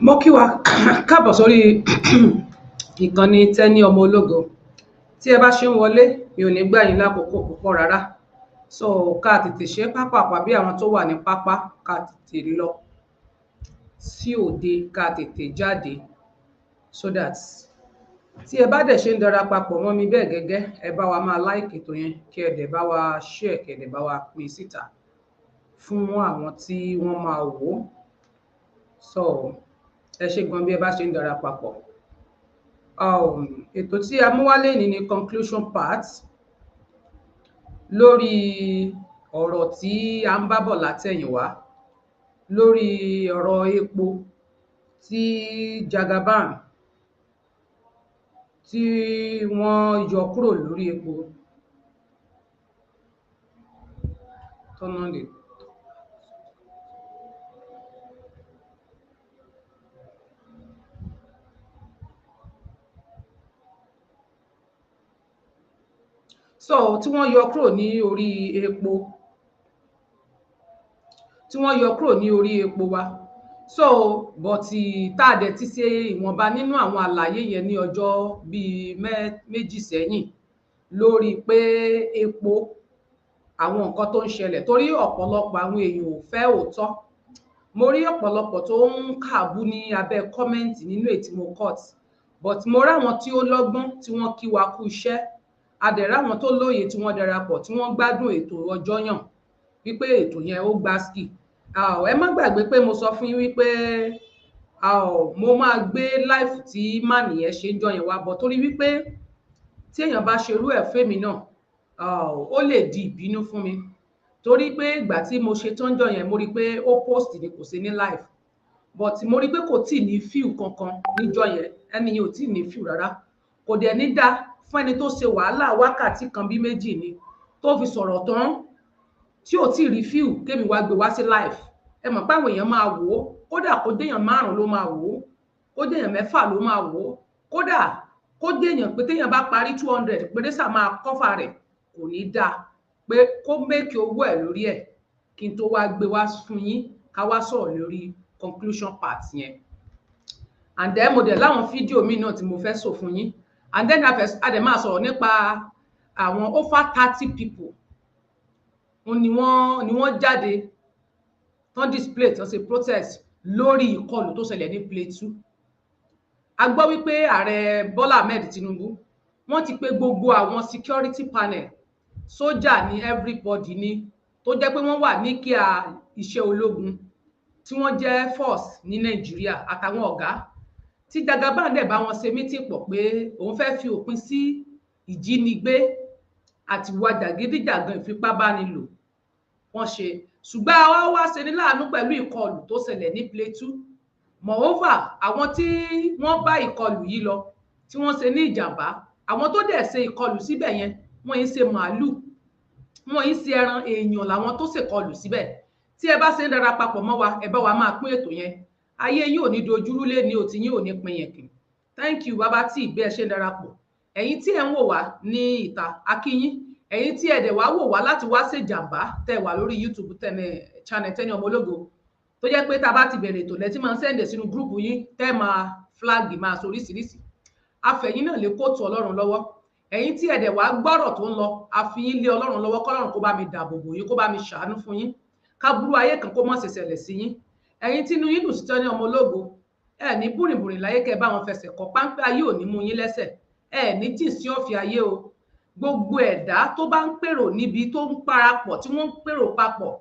Mo kí wa káàbọ̀ sórí ìkànnì Tẹ́ní ọmọ ológo. Tí ẹ bá ṣe ń wọlé, mi ò ní gbà yín lákòókò púpọ̀ rárá. So ká tètè ṣe pápápá bí àwọn tó wà ní pápá, ká tètè lọ sí òde, ká tètè jáde, so that tí ẹ bá dẹ̀ ṣe ń darapapọ̀ mọ́ mi bẹ́ẹ̀ gẹ́gẹ́, ẹ bá wa máa like ètò yẹn, kí ẹ dẹ̀ bá wa share, kí ẹ dẹ̀ bá wa pín síta fún àwọn tí wọ́n máa wò ó. So ẹ ṣe gan bí ẹ bá ṣe ń darapapọ̀. Ètò tí a mú wálé ní ni conclusion part lórí ọ̀rọ̀ tí a ń bá bọ̀ látẹ̀yìnwá lórí ọ̀rọ̀ epo tí Jagaban tí wọ́n yọ kúrò lórí epo. Tọ́nà lè. So tí wọ́n yọ kúrò ní orí epo, wa. So bọ̀tì tá a dẹ̀ ti ṣe ìwọ̀nba nínú àwọn àlàyé yẹn ní ọjọ́ bíi méjì sẹ́yìn lórí pé epo, àwọn nǹkan tó ń ṣẹlẹ̀, torí ọ̀pọ̀lọpọ̀ àwọn èèyàn ò fẹ́ òótọ́. Mo rí ọ̀pọ̀lọpọ̀ tó ń kàbú ní abẹ́ kọ́mẹ́ǹtì nínú èyí tí mo cut, but mo ráwọn tí ó lọ́gbọ́n tí wọ́n kí wa kú iṣẹ́, a dẹ̀ ráwọn tó lóye tí wọ́n darapọ̀, tí wọ́n gbádùn ètò ọjọ́ yàn wípé ètò yẹn ó gbá ski. Ẹ má gbàgbé pé mo sọ fún yín wípé mo máa gbé live tí màní yẹn ṣe ń jọ yẹn wá, bọ̀ torí wípé tí èèyàn bá ṣerú ẹ̀ fẹ́mi náà, ó lè di ìbínú fún mi, torí pé ìgbà tí mo ṣe tán jọ yẹn mo rí pé ó post ni, kò sí ní live, but mo rí pé kò tí ì ní fíù kankan níjọ yẹn, ẹni yẹn ò tí ì ní fíù rárá. Kò dẹ̀ ní dá fún ẹni tó ṣe wàhálà wákàtí kan bí méjì ni tó fi sọ̀rọ̀ tán tí ò tí ì rí fíù kémi wá gbé wá sí live. Ẹ mọ̀ pé àwọn èèyàn máa wò ó, kódà kó déèyàn 5 ló máa wò ó, kó déèyàn 6 ló máa wò ó, kódà kó déèyàn pé téèyàn bá parí 200 péré sà máa kọ́fà rẹ̀, kò ní dáa pé kó méèkì owó ẹ̀ lórí ẹ̀ kí n tó wá gbé wá fún yín ká wá sọ̀rọ̀ lórí conclusion part yẹn. And then mo dẹ̀ láwọn fídíò míì náà tí mo fẹ́ sọ fún yín. And then a dẹ̀ máa sọ̀rọ̀ nípa àwọn over 30 people ni wọ́n jáde tán display, tán ṣe protest lórí ìkọlù tó ṣẹlẹ̀ ní Plateau. A gbọ́ wípé ààrẹ Bọ́lá Ahmed Tinubu wọ́n ti pè gbogbo àwọn security panel, sójà ní everybody ní, tó jẹ́ pé wọ́n wà ní kíá iṣẹ́ ológun tí wọ́n jẹ́ force ní Nàìjíríà àtàwọn ọ̀gá, tí Jagaban dẹ̀ bá wọn ṣe meeting pọ̀ pé òun fẹ́ fi òpin sí ìjínigbé àti ìwà jàgídíjàgan ìfipábánilò wọ́n ṣe. Ṣùgbọ́n àwa wá ṣe ní láàánú pẹ̀lú ìkọlù tó ṣẹlẹ̀ ní Plateau. Moreover, àwọn tí wọ́n bá ìkọlù yìí lọ, tí wọ́n ṣe ní ìjàmbá, àwọn tó dẹ̀ ṣe ìkọlù síbẹ̀ yẹn, wọ́n yìí ṣe màálù, wọ́n yìí ṣe ẹran, èèyàn làwọn tó ṣèkọlù síbẹ̀. Tí ẹ bá ṣe ń darapapọ̀ mọ́ wa, ẹ bá wa máa pín ètò yẹn. Ayé yín ò ní dojúrú lé ní òtí yín ò ní pin yẹn kì. Thank you bàbá tí ìgbé ẹ ṣe ń darapọ̀. Ẹ̀yin tí ẹ ń wò wá ní ìta, a kí yín. Ẹ̀yin tí ẹ dẹ̀ wá wò wá láti wá ṣèjàmbá, tẹ́ wà lórí YouTube channel Tẹ́ní ọmọ ológo, tó jẹ́ pé tá bá ti bẹ̀rẹ̀ ètò lẹ́tí máa ń sẹ́ǹdẹ̀ sínú gúrùpù yín, tẹ́ máa flag máa soríṣiríṣi. Afẹ̀yìn náà lè kóòtù Ọlọ́run lọ́wọ́. Ẹ̀yin tí ẹ dẹ̀ wá gbọ́rọ̀ tó ń lọ, a fi yín lé Ọlọ́run lọ́wọ́, kọ́lọ́run kó bá mi dáàbò bò yín, kó bá mi ṣàánú fún yín, káburú ayé kan kó má ṣe ṣẹlẹ̀ sí yín. Ẹ̀yin tí inú yín dùn sí Tẹ́ní ọmọ ológo, ẹ ní búrìnbùrìn láyé kẹ́ bá wọn fẹsẹ̀ kọ páńpẹ́ ayé ò ní mú yín lẹ́sẹ̀, ẹ ní jìn sí ọ̀fìn ayé o. Gbogbo ẹ̀dá tó bá ń pèrò níbi tó ń parapọ̀, tí wọ́n ń pèrò papọ̀,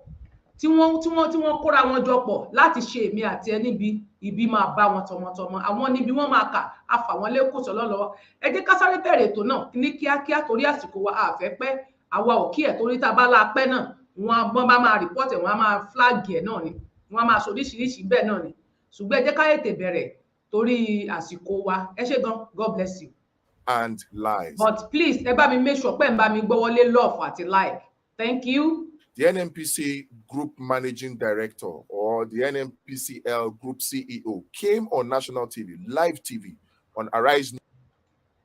tí wọ́n kóra wọn jọ pọ̀ láti ṣe èmi àti ẹ níbi, ibi máa bá wọn tọmọtọmọ. Àwọn níbi wọ́n máa kà, a fà wọ́n lé kòtò lọ́lọ́wọ́. Ẹ jẹ́ ká sáré bẹ̀rẹ̀ ètò náà ní kíákíá torí àsìkò wa, a fẹ́ pẹ́. Àwa ò kí ẹ̀ torí tá bá la pẹ́ náà, wọ́n bá máa report ẹ̀, wọ́n á máa flag ẹ̀ náà ni, wọ́n á máa sọ oríṣiríṣi bẹ́ẹ̀ náà ni. Ṣùgbọ́n ẹ jẹ́ ká ètè bẹ̀rẹ̀ torí àsìkò wa. Ẹ ṣé gan, God bless you. And lies. But please, ẹ bá mi make sure pé ẹ bá mi gbọ́wọ́lé love àti like. Thank you. The NNPC Group Managing Director or the NNPCL Group CEO came on national TV, live TV, on Arise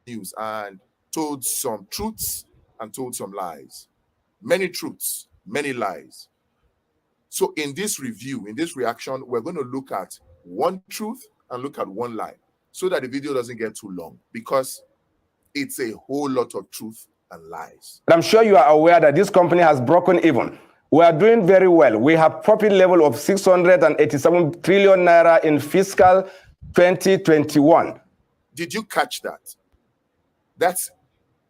News and told some truths and told some lies. Many truths, many lies. So in this review, in this reaction, we're going to look at one truth and look at one line so that the video doesn't get too long, because it's a whole lot of truth and lies. I'm sure you are aware that this company has broken even. We are doing very well. We have profit level of 687 trillion naira in fiscal 2021. Did you catch that? That's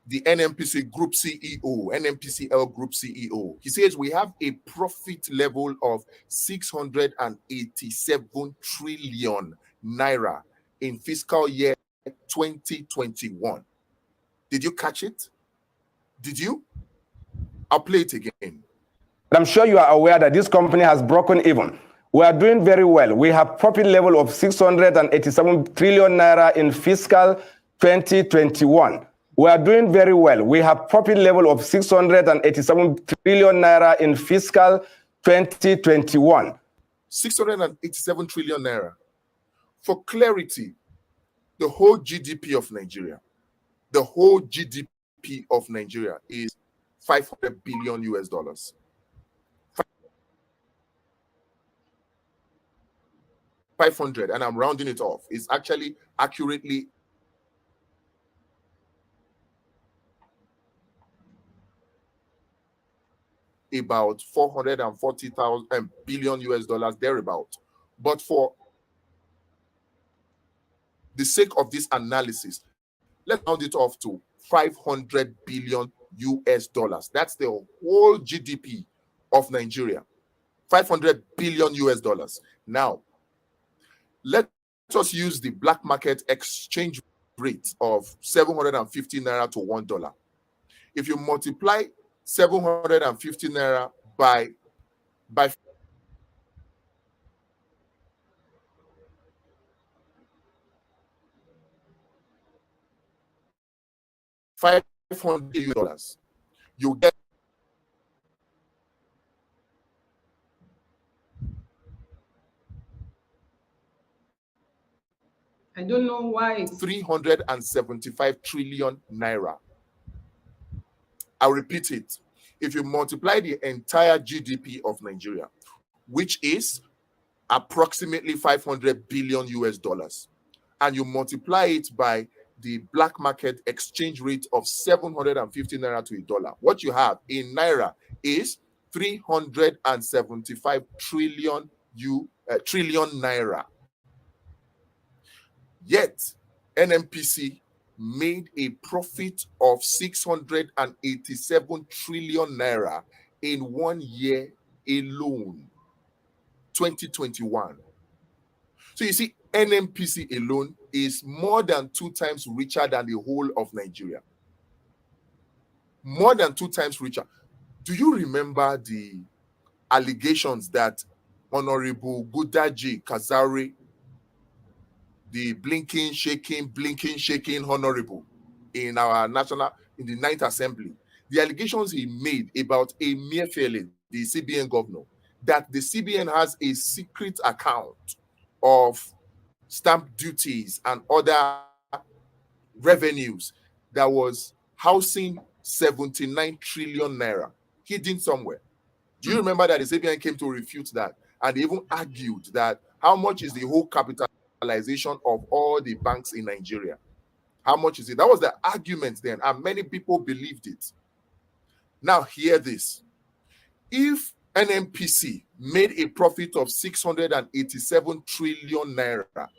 the NNPC Group CEO, NNPCL Group CEO. He says we have a profit level of 687 trillion naira in fiscal year 2021. Did you catch it? Did you? I'll play it again. I'm sure you are aware that this company has broken even. We are doing very well. We have profit level of 687 trillion naira in fiscal 2021. We are doing very well. We have profit level of 687 trillion naira in fiscal 2021. 687 trillion naira. For clarity, the whole GDP of Nigeria, the whole GDP of Nigeria is 500 billion US dollars. 500, and I'm rounding it off. It's actually accurately about 440,000 billion US dollars, thereabout. But for the sake of this analysis, let's round it off to 500 billion US dollars. That's the whole GDP of Nigeria. 500 billion US dollars. Now, let us use the black market exchange rate of 750 naira to $1. If you multiply 750 naira by 500 US dollars, you get I don't know why it's 375 trillion naira. I'll repeat it. If you multiply the entire GDP of Nigeria, which is approximately 500 billion US dollars, and you multiply it by the black market exchange rate of 750 naira to $1, what you have in naira is 375 trillion naira. Yet, NNPC made a profit of 687 trillion naira in 1 year alone, 2021. So you see, NNPC alone is more than 2 times richer than the whole of Nigeria. More than 2 times richer. Do you remember the allegations that Honorable Gudaji Kazari, the blinking, shaking honorable in our in the 9th Assembly, the allegations he made about Emefiele, the CBN governor, that the CBN has a secret account of stamp duties and other revenues that was housing 79 trillion naira hidden somewhere. Do you remember that the CBN came to refute that, and they even argued that how much is the whole capitalization of all the banks in Nigeria? How much is it? That was the argument then, and many people believed it. Now hear this. If NNPC made a profit of 687 trillion naira,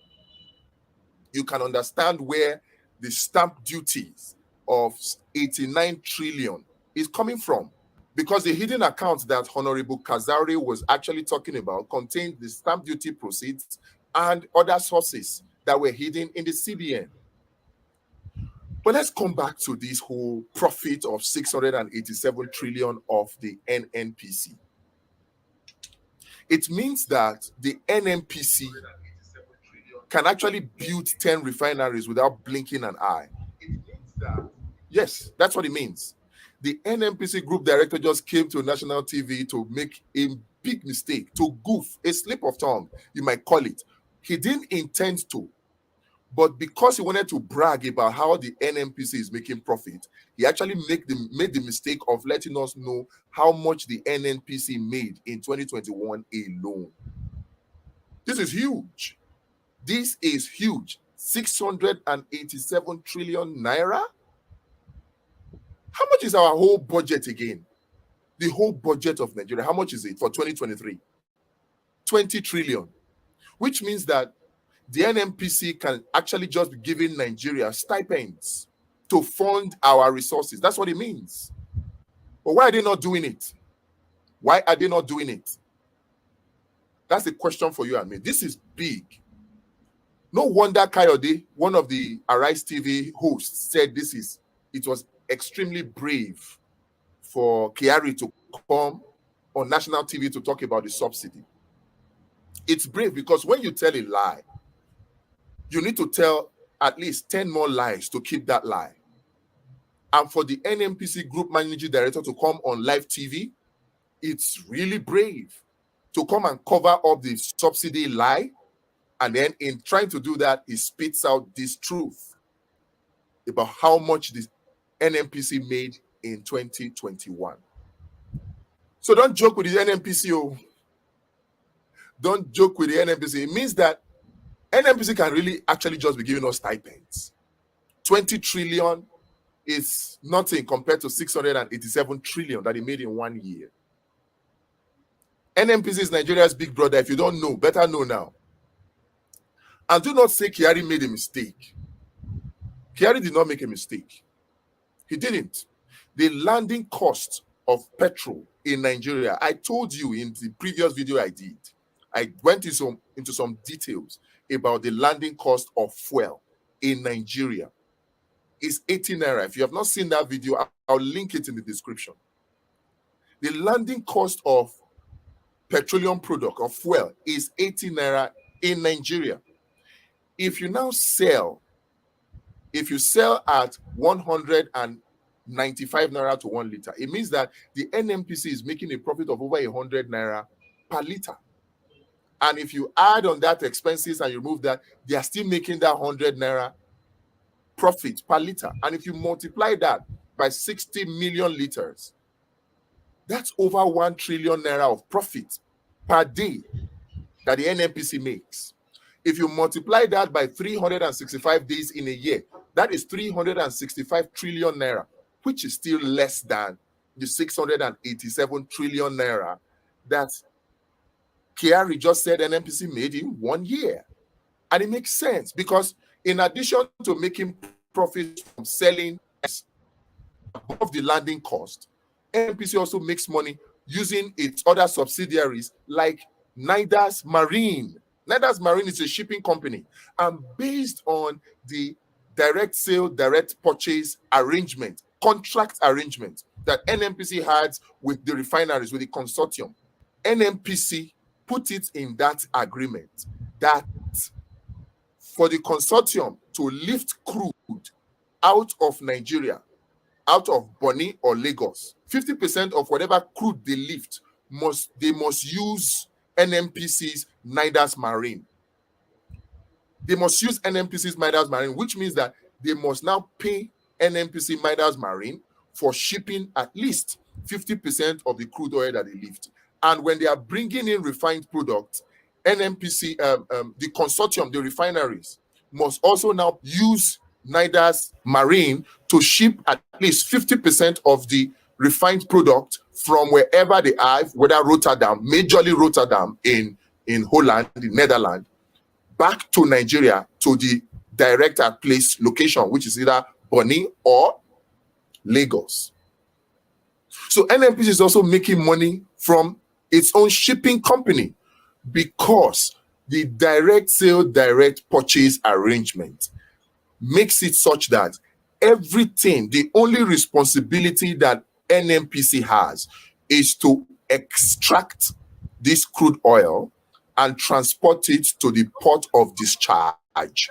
you can understand where the stamp duties of 89 trillion is coming from. Because the hidden account that Honorable Kazari was actually talking about contained the stamp duty proceeds and other sources that were hidden in the CBN. But let's come back to this whole profit of 687 trillion of the NNPC. It means that the NNPC can actually build 10 refineries without blinking an eye. Yes, that's what it means. The NNPC group director just came to national TV to make a big mistake, to goof, a slip of tongue, you might call it. He didn't intend to, but because he wanted to brag about how the NNPC is making profit, he actually made the mistake of letting us know how much the NNPC made in 2021 alone. This is huge. This is huge. 687 trillion naira. How much is our whole budget again? The whole budget of Nigeria, how much is it for 2023? 20 trillion, which means that the NNPC can actually just be giving Nigeria stipends to fund our resources. That's what it means. But why are they not doing it? Why are they not doing it? That's the question for you and me. This is big. No wonder Kayode, one of the Arise TV hosts, said it was extremely brave for cr3t to come on national TV to talk about the subsidy. It's brave because when you tell a lie, you need to tell at least 10 more lies to keep that lie. And for the NNPC Group Managing Director to come on live TV, it's really brave to come and cover up the subsidy lie. And then in trying to do that, he spits out this truth about how much the NNPC made in 2021. So don't joke with the NNPC. Oh. Don't joke with the NNPC. It means that NNPC can really actually just be giving us stipends. 20 trillion is nothing compared to 687 trillion that he made in 1 year. NNPC is Nigeria's big brother. If you don't know, better know now. And do not say Kyari made a mistake. Kyari did not make a mistake. He didn't. The landing cost of petrol in Nigeria, I told you in the previous video I did, I went into some details about the landing cost of fuel in Nigeria. It's 80 naira. If you have not seen that video, I'll link it in the description. The landing cost of petroleum product, of fuel, is 80 naira in Nigeria. If you now sell, if you sell at 195 naira to 1 liter, it means that the NNPC is making a profit of over 100 naira per liter. And if you add on that expenses and you remove that, they are still making that 100 naira profit per liter. And if you multiply that by 60 million liters, that's over 1 trillion naira of profit per day that the NNPC makes. If you multiply that by 365 days in a year, that is 365 trillion naira, which is still less than the 687 trillion naira that Kyari just said NNPC made in 1 year. And it makes sense because in addition to making profits from selling above the landing cost, NNPC also makes money using its other subsidiaries like Nidus Marine. Nidus Marine is a shipping company, and based on the direct sale, direct purchase arrangement, contract arrangement that NNPC had with the refineries, with the consortium, NNPC put it in that agreement that for the consortium to lift crude out of Nigeria, out of Bonny or Lagos, 50% of whatever crude they lift must use NNPC's Nidus Marine. They must use NNPC's Nidus Marine, which means that they must now pay NNPC Nidus Marine for shipping at least 50% of the crude oil that they lift. And when they are bringing in refined products, NNPC, the consortium, the refineries, must also now use Nidus Marine to ship at least 50% of the refined product from wherever they are, whether Rotterdam, majorly Rotterdam in Holland, the Netherlands, back to Nigeria to the direct at place location, which is either Bonny or Lagos. So NNPC is also making money from its own shipping company because the direct sale, direct purchase arrangement makes it such that everything, the only responsibility that NNPC has is to extract this crude oil and transport it to the port of discharge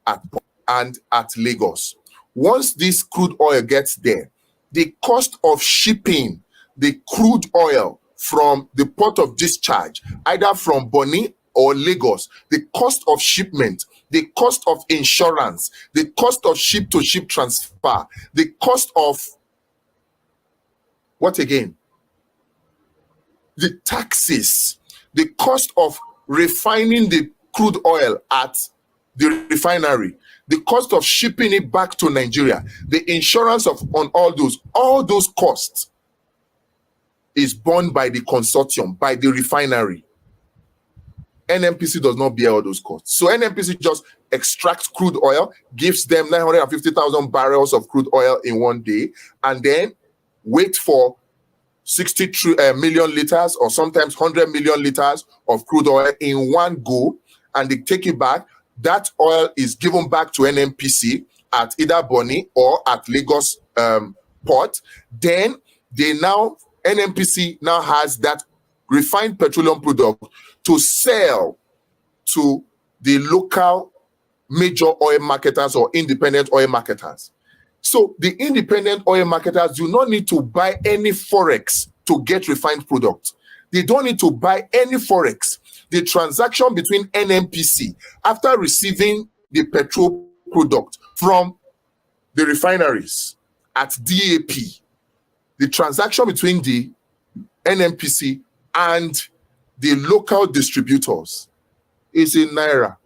at Lagos. Once this crude oil gets there, the cost of shipping the crude oil from the port of discharge, either from Bonny or Lagos, the cost of shipment, the cost of insurance, the cost of ship-to-ship transfer, the cost of what again? The taxes, the cost of refining the crude oil at the refinery, the cost of shipping it back to Nigeria, the insurance on all those costs is borne by the consortium, by the refinery. NNPC does not bear all those costs. So NNPC just extracts crude oil, gives them 950,000 barrels of crude oil in one day, and then wait for 60 million liters or sometimes 100 million liters of crude oil in one go, and they take it back. That oil is given back to NNPC at either Bonny or at Lagos port. Then NNPC now has that refined petroleum product to sell to the local major oil marketers or independent oil marketers. So the independent oil marketers do not need to buy any forex to get refined products. They don't need to buy any forex. The transaction between NNPC, after receiving the petrol product from the refineries at DAP, the transaction between the NNPC and the local distributors is in Naira.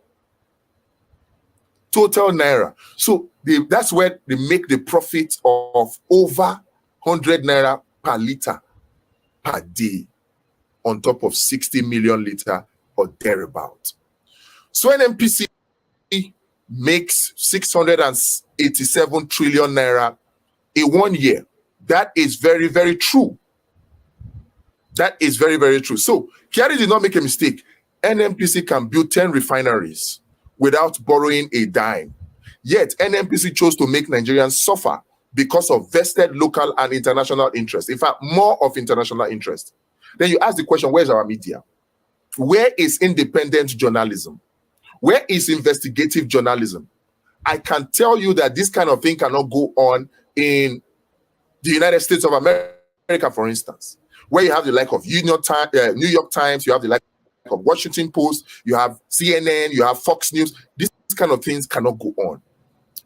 Total Naira. So that's where they make the profit of over 100 Naira per liter per day, on top of 60 million liter or thereabout. So NNPC makes 687 trillion Naira in 1 year. That is very, very true. That is very, very true. So cr3t did not make a mistake. NNPC can build 10 refineries without borrowing a dime. Yet NNPC chose to make Nigerians suffer because of vested local and international interest. In fact, more of international interest. Then you ask the question, where's our media? Where is independent journalism? Where is investigative journalism? I can tell you that this kind of thing cannot go on in the United States of America, for instance, where you have the like of New York Times, you have the like of Washington Post, you have CNN, you have Fox News. These kind of things cannot go on.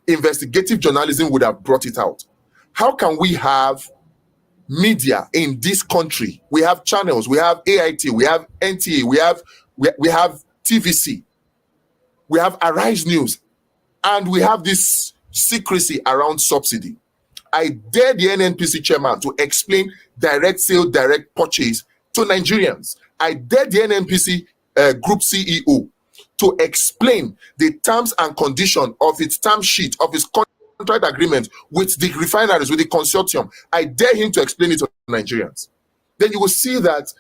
Investigative journalism would have brought it out. How can we have media in this country? We have channels, we have AIT, we have NTA, we have TVC, we have Arise News, and we have this secrecy around subsidy. I dare the NNPC chairman to explain direct sale, direct purchase to Nigerians. I dare the NNPC group CEO to explain the terms and conditions of its term sheet, of its contract agreement with the refineries, with the consortium. I dare him to explain it to Nigerians. Then you will see that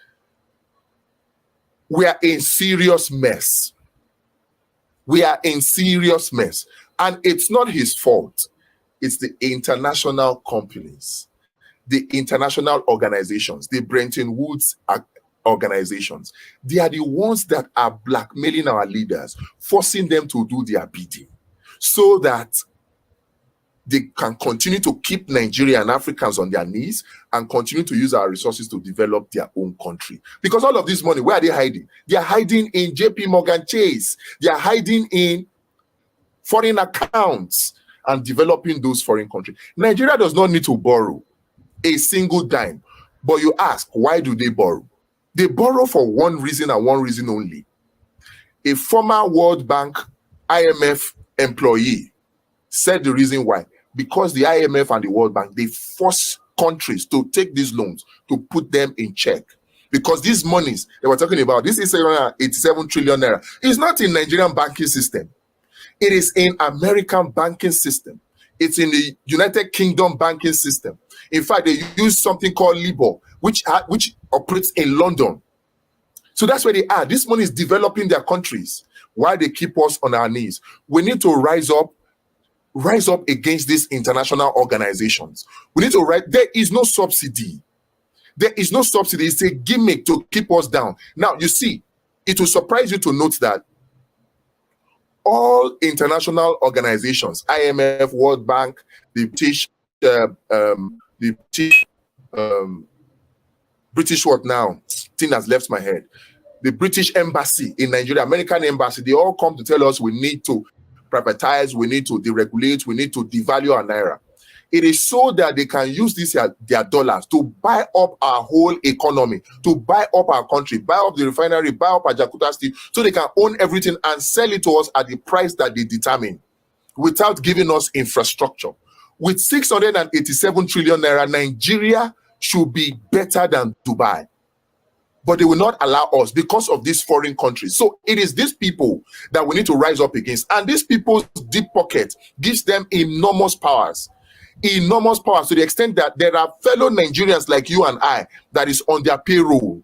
we are in serious mess. We are in serious mess. And it's not his fault. It's the international companies, the international organizations, the Bretton Woods organizations. They are the ones that are blackmailing our leaders, forcing them to do their bidding so that they can continue to keep Nigeria and Africans on their knees and continue to use our resources to develop their own country. Because all of this money, where are they hiding? They are hiding in JP Morgan Chase. They are hiding in foreign accounts and developing those foreign countries. Nigeria does not need to borrow a single dime. But you ask, why do they borrow? They borrow for one reason and one reason only. A former World Bank IMF employee said the reason why. Because the IMF and the World Bank, they force countries to take these loans to put them in check. Because these monies they were talking about, this is 87 trillion naira, is not in Nigerian banking system. It is in American banking system. It's in the United Kingdom banking system. In fact, they use something called LIBOR, which operates in London. So that's where they are. This money is developing their countries while they keep us on our knees. We need to rise up against these international organizations. We need to there is no subsidy. There is no subsidy. It's a gimmick to keep us down. Now, you see, it will surprise you to note that all international organizations, IMF, World Bank, the British what now? Thing has left my head. The British Embassy in Nigeria, American Embassy, they all come to tell us we need to privatize, we need to deregulate, we need to devalue our naira. It is so that they can use their dollars to buy up our whole economy, to buy up our country, buy up the refinery, buy up Ajakuta Steel, so they can own everything and sell it to us at the price that they determine, without giving us infrastructure. With 687 trillion naira, Nigeria should be better than Dubai. But they will not allow us because of these foreign countries. So it is these people that we need to rise up against. And these people's deep pocket gives them enormous powers. Enormous powers, to the extent that there are fellow Nigerians like you and I that is on their payroll.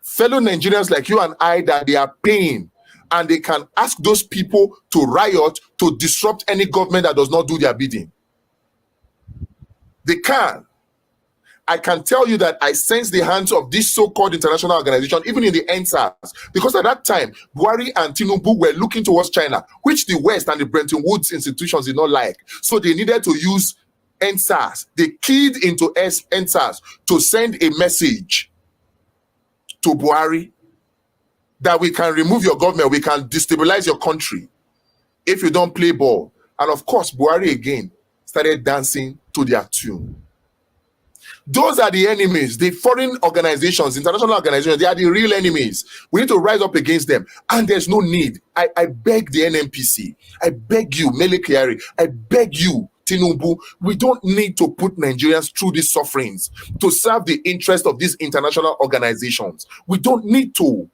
Fellow Nigerians like you and I that they are paying. And they can ask those people to riot, to disrupt any government that does not do their bidding. They can. I can tell you that I sense the hands of this so-called international organization, even in the NSAS, because at that time, Buhari and Tinubu were looking towards China, which the West and the Bretton Woods institutions did not like. So they needed to use NSAS. They keyed into NSAS to send a message to Buhari that we can remove your government, we can destabilize your country if you don't play ball. And of course, Buhari again started dancing to their tune. Those are the enemies, the foreign organizations, international organizations. They are the real enemies. We need to rise up against them. And there's no need. I beg the NNPC. I beg you, Mele Kyari. I beg you, Tinubu. We don't need to put Nigerians through these sufferings to serve the interest of these international organizations. We don't need to.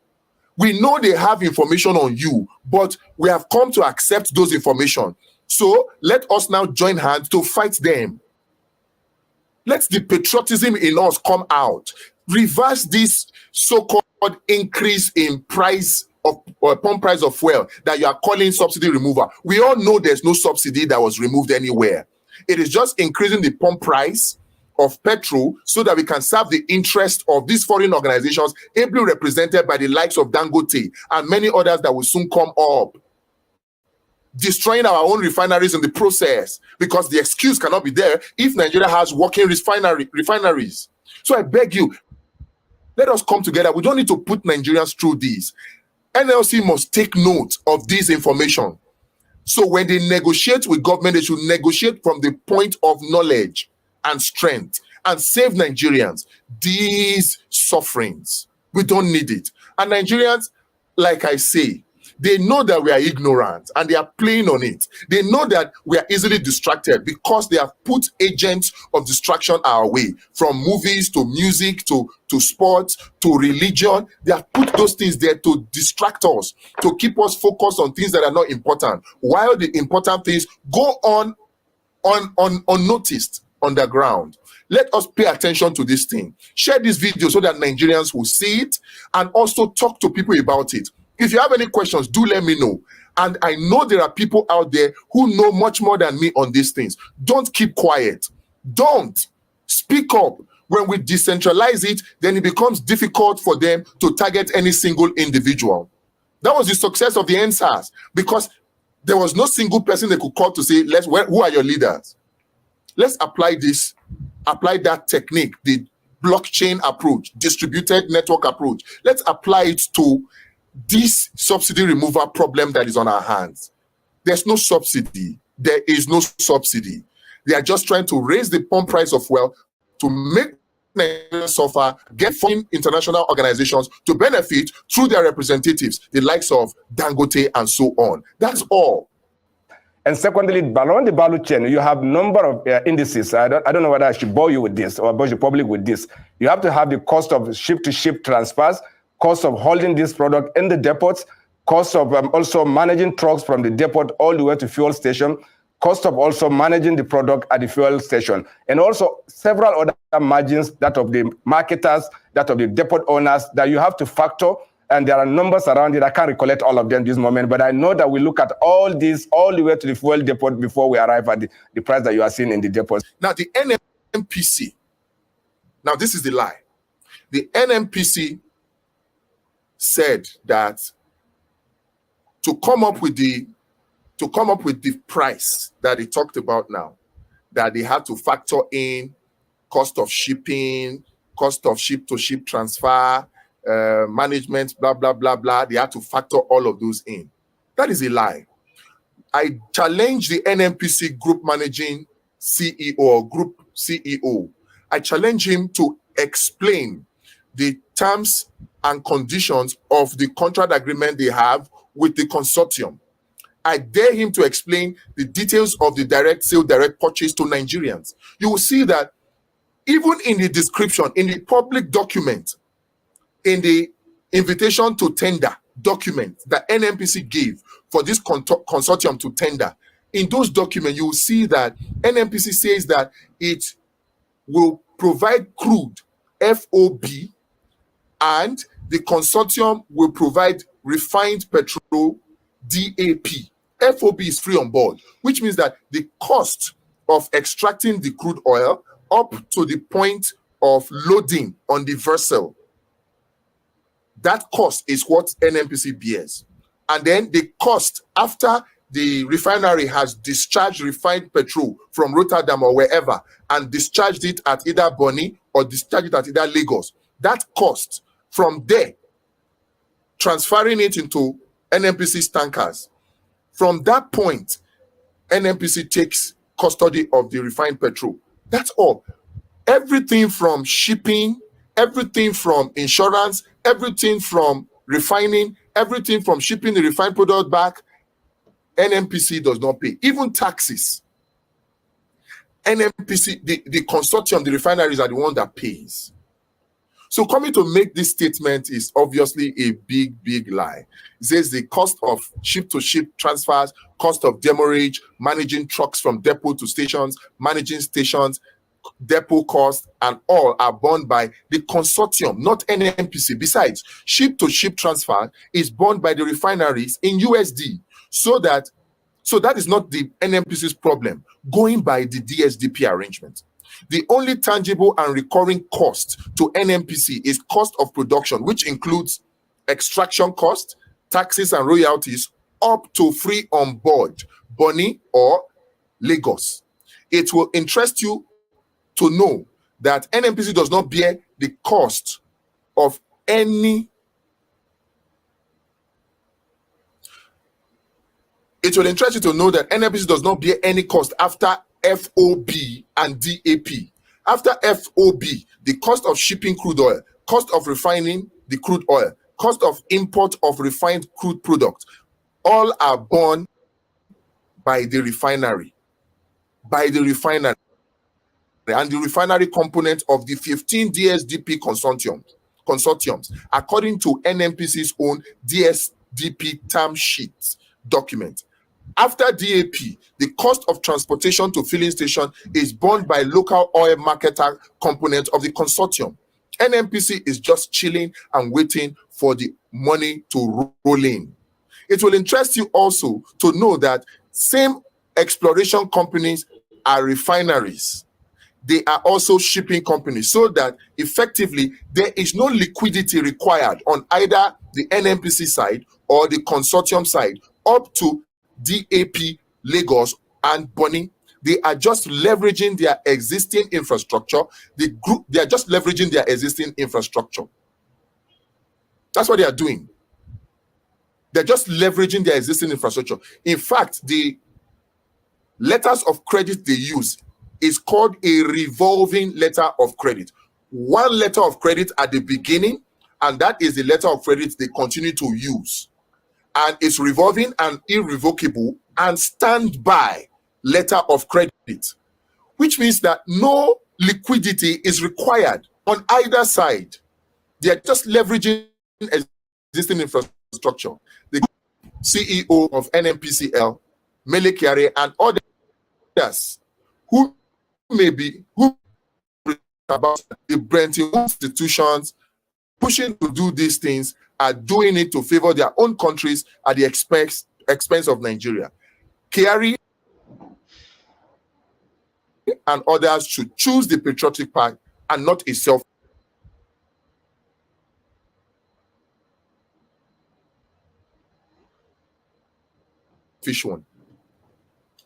We know they have information on you, but we have come to accept those information. So let us now join hands to fight them. Let the patriotism in us come out. Reverse this so-called increase in price of pump price of fuel that you are calling subsidy removal. We all know there's no subsidy that was removed anywhere. It is just increasing the pump price of petrol so that we can serve the interest of these foreign organizations, ably represented by the likes of Dangote and many others that will soon come up, destroying our own refineries in the process, because the excuse cannot be there if Nigeria has working refineries. So I beg you, let us come together. We don't need to put Nigerians through this. NLC must take note of this information. So when they negotiate with government, they should negotiate from the point of knowledge and strength and save Nigerians these sufferings. We don't need it. And Nigerians, like I say, they know that we are ignorant and they are playing on it. They know that we are easily distracted because they have put agents of distraction our way, from movies to music to sports to religion. They have put those things there to distract us, to keep us focused on things that are not important, while the important things go on unnoticed underground. Let us pay attention to this thing. Share this video so that Nigerians will see it and also talk to people about it. If you have any questions, do let me know. And I know there are people out there who know much more than me on these things. Don't keep quiet. Don't. Speak up. When we decentralize it, then it becomes difficult for them to target any single individual. That was the success of the NSAS, because there was no single person they could call to say, who are your leaders? Let's apply this, apply that technique, the blockchain approach, distributed network approach. Let's apply it to this subsidy removal problem that is on our hands. There's no subsidy. There is no subsidy. They are just trying to raise the pump price of fuel to make Nigerians suffer, get foreign international organizations to benefit through their representatives, the likes of Dangote and so on. That's all. And secondly, along the value chain, you have number of indices. I don't know whether I should bore you with this or bore the public with this. You have to have the cost of ship-to-ship transfers, cost of holding this product in the depots, cost of also managing trucks from the depot all the way to fuel station, cost of also managing the product at the fuel station, and also several other margins, that of the marketers, that of the depot owners, that you have to factor. And there are numbers around it. I can't recollect all of them this moment, but I know that we look at all these all the way to the fuel depot before we arrive at the price that you are seeing in the depots. Now, the NNPC, now this is the lie. The NNPC said that to come up with the price that he talked about now, that they had to factor in cost of shipping, cost of ship-to-ship transfer, management, blah, blah, blah, blah. They had to factor all of those in. That is a lie. I challenge the NNPC group managing CEO or group CEO, I challenge him to explain the terms and conditions of the contract agreement they have with the consortium. I dare him to explain the details of the direct sale, direct purchase to Nigerians. You will see that even in the description, in the public document, in the invitation to tender document that NNPC gave for this consortium to tender, in those documents, you will see that NNPC says that it will provide crude, FOB, and the consortium will provide refined petrol, DAP. FOB is free on board, which means that the cost of extracting the crude oil up to the point of loading on the vessel, that cost is what NNPC bears. And then the cost after the refinery has discharged refined petrol from Rotterdam or wherever and discharged it at either Bonny or discharged it at either Lagos, that cost from there, transferring it into NNPC's tankers, from that point, NNPC takes custody of the refined petrol. That's all. Everything from shipping, everything from insurance, everything from refining, everything from shipping the refined product back, NNPC does not pay. Even taxes. NNPC, the consortium, the refineries are the one that pays. So coming to make this statement is obviously a big lie. It says the cost of ship-to-ship transfers, cost of demurrage, managing trucks from depot to stations, managing stations, depot costs, and all are borne by the consortium, not NNPC. Besides, ship-to-ship transfer is borne by the refineries in USD. So that is not the NNPC's problem, going by the DSDP arrangement. The only tangible and recurring cost to NNPC is cost of production, which includes extraction cost, taxes and royalties up to free on board, Bonny or Lagos. It will interest you to know that NNPC does not bear the cost of any. It will interest you to know that NNPC does not bear any cost after FOB and DAP. After FOB, the cost of shipping crude oil, cost of refining the crude oil, cost of import of refined crude product, all are borne by the refinery. By the refinery. And the refinery component of the 15 DSDP consortiums, according to NNPC's own DSDP term sheet document. After DAP, the cost of transportation to filling station is borne by local oil marketer component of the consortium. NNPC is just chilling and waiting for the money to roll in. It will interest you also to know that same exploration companies are refineries. They are also shipping companies, so that effectively there is no liquidity required on either the NNPC side or the consortium side up to DAP, Lagos, and Bonny. They are just leveraging their existing infrastructure. They are just leveraging their existing infrastructure. That's what they are doing. They're just leveraging their existing infrastructure. In fact, the letters of credit they use is called a revolving letter of credit. One letter of credit at the beginning, and that is the letter of credit they continue to use. And it's revolving and irrevocable and standby letter of credit, which means that no liquidity is required on either side. They are just leveraging existing infrastructure. The CEO of NNPCL, Mele Kyari, and others who about the Brenton institutions pushing to do these things are doing it to favor their own countries at the expense of Nigeria. Kyari and others should choose the patriotic path and not a selfish one.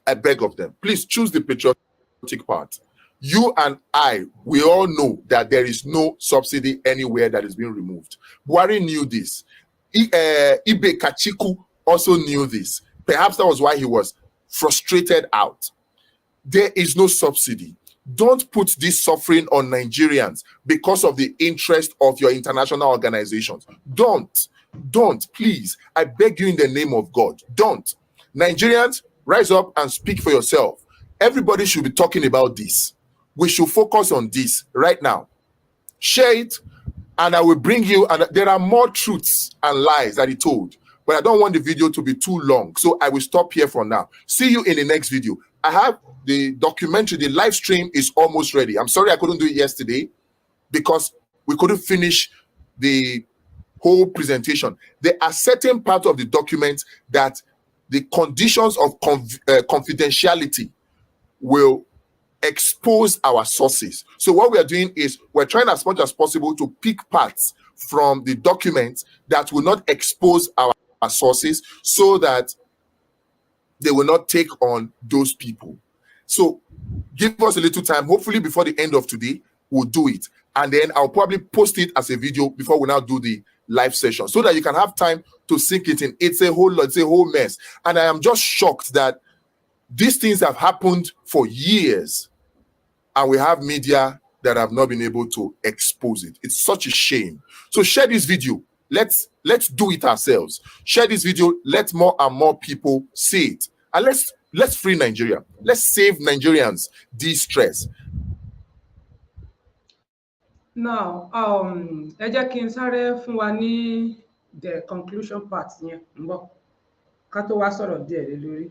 I beg of them, please choose the patriotic path. You and I, we all know that there is no subsidy anywhere that is being removed. Buhari knew this. Ibe Kachiku also knew this. Perhaps that was why he was frustrated out. There is no subsidy. Don't put this suffering on Nigerians because of the interest of your international organizations. Don't, please. I beg you in the name of God, don't. Nigerians, rise up and speak for yourself. Everybody should be talking about this. We should focus on this right now. Share it, and I will bring you, and there are more truths and lies that he told, but I don't want the video to be too long, so I will stop here for now. See you in the next video. I have the documentary, the live stream is almost ready. I'm sorry I couldn't do it yesterday because we couldn't finish the whole presentation. There are certain parts of the document that the conditions of confidentiality will expose our sources. So what we are doing is we're trying as much as possible to pick parts from the document that will not expose our sources so that they will not take on those people. So give us a little time. Hopefully before the end of today, we'll do it. And then I'll probably post it as a video before we now do the live session so that you can have time to sink it in. It's a whole lot, it's a whole mess. And I am just shocked that these things have happened for years and we have media that have not been able to expose it. It's such a shame. So share this video. Let's do it ourselves. Share this video. Let more and more people see it. And let's free Nigeria. Let's save Nigerians this stress. Now, ẹ jẹ́ kí n sáré fún wa ní the conclusion part yẹn ń bọ̀ ká tó wá sọ̀rọ̀ díẹ̀ lé lórí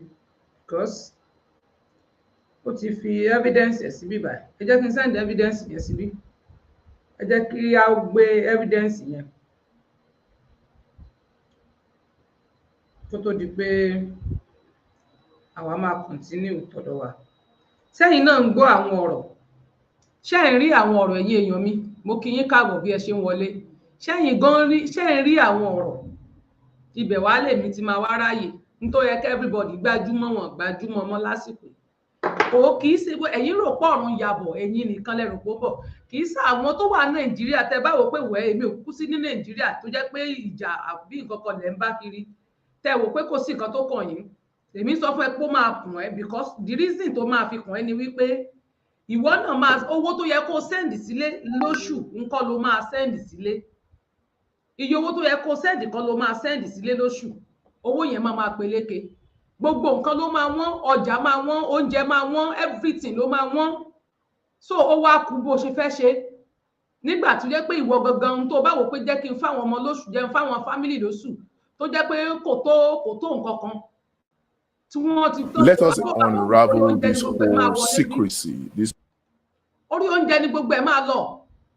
because ó ti fi evidence ẹ̀ síbí báyìí. Ẹ jẹ́ kí n send evidence yẹn síbí. Ẹ jẹ́ kí a gbé evidence yẹn kó tó di pé àwa máa continue tọ̀dọ̀ wa. Sẹ́yìn náà ń gbọ́ àwọn ọ̀rọ̀. Ṣé ẹ̀ ń rí àwọn ọ̀rọ̀ ẹ̀yin èèyàn mi? Mo kí yín káàbọ̀ bí ẹ ṣe ń wọlé. Ṣẹ́yìn gan rí, ṣé ẹ̀ ń rí àwọn ọ̀rọ̀? Ibẹ̀ wá lèmi ti máa wá ráyè. Nítorí yẹ kí everybody gbájúmọ́ wọn gbájúmọ́ mọ́ lásìkò. Kò kì í ṣe pé ẹ̀yin rò pọ̀ ọ̀run yabọ̀, ẹ̀yin nìkan lẹ rò pọ̀ bọ̀. Kì í ṣe àwọn tó wà Nàìjíríà tẹ́ bá wò pé wẹ́ èmi ò kú sí ní Nàìjíríà tó jẹ́ pé ìjà àbí nǹkan kan lẹ̀ ń bá kiri. Tẹ́ wò pé kò sí nǹkan tó kàn yín. Èmi sọ fún ẹ pé ó máa kùn ẹ́ because the reason tó máa fi kùn ẹ́ ni wípé ìwọ náà máa owó tó yẹ kó send sílé lóṣù nǹkan ló máa send sílé. Iye owó tó yẹ kó send kan ló máa send sílé lóṣù. Owó yẹn máa peléke. Gbogbo nǹkan ló máa wọ́n, ọjà máa wọ́n, oúnjẹ máa wọ́n, everything ló máa wọ́n. So ó wá kù bó ṣe fẹ́ ṣe. Nígbà tó jẹ́ pé ìwọ gangan tó bá wò pé jẹ́ kí n fáwọn ọmọ lóṣù, jẹ́ n fáwọn family lóṣù, tó jẹ́ pé kò tó nǹkan kan. Let us unravel this whole secrecy. Orí oúnjẹ ni gbogbo ẹ̀ máa lọ.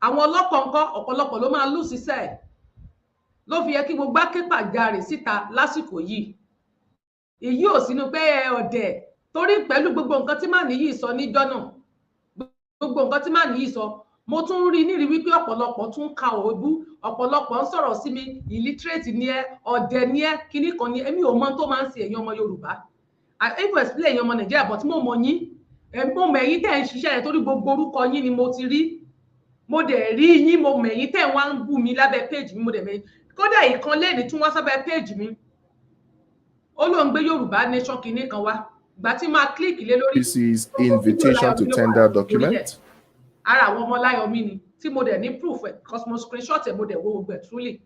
Àwọn ọlọ́kọ̀ọ̀kan ọ̀pọ̀lọpọ̀ ló máa lù síṣẹ́. Ló fi yẹ kí gbogbo akẹ́pàjarè síta lásìkò yìí. Èyí ò sínú pé ọ̀dẹ̀ torí pẹ̀lú gbogbo nǹkan tí màá nìyí sọ níjọ́ náà. Gbogbo nǹkan tí màá nìyí sọ. Mo tún rí nírí wípé ọ̀pọ̀lọpọ̀ tún ka òbú, ọ̀pọ̀lọpọ̀ ń sọ̀rọ̀ sí mi, illiterate ni ẹ́, ọ̀dẹ̀ ni ẹ́, kíní kan ni èmi ò mọ tó máa ń ṣe ẹ̀yin ọmọ Yorùbá. I even explain ẹ̀yin ọmọ Nàìjíríà but mo mọ yín. Mo mọ ẹ̀yin tẹ́ ń ṣiṣẹ́ yẹn torí gbogbo orúkọ yín ni mo ti rí. Mo dẹ̀ rí yín, mo mọ ẹ̀yin tẹ́ ń wá ń bú mi lábẹ́ page mi, mo dẹ̀ mọ̀. Kódà ìkan lẹ́ni tún wá sábẹ́ page mi. Ó ló ń gbé Yorùbá nation kíní kan wá. Ìgbà tí máa click lé lórí. This is invitation to tender document. Ara àwọn ọmọ Láyọ̀mí ni tí mo dẹ̀ ní proof ẹ̀ because mo screenshot ẹ̀ mo dẹ̀ wo gbogbo ẹ̀ truly.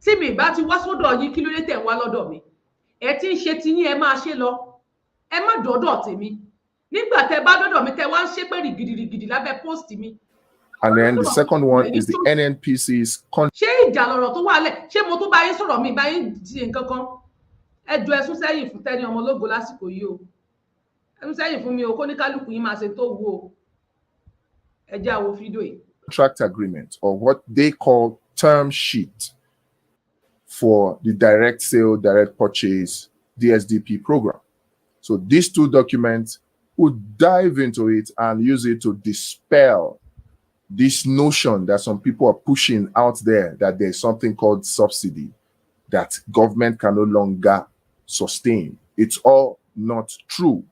Tí mi bá ti wá sọ́dọ̀ yín kí ló dé tẹ̀ ń wá lọ́dọ̀ mi. Ẹ ti ń ṣe ti yín ẹ máa ṣe lọ. Ẹ má dọ́dọ̀ tèmi. Nígbà tẹ́ bá dọ́dọ̀ mi tẹ́ wá ń ṣe pé rigidi lábẹ́ post mi. And then the second one is the NNPC's ṣé ìjà lọ̀rọ̀ tó wà lẹ̀? Ṣé mo tó bá yín sọ̀rọ̀ mi bá yín di nǹkan kan? Ẹ jọ ẹsùn sẹ́yìn fún Tẹ́ni ọmọ ológo lásìkò yìí o. Ẹsùn sẹ́yìn fún mi o, kó ní kálukú yín máa ṣe tó wù o. Ẹ jẹ́ àwo fídíò yìí. Contract agreement, or what they call term sheet for the direct sale, direct purchase DSDP program. So these two documents would dive into it and use it to dispel this notion that some people are pushing out there that there's something called subsidy that government can no longer sustain. It's all not true.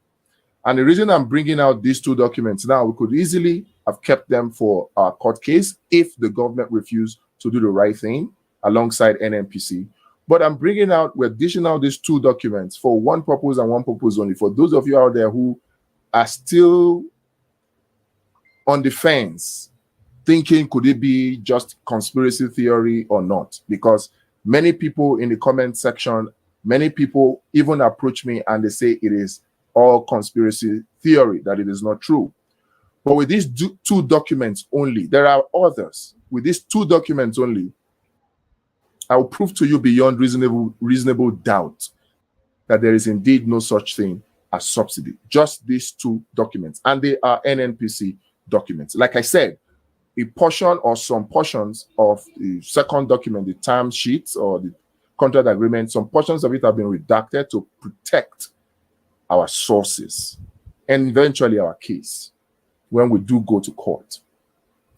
And the reason I'm bringing out these two documents now, we could easily have kept them for our court case if the government refused to do the right thing alongside NNPC. But I'm we're dishing out these two documents for one purpose and one purpose only. For those of you out there who are still on the fence, thinking could it be just conspiracy theory or not? Because many people in the comment section, many people even approach me and they say it is all conspiracy theory, that it is not true. But with these two documents only, there are others. With these two documents only, I will prove to you beyond reasonable doubt that there is indeed no such thing as subsidy. Just these two documents, and they are NNPC documents. Like I said, a portion or some portions of the second document, the term sheets or the contract agreement, some portions of it have been redacted to protect our sources and eventually our case when we do go to court.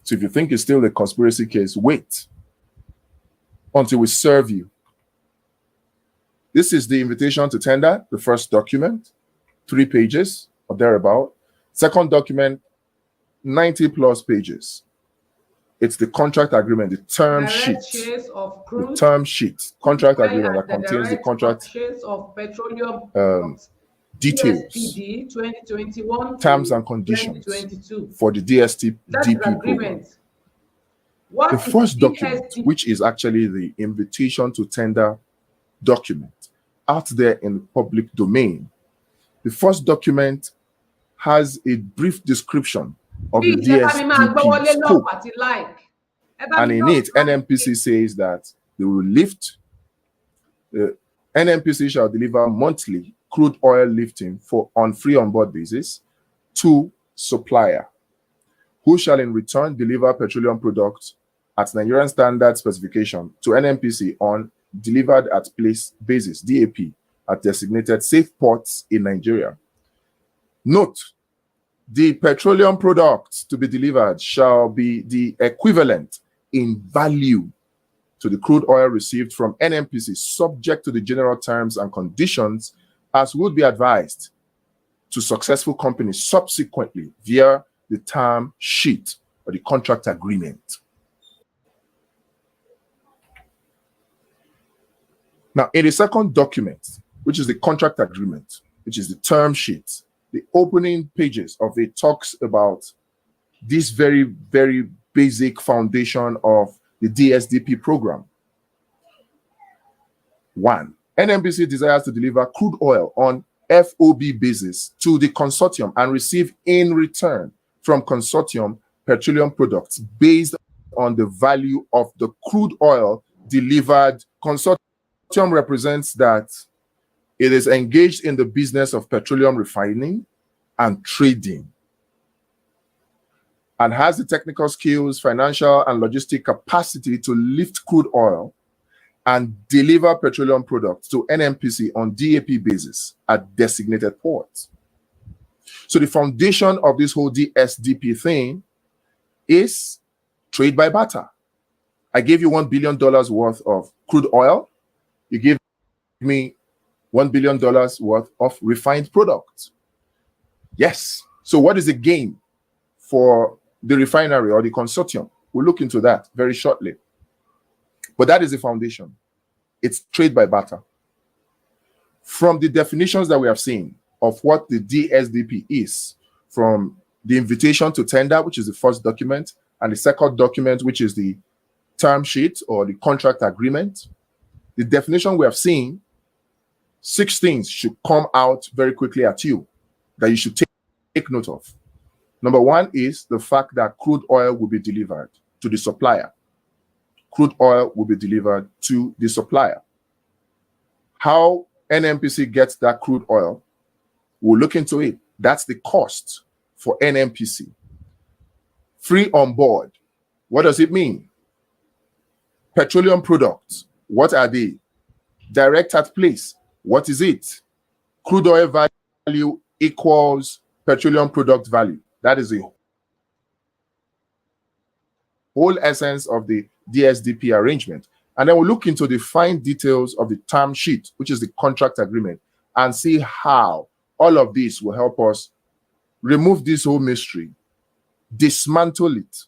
So if you think it's still a conspiracy case, wait until we serve you. This is the invitation to tender, the first document, 3 pages or thereabout. Second document, 90 plus pages. It's the contract agreement, the term sheet. The term sheet, contract agreement that contains the contract of petroleum details, DSPD 2021 terms and conditions for the DSTDP program. The first document, which is actually the invitation to tender document out there in the public domain, the first document has a brief description of the DSDP scope. And in it, NNPC says that they will lift, the NNPC shall deliver monthly crude oil lifting on free on board basis to supplier, who shall in return deliver petroleum products at Nigerian standard specification to NNPC on delivered at place basis, DAP, at designated safe ports in Nigeria. Note, the petroleum products to be delivered shall be the equivalent in value to the crude oil received from NNPC, subject to the general terms and conditions as would be advised to successful companies subsequently via the term sheet or the contract agreement. Now, in the second document, which is the contract agreement, which is the term sheet, the opening pages of it talks about this very, very basic foundation of the DSDP program. 1. NNPC desires to deliver crude oil on FOB basis to the consortium and receive in return from consortium petroleum products based on the value of the crude oil delivered. Consortium represents that it is engaged in the business of petroleum refining and trading and has the technical skills, financial and logistic capacity to lift crude oil and deliver petroleum products to NNPC on DAP basis at designated ports. So the foundation of this whole DSDP thing is trade by barter. I gave you $1 billion worth of crude oil. You give me $1 billion worth of refined products. Yes. So what is the gain for the refinery or the consortium? We'll look into that very shortly. But that is the foundation. It's trade by barter. From the definitions that we have seen of what the DSDP is, from the invitation to tender, which is the first document, and the second document, which is the term sheet or the contract agreement, the definition we have seen, 6 things should come out very quickly at you that you should take note of. Number 1 is the fact that crude oil will be delivered to the supplier. Crude oil will be delivered to the supplier. How NNPC gets that crude oil, we'll look into it. That's the cost for NNPC. Free on board. What does it mean? Petroleum products. What are they? Direct at place. What is it? Crude oil value equals petroleum product value. That is the whole essence of the DSDP arrangement. And then we'll look into the fine details of the term sheet, which is the contract agreement, and see how all of this will help us remove this whole mystery, dismantle it,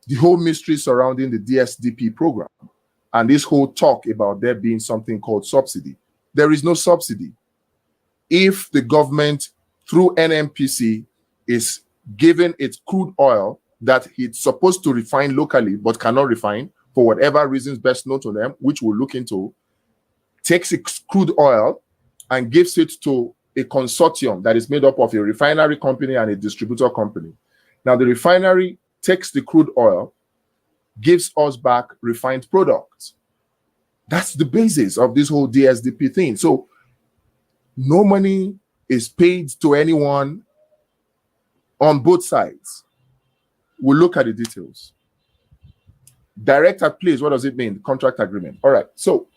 the whole mystery surrounding the DSDP program, and this whole talk about there being something called subsidy. There is no subsidy. If the government through NNPC is given its crude oil that it's supposed to refine locally but cannot refine for whatever reasons best known to them, which we'll look into, takes its crude oil and gives it to a consortium that is made up of a refinery company and a distributor company. Now, the refinery takes the crude oil, gives us back refined products. That's the basis of this whole DSDP thing. So no money is paid to anyone on both sides. We'll look at the details. Direct at place, what does it mean? Contract agreement. All right, so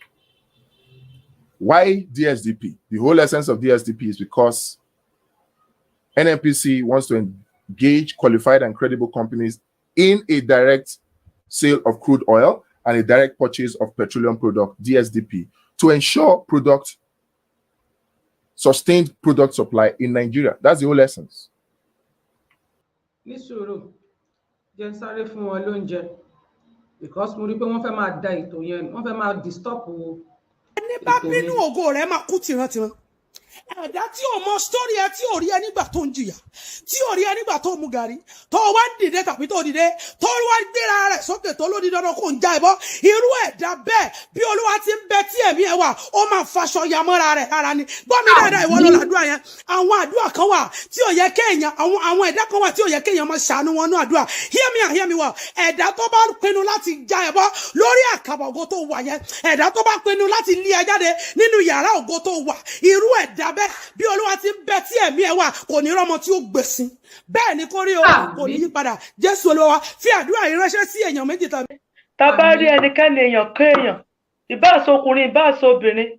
why DSDP? The whole essence of DSDP is because NNPC wants to engage qualified and credible companies in a direct sale of crude oil and a direct purchase of petroleum product, DSDP, to ensure sustained product supply in Nigeria. That's the whole essence. Because mo rí pé wọ́n fẹ́ máa da ètò yẹn, wọ́n fẹ́ máa disturb o. Ẹni bá bínú ògo rẹ̀ máa kú tìrantìran. Ẹ̀dá tí ò mọ story ẹ tí ò rí ẹ nígbà tó ń jìyà, tí ò rí ẹ nígbà tó mú gàrí, tó wá ń dìde tàbí tó dìde, tó wá gbéra rẹ̀ sókè tó lódì dandan kó ń já ẹbọ. Irú ẹ̀dá bẹ́ẹ̀ bí Olúwa ti ń bẹ tí ẹ̀mí ẹ wà, ó máa faṣọ ya mọ́ra rẹ̀ rárá ni. Gbọ́ mi dáadáa ìwọ ló làdúrà yẹn. Àwọn àdúrà kan wà tí ò yẹ kéèyàn, àwọn ẹ̀dá kan wà tí ò yẹ kéèyàn máa ṣàánú wọn ní àdúrà. Hear me well. Ẹ̀dá tó bá pinnu láti já ẹbọ lórí àkàbà ògo tó wà yẹn, ẹ̀dá tó bá pinnu láti lé ẹ jáde nínú yàrá ògo tó wà, irú ẹ̀dá bẹ́ẹ̀ bí Olúwa ti ń bẹ tí ẹ̀mí ẹ wà kò ní rọ́mọ tí ó gbèsìn. Bẹ́ẹ̀ ni kó rí o, kò ní yí padà. Jésù Olúwa fi àdúrà yìí ránṣẹ́ sí èèyàn méjì tàbí. Tá bá rí ẹnikẹ́ni èèyàn kéèyàn, ìbáṣe ọkùnrin ìbáṣe obìnrin,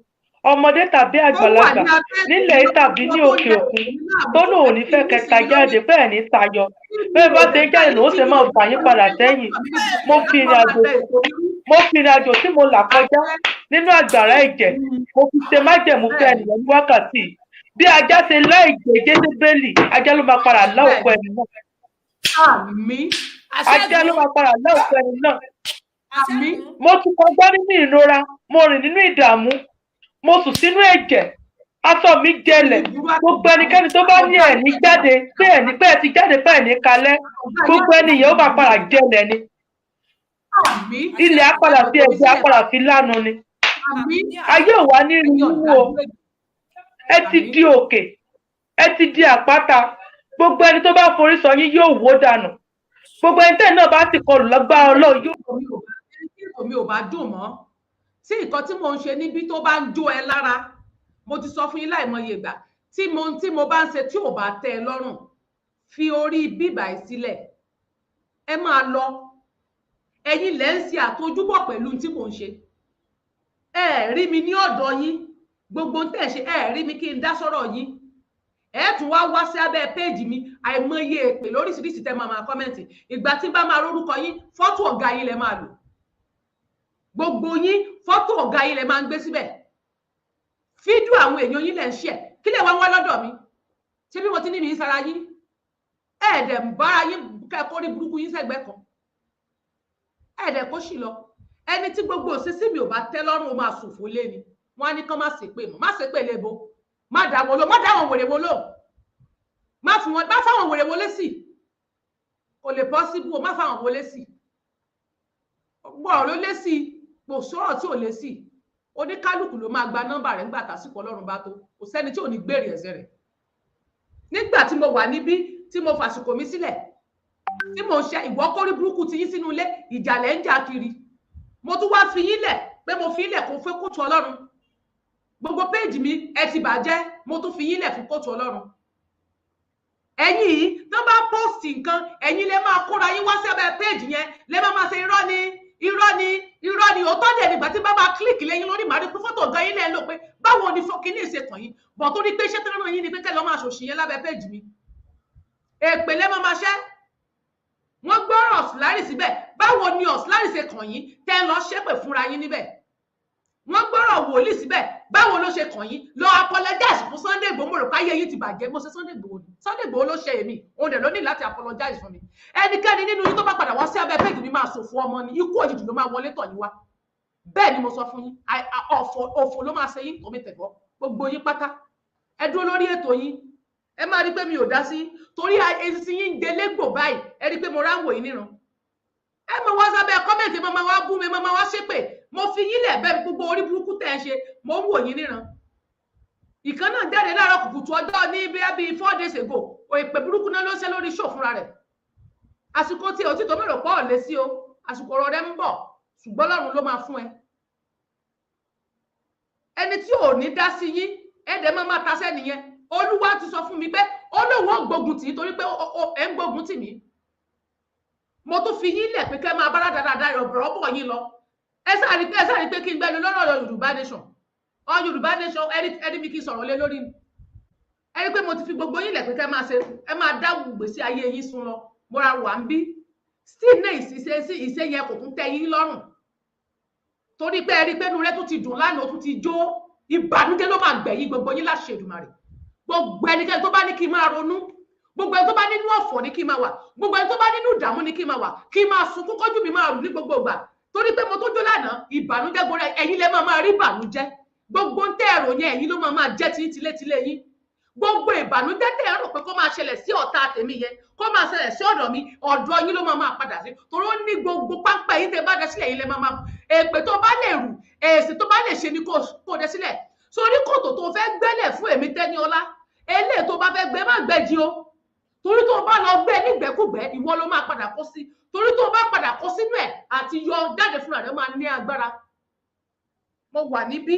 ọmọdé tàbí àgbàlagbà, nílẹ̀ tàbí ní òkè òkun, tó lòun ní fẹ́ kẹta jáde bẹ́ẹ̀ ní tayọ. Bẹ́ẹ̀ bá ṣe jáde lòun ṣe máa fà yín padà sẹ́yìn. Mo fi ìrìn àjò tí mo là kọjá nínú àgbàrá ẹ̀jẹ̀, mo fi ṣe májẹ̀mú fẹ́ ènìyàn ní wákàtí. Bí ajá ṣe láì gbé Jésébélì, ajá ló máa padà lá òkú ẹni náà. Ajá ló máa padà lá òkú ẹni náà. Mo ti kọjá nínú ìrora, mo rìn nínú ìdààmú, mo sùn sínú ẹ̀jẹ̀, aṣọ mi jẹlẹ̀. Gbogbo ẹnikẹ́ni tó bá ní ẹ̀ní jáde, pé ẹ̀ní pé ẹ ti jáde pé ẹ̀ní kalẹ̀, gbogbo ẹni yẹn ó máa padà jẹlẹ̀ ni. Ilẹ̀ á padà fi ẹ̀jẹ̀ á padà fi lánu ni. Ayé ò wá ní rí wúwo. Ẹ ti di òkè, ẹ ti di àpáta. Gbogbo ẹni tó bá forí sọ yín yóò wó dànù. Gbogbo ẹni tẹ́ náà bá ti kọlù lọ́gbà Ọlọ́run yóò. Mi ò bá dùn mọ́. Tí nǹkan tí mo ń ṣe níbi tó bá ń jó ẹ lára, mo ti sọ fún yín láìmọye ìgbà, tí mo bá ń ṣe tí ò bá tẹ́ ẹ lọ́rùn, fi orí bíbà ẹ sílẹ̀. Ẹ máa lọ. Ẹ̀yin lẹ ń ṣe àtojúbọ̀ pẹ̀lú tí mò ń ṣe. Ẹ rí mi ní ọ̀dọ̀ yín. Gbogbo tẹ́ ṣe ẹ rí mi kí n dá sọ̀rọ̀ yín. Ẹ tún wá sí abẹ́ péèjì mi, àìmọye èpè lóríṣiríṣi tẹ́ máa kọ́mẹ́ǹtì. Ìgbà tí bá máa rórúkọ yín, fọ́tò ọ̀gá yín lẹ máa lò. Gbogbo yín fọ́tò ọ̀gá yín lẹ máa ń gbé síbẹ̀. Fídíò àwọn èèyàn yín lẹ ń ṣe. Kí lẹ wá lọ́dọ̀ mi? Ṣé bí mo ti ní mi sára yín? Ẹ̀ẹ́dẹ̀ ń bára yín kẹ́kọ̀ọ́ rí burúkú yín sẹ́gbẹ́ kan. Ẹ̀ẹ́dẹ̀ kó sì lọ. Ẹni tí gbogbo òṣìṣẹ́ mi ò bá tẹ́ lọ́rùn ó máa sùfò lé ni. Wọ́n á ní kán má ṣépè mọ́. Má ṣépè lébo. Má dá wọn lò. Má dá àwọn wèrè wo lò. Má fáwọn wèrè wo lé sí. Kò lè possible o. Má fáwọn wo lé sí. Gbọ́rọ̀ ló lé sí. Kò sọ̀rọ̀ tí ò lé sí. Oníkálùkù ló máa gba nọ́mbà rẹ̀ nígbà tásìkò Ọlọ́run bá tó. Kò sẹ́ni tí ò ní gbèrè ẹ̀ṣẹ̀ rẹ̀. Nígbà tí mo wà níbí tí mo fàsìkò mi sílẹ̀, tí mo ń ṣe ìwọ kórí burúkú ti yín sínú ilé, ìjàlẹ̀ ń jà kiri. Mo tún wá fi yín lẹ̀ pé mo fi yín lẹ̀ kó fẹ́ kóòtù Ọlọ́run. Gbogbo péèjì mi ẹ ti bàjẹ́, mo tún fi yín lẹ̀ fún kóòtù Ọlọ́run. Ẹ̀yin yìí tó bá post nǹkan, ẹ̀yin lè máa kóra yín wá sí abẹ́ péèjì yẹn, lè máa ṣe irọ́ ni òótọ́ dẹ̀ nígbà tí bá máa kílìkì lẹ́yìn lórí màá rí pé fọ́tò ọ̀gá yín lẹ́ lò pé báwo ni fọ́kì ní ìṣèkàn yín, bọ̀ tó ní pé iṣẹ́ tó rán yín ni pé kẹ́ lọ́ máa ṣòṣì yẹn lábẹ́ péèjì mi. Èpè lẹ́ máa ṣẹ́. Wọ́n gbọ́rọ̀ ọ̀sùlárì síbẹ̀, báwo ni ọ̀sùlárì ṣe kàn yín tẹ́ lọ ṣépè fúnra yín níbẹ̀. Wọ́n gbọ́rọ̀ wòlíì síbẹ̀, báwo ló ṣe kàn yín lọ apologize fún Sunday Igboho. Mo rò pé ayé yín ti bàjẹ́. Mo ṣe Sunday Igboho ló ṣe èmi, òun dẹ̀ ló ní láti apologize fún mi. Ẹnikẹ́ni nínú yín tó bá padà wá sí abẹ́ péjì mi máa ṣòfò ọmọ ni, ikú òjijì ló máa wọlé tọ̀ yín wá. Bẹ́ẹ̀ ni mo sọ fún yín, ọ̀fọ̀ ló máa ṣe yín tòmí tẹ̀gbọ́ gbogbo yín pátá. Ẹ dúró lórí ètò yín, ẹ máa rí pé mi ò dá sí torí èsì yín delégbò báyìí ẹ rí pé mo ráwò yín níran ẹ máa wá sábẹ́ kọ́mẹ̀ntì máa wá bú mi máa wá ṣépè mo fi yín lẹ̀ bẹ́ẹ̀ gbogbo orí burúkú tẹ̀ ń ṣe mo ń wò yín níran ìkan náà jáde láàárọ̀ kùtùkùtù ọjọ́ ní bíi 4 days ago èpè burúkú náà ló ṣe lórí show fúnra rẹ̀ àsìkò tí òtítọ́ mẹ́rọ̀ pọ̀ lé sí o àsìkò ọ̀rọ̀ rẹ̀ ń bọ̀ ṣùgbọ́n Ọlọ́run ló máa fún ẹ ẹni tí ò ní dá sí yín ẹ̀dẹ̀ máa ta sẹ́niyẹn Olúwa ti sọ fún mi pé Ọlọ́run gbógun tì í torí pé ẹ ń gbógun tì mí mo tún fi yín lẹ̀ pé kẹ́ máa bára dáadáa ìrọ̀bọ̀ yín lọ ẹ sáà rí pé kí n gbẹ́nu lọ́rọ̀ Yorùbá nation Yorùbá nation ẹni mi kì í sọ̀rọ̀ lé lórí ẹni pé mo ti fi gbogbo yín lẹ̀ pé kẹ́ máa ṣe ẹ máa dáwù gbèsè ayé yín sún lọ mo ra wà ń bí still náà ìṣe yẹn kò tún tẹ́ yín lọ́rùn torí pé ẹ rí pé inú rẹ tún ti dùn lánàá ó tún ti jó ìbànújẹ́ ló máa gbẹ̀yìn gbogbo yín láṣẹ Èdùmàrè gbogbo ẹnikẹ́ni tó bá ní kí n máa ronú gbogbo ẹni tó bá nínú ọ̀fọ̀ ní kí n máa wà gbogbo ẹni tó bá nínú ìdààmú ní kí n máa wà kí n máa sunkún kójú mi máa rù ní gbogbo ìgbà torí pé mo tó jó lánàá ìbànújẹ́ gbogbo ẹ̀yin lẹ máa rí ìbànújẹ́ gbogbo ń tẹ́ ẹ̀rọ yẹn ẹ̀yin ló máa jẹ́ tí tilétilé yín gbogbo ìbànújẹ́ tẹ́ ẹ rò pé kó máa ṣẹlẹ̀ sí ọ̀tá tèmi yẹn kó máa ṣẹlẹ̀ sí ọ̀dọ̀ mi ọ̀dọ̀ yín ló máa padà sí torí ó ní gbogbo pápá yín tẹ́ bá dẹ sílẹ̀ yín lẹ máa èpè tó bá lè rù èsì tó bá lè ṣe ni kó dẹ sílẹ̀ sórí kòtò tó fẹ́ gbẹ́lẹ̀ fún èmi Tẹ́níọlá eléyìí tó bá fẹ́ gbé má gbẹ́jì o torí tó bá lọ gbé nígbẹ́kúgbẹ́ ìwọ ló máa padà kó sí torí tó bá padà kó sínú ẹ̀ àti yọ jáde fúnra rẹ̀ máa ní agbára mo wà níbí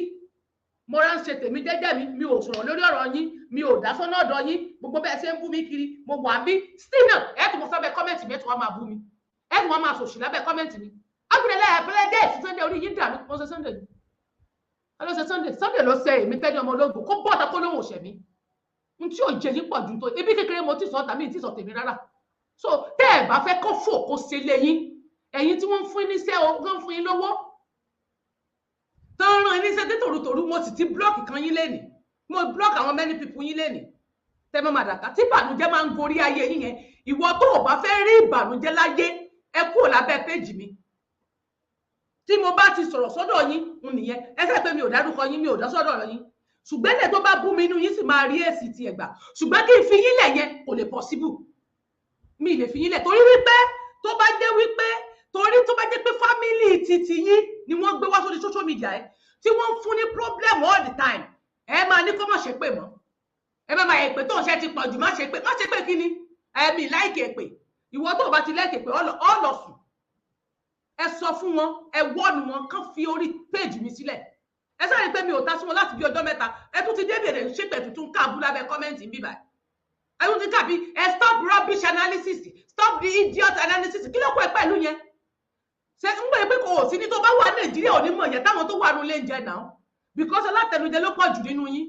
mo ránṣẹ́ tèmi jẹ́jẹ́ mi ò sọ̀rọ̀ lórí ọ̀rọ̀ yín mi ò dá sọ́nà ọ̀dọ̀ yín gbogbo bẹ́ẹ̀ ṣe ń bú mi kiri mo wà bí still náà ẹ tún mo sábẹ́ kọ́mẹ́ǹtì mi ẹ tún wá máa bú mi ẹ tún wá máa sòṣì lábẹ́ kọ́mẹ́ǹtì mi agbẹ̀rẹ̀lẹ̀ ẹ̀pẹ́lẹ́ dé èsì Sunday orí yín dànù mo ṣe Sunday ló ṣe èmi Tẹ́ni ọmọ ológun kó bọ́ọ̀tà kó lóhùn òṣèmí n tí ò jẹ yín pọ̀ ju tó ebi kékeré mo ti sọ tàbí ti sọ tèmi rárá so tẹ́ ẹ bá fẹ́ kó fò kó ṣe lé yín ẹ̀yin tí wọ́n ń fún yín níṣẹ́ wọ́n ń fún yín lówó tó ń rán iléeṣẹ́ tí tòrútòrú mo sì ti blọọkì kan yín lẹ́nìí mo blọọkì àwọn many people yín lẹ́nìí tẹ́ mọ́ màdàkà tí ìbànújẹ́ máa ń gorí ayé yín yẹn ìwọ tó o bá fẹ́ rí ìbànújẹ́ láyé ẹ kúrò lábẹ́ péjì mi tí mo bá ti sọ̀rọ̀ sọ́dọ̀ yín nìyẹn ẹ sẹ́ pé mi ò dárúkọ yín mi ò dá sọ́dọ̀ yín ṣùgbọ́n ilẹ̀ tó bá bú mi inú yín sì máa rí èsì ti ẹ̀gbà ṣùgbọ́n kí n fi yín lẹ̀ yẹn kò lè possible mi lè fi yín lẹ̀ torí wípé tó bá jẹ́ pé family titi yín ni wọ́n gbé wá sórí social media ẹ tí wọ́n ń fún ní problem all the time ẹ máa ní kó má ṣe pé mọ́ ẹ má máa èpè tó ń ṣe ti pọ̀ jù má ṣe pé kí ni ẹ̀mí láìkè èpè ìwọ tó bá ti láìkè èpè ọlọ́sùn ẹ sọ fún wọn ẹ wọ́nu wọn kán fi orí péjì mi sílẹ̀ ẹ sáré pé mi ò ta sí wọn láti bí ọjọ́ mẹ́ta ẹ tún ti débèrè ṣépè tuntun káàbù lábẹ́ kọ́mẹ́ǹtì bíbá ẹ tún ti kàbí ẹ stop rubbish analysis stop the idiot analysis kí ló kọ ẹ pẹ̀lú yẹn ṣe ń gbé pé kò sí ní tó bá wà Nàìjíríà ò ní mọ̀ yẹn táwọn tó wà nù lè ń jẹ náà because alátẹnujẹ ló pọ̀ jù nínú yín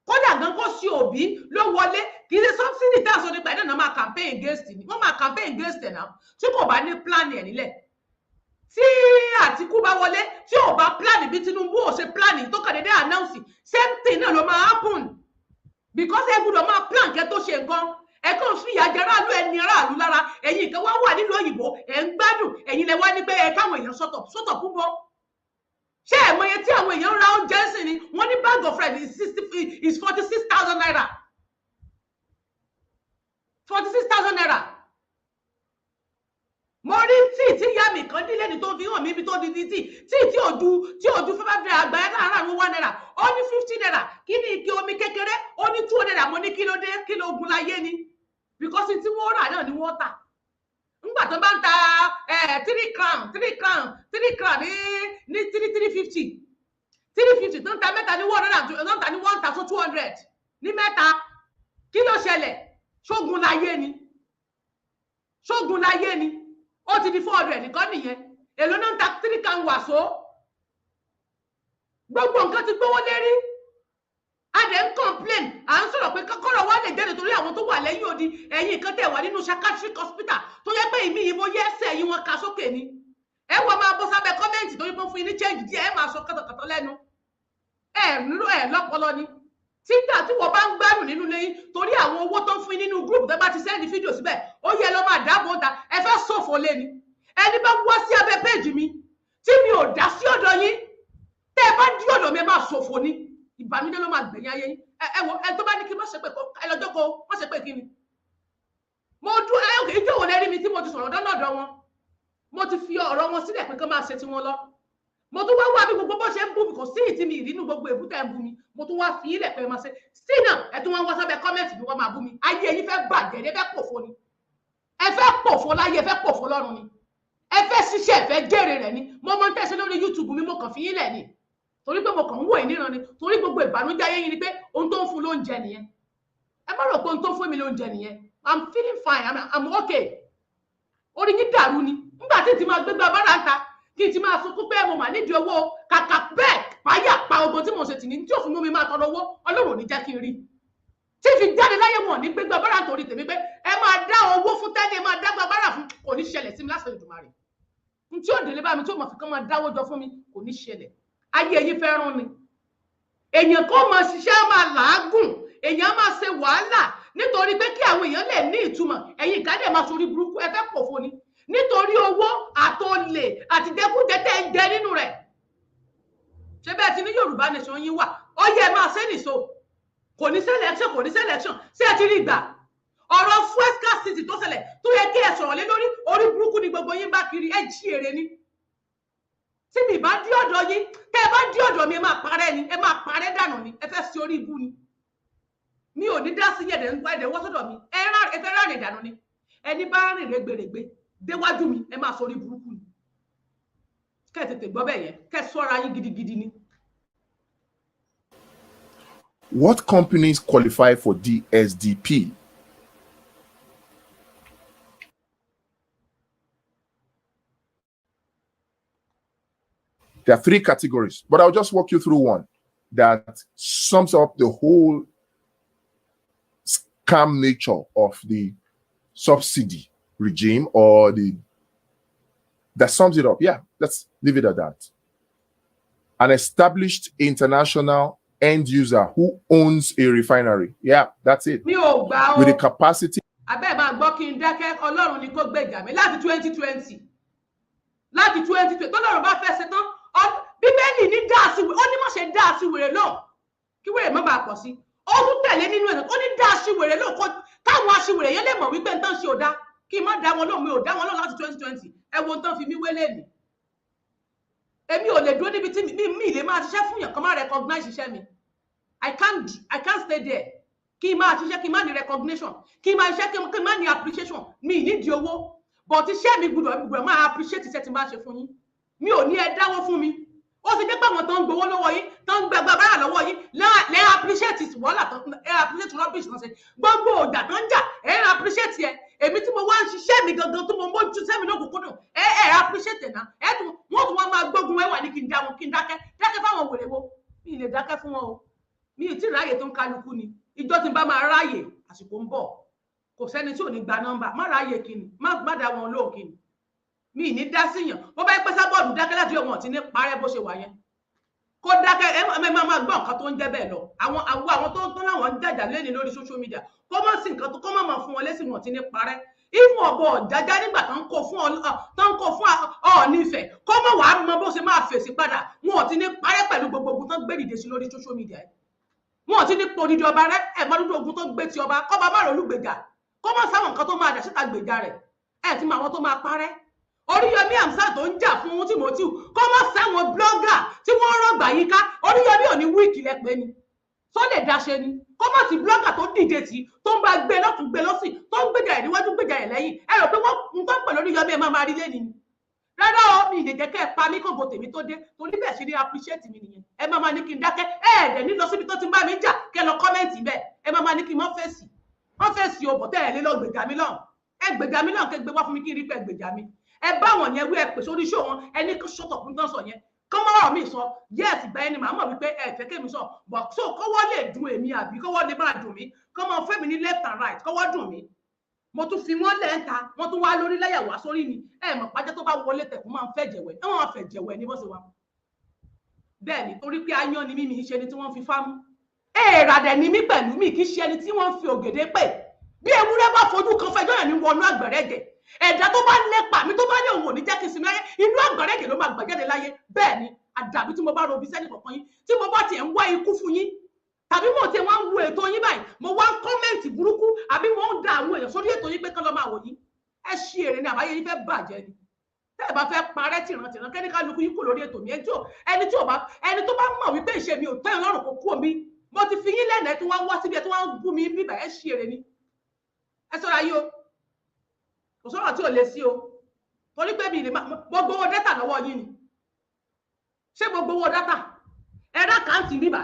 kódà gan kó sí òbí ló wọlé kì í ṣe subsidy tá a sọ nípa ẹ̀ náà máa campaign against ni wọ́n máa campaign against ẹ̀ náà tí kò bá ní plan ẹ̀ nílẹ̀ tí Àtíkù bá wọlé tí ò bá plan bí Tinubu ò ṣe plan tó kàn dédé announce same thing náà ló máa happen because ẹ gbọ́dọ̀ máa plan kẹ́ tó ṣe nǹkan ẹ kàn fi ìyà jẹ aráàlú ẹni aráàlú lára ẹ̀yin kan wá wà nílùú òyìnbó ẹ ń gbádùn ẹ̀yin lẹ wá ní pé ẹ káwọn èèyàn sọ́tọ̀ fún bọ́ ṣé ẹ mọ̀ iye tí àwọn èèyàn ń ra oúnjẹ sí ni wọ́n ní bag of rice is 46,000 naira 46,000 naira mo rí tí ìyá mi kan dílé ní tó fi hàn mí ibi tó di tí ojú fẹ́fẹ́ bẹ̀rẹ̀ àgbáyé láàárọ̀ àwọn 1 naira ó ní 50 naira kí ni ike omi kékeré ó ní 2 naira mo ní kíló ogun láyé ni because tí wọ́n rà náà ni wọ́n tà ńgbà tó bá ń ta 3 crown ní 350 tó ń ta mẹ́ta ní 100 tó ń ta ní 1,200 ní mẹ́ta kí ló ṣẹlẹ̀ ṣógun láyé ni ó ti di 400 nìkan nìyẹn èlò náà ń ta 3 can wàsó gbogbo nǹkan ti gbówó lérí a dẹ̀ ń complain à ń sọ̀rọ̀ pé kọ́kọ́rọ̀ wà lè jẹ́rìí torí àwọn tó wà lẹ́yìn odi ẹ̀yìn nǹkan tẹ̀ wà nínú psychiatric hospital tó yẹ pé ìmí yìí mo yẹ ẹsẹ̀ yìí wọn ka sókè ni ẹ wọ́n máa bọ́ sábẹ́ kọ́mẹ́ǹtì torí pé fún yín ní change díẹ̀ ẹ máa sọ kọ́tọ̀kọ́tọ̀ lẹ́nu ẹ lọ́pọlọ ni títà tí wọ́n bá ń gbádùn nínú lẹ́yìn torí àwọn owó tó ń fún yín nínú group tó bá ti sẹ́ndì fídíò síbẹ̀ ó yẹ lọ́ máa dáàbò ta ẹ fẹ́ ṣòfò lé ni ẹni bá wá sí abẹ́ péjì mi tí mi ò dá sí ọ̀dọ̀ yín tẹ́ ẹ bá dí ọ̀dọ̀ mi ẹ máa ṣòfò ni ìbànújẹ́ ló máa gbẹ̀yìn ayé yín ẹ tó bá ní kí má ṣe pé ẹ lọ́jọ́ kó má ṣe pé kí ni mo dún òkè ìjọ wo lẹ́rí mi tí mo ti sọ̀rọ̀ dọ́nàdọ́ wọn mo ti fi ọ̀rọ̀ wọn sílẹ̀ pé kán máa ṣe tí wọn lọ mo tún wá wá bí gbogbo bó ṣe ń bú mi kò sí ìtì mi ìrínú gbogbo èbúté ń bú mi mo tún wá fi ilẹ̀ pé máa ṣe sínà ẹ tún wọn wá sábẹ́ kọ́mẹ́ǹtì bí wọ́n máa bú mi ayé ẹ̀yin fẹ́ bàjẹ́ ẹ fẹ́ pòfo ni ẹ fẹ́ pòfo láyé ẹ fẹ́ pòfo lọ́run ni ẹ fẹ́ ṣiṣẹ́ ẹ fẹ́ jèrè rẹ̀ ni mo mọ ń tẹ̀sí lórí YouTube mi mo kàn fi ilẹ̀ ni torí pé mo kàn ń wò ìníran ni torí gbogbo ìbànújẹ́ ayé yín ni pé ohun tó ń fún lóúnjẹ nìyẹn ẹ má rò pé ohun tó ń fún mi lóúnjẹ nìyẹn I'm feeling fine I'm okay orí yín dàrú ni nígbà tí ti máa gbégbá bára ń ta kí n ti máa sunkún pé mo mà nídìí owó kàkà bẹ́ẹ̀ páyà pa ogun tí mo ṣe tì ní tí òfin mú mi máa tọrọ owó Ọlọ́run ò ní jẹ́ kí n rí tí fi jáde láyé wọn ní gbégbá bára nítorí tèmi pé ẹ máa dá owó fún tẹ́lẹ̀ ẹ máa dágbá bára fún kò ní ṣẹlẹ̀ sí mi lásán Èdùmàrè n tí ò délé bá mi tí ò mọ̀ fi kán máa dáwó jọ fún mi kò ní ṣẹlẹ̀ ayé yín fẹ́ rán ni èèyàn kó máa ṣiṣẹ́ máa làágùn èèyàn máa ṣe wàhálà nítorí pé kí àwọn èèyàn lè ní ìtumọ̀ ẹ̀yin ká dẹ̀ máa sórí burúkú ẹ fẹ́ pòfo ni nítorí owó àtòlè àti dẹkùjẹ tẹ́ ń jẹ nínú rẹ̀ ṣé bẹ́ẹ̀ ti ní Yorùbá nation yín wà ó yẹ máa ṣe nìṣó kò ní selection ṣé ẹ ti rí gbà ọ̀rọ̀ fuel scarcity tó ṣẹlẹ̀ tó yẹ kí ẹ sọ̀rọ̀ lé lórí orí burúkú ni gbogbo yín bá kiri ẹ jí èrè ni tí mi bá dí ọ̀dọ̀ yín tẹ́ ẹ bá dí ọ̀dọ̀ mi ẹ máa parẹ́ ni ẹ máa parẹ́ dànù ni ẹ fẹ́ sí orí ibú ni mi ò ní dá sí yẹ̀dẹ̀ ń gbá ẹ̀dẹ̀ wọ́ sọ́dọ̀ mi ẹ fẹ́ rárìn ìdànù ni ẹni bá rìn rẹ́gbẹ̀rẹ̀gbẹ̀ déwájú mi ẹ máa sórí burúkú ni kẹ́ ẹ tètè gbọ́ bẹ́ẹ̀ yẹn kẹ́ ẹ sọ́ra yín gidigidi ni. What companies qualify for DSDP? There are 3 categories, but I'll just walk you through one that sums up the whole scam nature of the subsidy regime, or that sums it up. Yeah, let's leave it at that. An established international end user who owns a refinery. Yeah, that's it. With the capacity. Abẹ́ máa gbọ́ kí n dákẹ́ Ọlọ́run ni kó gbèjà mi láti 2020. Láti 2020 tọ́lọ́run bá fẹ́ ṣe tán Bíbélì ní dáàsì ó ní má ṣe dáàsì wèrè náà kí wèrè má bàa pọ̀ sí. Ó tún tẹ̀lé nínú ẹ̀ ó ní dáàsì wèrè náà káwọn aṣiwèrè yẹn lè mọ̀ wípé nǹkan ṣe ò dá kí n má dá wọn lóhùn mi ò dá wọn lóhùn láti 2020 ẹ wo nǹkan fi mí wélé mi. Èmi ò lè dúró níbi tí mi lè máa ṣiṣẹ́ fún yàn kan má recognize iṣẹ́ mi. I can't stay there. Kí n máa ṣiṣẹ́ kí n má ní recognition kí n máa ṣiṣẹ́ kí n má ní appreciation mi nídìí owó but iṣẹ́ mi gbọ́dọ̀ máa appreciate iṣẹ́ tí n bá ṣe fún yín mi ò ní ẹ dáwó fún mi ó ti jẹ́ pé àwọn tó ń gbowó lọ́wọ́ yín tó ń gbẹgbẹ bára lọ́wọ́ yín lẹ́ appreciate wàhálà tó ẹ appreciate rubbish náà ṣe gbogbo ọjà tó ń jà ẹ appreciate ẹ èmi tí mo wá ń ṣiṣẹ́ mi gangan tó mo mójú sẹ́mi lókùnkúndùn ẹ appreciate náà ẹ tún wọ́n tún wá máa gbógun ẹwà ní kí n dá wọn kí n dákẹ́ fáwọn wèrè wo mi lè dákẹ́ fún wọn o mi ì tí ì ráyè tó ń kálukú ni ìjọ tí n bá máa ráyè àsìkò ń bọ̀ kò sẹ́ni tí ò ní gba nọ́mbà má ráyè kíni má dá wọn lóhùn kíni mi ì ní dá síyàn bó bá pẹ́ sábọ́ọ̀dù dákẹ́ láti ọmọ ọ̀tí ní parẹ́ bó ṣe wà yẹn kó dákẹ́ ẹ máa gbọ́ nǹkan tó ń jẹ́ bẹ́ẹ̀ lọ àwọn tó ń láwọn ń jàjà lẹ́ni lórí social media kó má sí nǹkan tó kó má máa fún wọn lẹ́sìn wọn ti ní parẹ́ ìfún ọ̀bọ̀ jájá nígbà tó ń kó fún Ọọ̀nífẹ̀ kó má wàá mọ bó ṣe máa fèsì padà wọn ò ti ní parẹ́ pẹ̀lú gbogbo ogun tó ń gbé dìde sí lórí social media wọn ò ti ní podidi ọba rẹ ẹ̀mọ́dúndún ogun tó ń gbé ti ọba kọ́ba má rò olùgbèjà kó má sáwọn nǹkan tó máa dà síta gbèjà rẹ̀ ẹ̀ ti mọ àwọn tó máa parẹ́ Oríyọmí Hamzat tó ń jà fún Timothy kó má sáwọn blogger tí wọ́n rọgbà yíká Oríyọmí ò ní wíìkì lẹ́pẹ́ ni tó lè dáṣe ni kó má sí blogger tó dìde tí tó ń bá gbé lọ́tún gbé lọ́sì tó ń gbèjà ẹ̀ níwájú gbèjà ẹ̀ lẹ́yìn ẹ rò pé wọ́n ń tọ́ pẹ̀lú Oríyọmí ẹ máa rí lẹ́ni ni rárá o mi ìdè jẹ́ kẹ́ ẹ pa mí kóńgò tèmi tó dé torí bẹ́ẹ̀ ṣe ní appreciate mi nìyẹn ẹ máa ní kí n dákẹ́ ẹ̀ẹ́dẹ̀ ní lọ síbi tó ti ń bá mi jà kẹ́ lọ kọ́mẹ́ǹtì bẹ́ẹ̀ ẹ máa ní kí n mọ́ fèsì o bọ̀tẹ́ ẹ̀ lé lọ gbèjà mi lọ́hùn ẹ gbèjà mi lọ́hùn kẹ́ gbé wá fún mi kí n rí pẹ́ gbèjà mi ẹ bá wọn yẹn wí ẹ pèsè oríṣi wọn ẹni kó ṣọtọ fún tán sọ yẹn kọ́mọ́ ọ̀rọ̀ mi sọ yẹ́ẹ̀sì gba ẹni màá mọ̀ wípé ẹ fẹ́ kémi sọ bọ̀ so kọ́wọ́ lè dùn èmi àbí kọ́wọ́ lè máa dùn mí kọ́mọ fẹ́ mi ní left and right kọ́wọ́ dùn mí mo tún fi wọ́n lẹ́ẹ̀ta wọ́n tún wá lórí láyà wá sórí mi ẹ mọ̀ pàjẹ́ tó bá wọlé tẹ̀kún máa ń fẹ́ jẹ̀wẹ̀ ẹ wọ́n fẹ́ jẹ̀wẹ̀ ní bó ṣe wà bẹ́ẹ̀ ni torí pé ayán ni mímí ṣe ni tí wọ́n fi fámú èèràdẹ̀ ni mí pẹ̀lú mi kì í ṣe ẹni tí wọ́n fi ògèdè pè bí ewúrẹ́ bá fojú kan fẹjọ́ yẹn ní wọnú àgbẹ̀rẹ̀gẹ̀ ẹ̀dá tó bá lépa mi tó bá ní òun ò ní jẹ́ kí n sinmi láyé inú àgbẹ̀rẹ̀gẹ̀ ló máa gbàjáde láyé bẹ́ẹ̀ ni àdàbí tí mo bá robi sẹ́ni kọ̀ọ̀kan yín tí mo bá tiẹ̀ ń wá ikú fún yín tàbí mo ti wá ń wo ètò yín báyìí mo wá ń kọ́mẹ̀ntì burúkú àbí mo ń da àwọn èèyàn sórí ètò yín pé kán lọ máa wò yín ẹ ṣí èrè ní àbáyé yín fẹ́ bàjẹ́ ni tẹ́ ẹ bá fẹ́ parẹ́ tìrantìran kẹ́ni kálukú yín kò lórí ètò mi ẹni tó bá mọ̀ wípé ìṣe mi ò tẹ́ ọlọ́run kò kú omi mo ti fi yín lẹ́nà ẹ tí wọ́n wá síbi ẹ tí wọ́n bú mi bíbà ẹ ṣí èrè ni ẹ sọ́ra yìí o kò sọ̀rọ̀ tí ò lè sí o torí pé mi lè gbogbo owó dátà lọ́wọ́ yín ni ṣé gbogbo owó dátà ẹ rà kàǹtì bíbà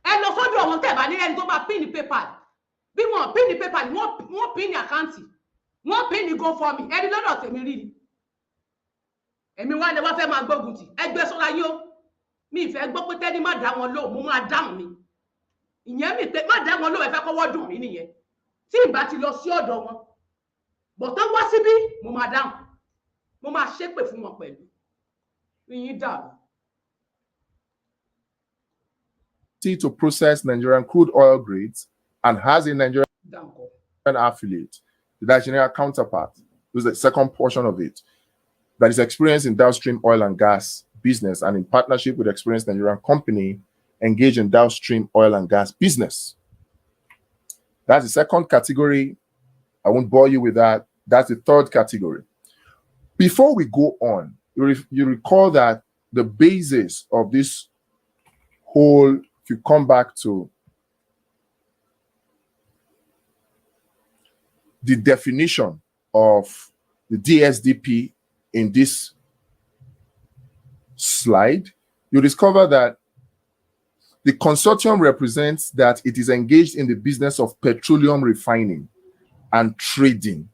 ẹ lọ sọ́dọ̀ àwọn tẹ̀ bá ní ẹni tó bá pín ní PayPal bí wọ́n pín ní PayPal wọ́n pín ní àkáǹtì wọ́n pín ní GoFundMe ẹni lọ́dọ̀ tèmi rí ni èmi wá lè wá fẹ́ máa gbógun tì ẹgbẹ́ sọ́ra yìí o mi ìfẹ́ gbọ́ pé tẹ́ni má dá wọn lóhùn mo máa dáhùn mi ìyẹn mi pé má dá wọn lóhùn ẹ fẹ́ kọ́wọ́ dùn mí nìyẹn tí ìbá ti lọ sí ọ̀dọ̀ wọn bọ̀tán wá síbí mo máa dáhùn mo máa ṣépè fún wọn pẹ̀lú yín dàrú. To process Nigerian crude oil grades and has a Nigerian affiliate, the Nigerian counterpart, who's the second portion of it, that is experienced in downstream oil and gas business and in partnership with experienced Nigerian company engaged in downstream oil and gas business. That's the second category. I won't bore you with that. That's the third category. Before we go on, you recall that the basis of this whole, if you come back to the definition of the DSDP in this slide, you discover that the consortium represents that it is engaged in the business of petroleum refining and trading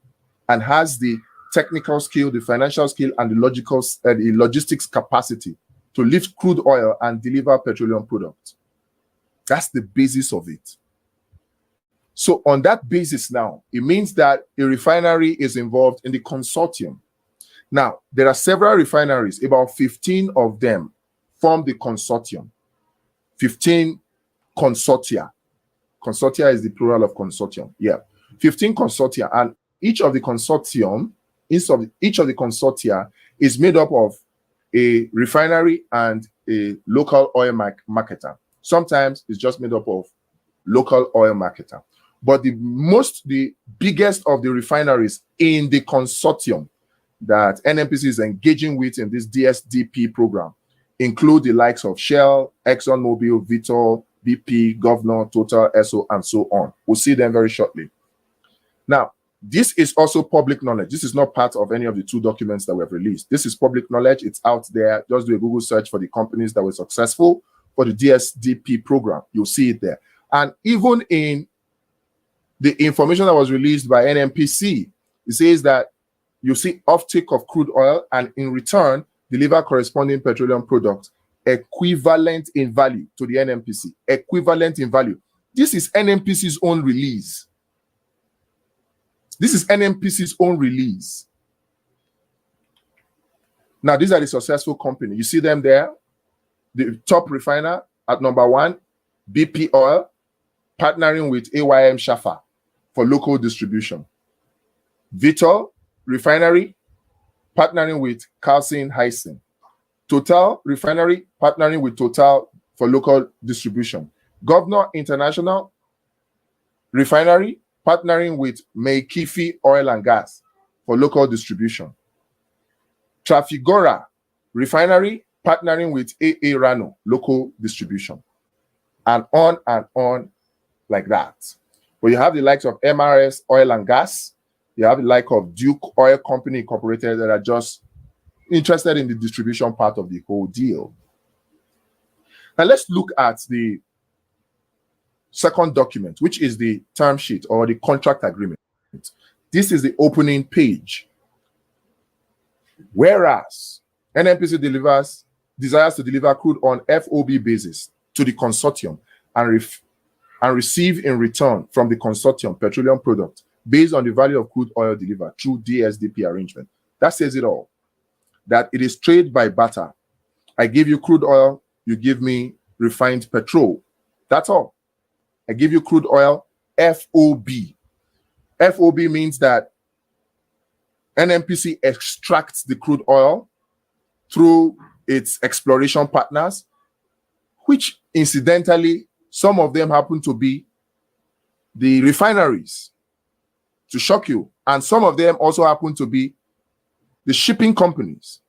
and has the technical skill, the financial skill, and the logistics capacity to lift crude oil and deliver petroleum products. That's the basis of it. So on that basis now, it means that a refinery is involved in the consortium. Now, there are several refineries, about 15 of them form the consortium. 15 consortia. Consortia is the plural of consortium. Yeah. 15 consortia, and each of the consortia is made up of a refinery and a local oil marketer. Sometimes it's just made up of local oil marketer. But the biggest of the refineries in the consortium that NNPC is engaging with in this DSDP program include the likes of Shell, ExxonMobil, Vitol, BP, Governor, Total, Esso, and so on. We'll see them very shortly. Now, this is also public knowledge. This is not part of any of the two documents that we have released. This is public knowledge. It's out there. Just do a Google search for the companies that were successful for the DSDP program. You'll see it there. And even in the information that was released by NNPC, it says that you see offtake of crude oil and in return, deliver corresponding petroleum products equivalent in value to the NNPC. Equivalent in value. This is NNPC's own release. This is NNPC's own release. Now, these are the successful companies. You see them there. The top refiner at number 1, BP Oil, partnering with AYM Shafa for local distribution. Vitol Refinery, partnering with Carlson Hyson. Total Refinery, partnering with Total for local distribution. Governor International Refinery, partnering with Meikifi Oil and Gas for local distribution. Trafigura Refinery, partnering with AA Rano, local distribution. And on like that. But you have the likes of MRS Oil and Gas. You have the like of Duke Oil Company Incorporated that are just interested in the distribution part of the whole deal. Now let's look at the second document, which is the term sheet or the contract agreement. This is the opening page. Whereas NNPC desires to deliver crude on FOB basis to the consortium and receive in return from the consortium petroleum product based on the value of crude oil delivered through DSDP arrangement. That says it all. That it is trade by barter. I give you crude oil, you give me refined petrol. That's all. I give you crude oil, FOB. FOB means that NNPC extracts the crude oil through its exploration partners, which incidentally Some of them happen to be the refineries, to shock you. And some of them also happen to be the shipping companies.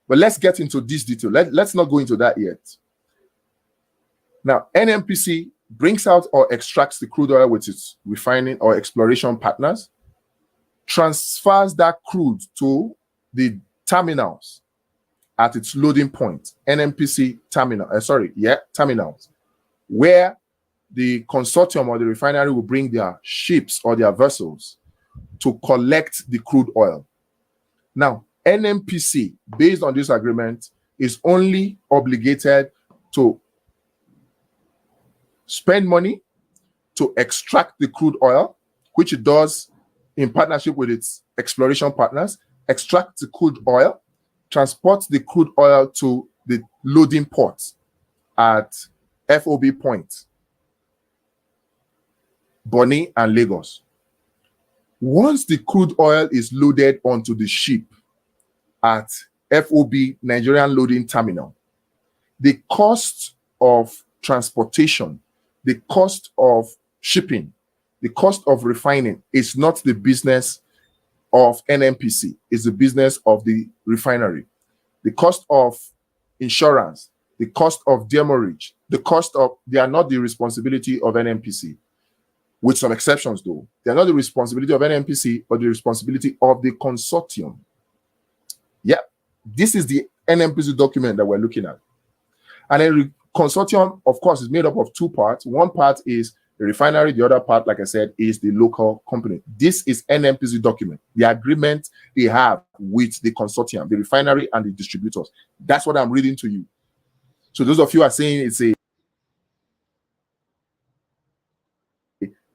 But let's get into this detail. Let's not go into that yet. Now, NNPC brings out or extracts the crude oil with its refining or exploration partners, transfers that crude to the terminals at its loading point, NNPC terminals, where the consortium or the refinery will bring their ships or their vessels to collect the crude oil. Now, NNPC, based on this agreement, is only obligated to spend money to extract the crude oil, which it does in partnership with its exploration partners, extract the crude oil, transport the crude oil to the loading port at FOB point, Bonny and Lagos. Once the crude oil is loaded onto the ship at FOB Nigerian Loading Terminal, the cost of transportation, the cost of shipping, the cost of refining is not the business of NNPC, it's the business of the refinery. The cost of insurance, the cost of demurrage, they are not the responsibility of NNPC, with some exceptions though. They are not the responsibility of NNPC, but the responsibility of the consortium. Yeah, this is the NNPC document that we're looking at. And then consortium, of course, is made up of two parts. One part is the refinery. The other part, like I said, is the local company. This is NNPC document, the agreement they have with the consortium, the refinery and the distributors. That's what I'm reading to you. So those of you are saying it's a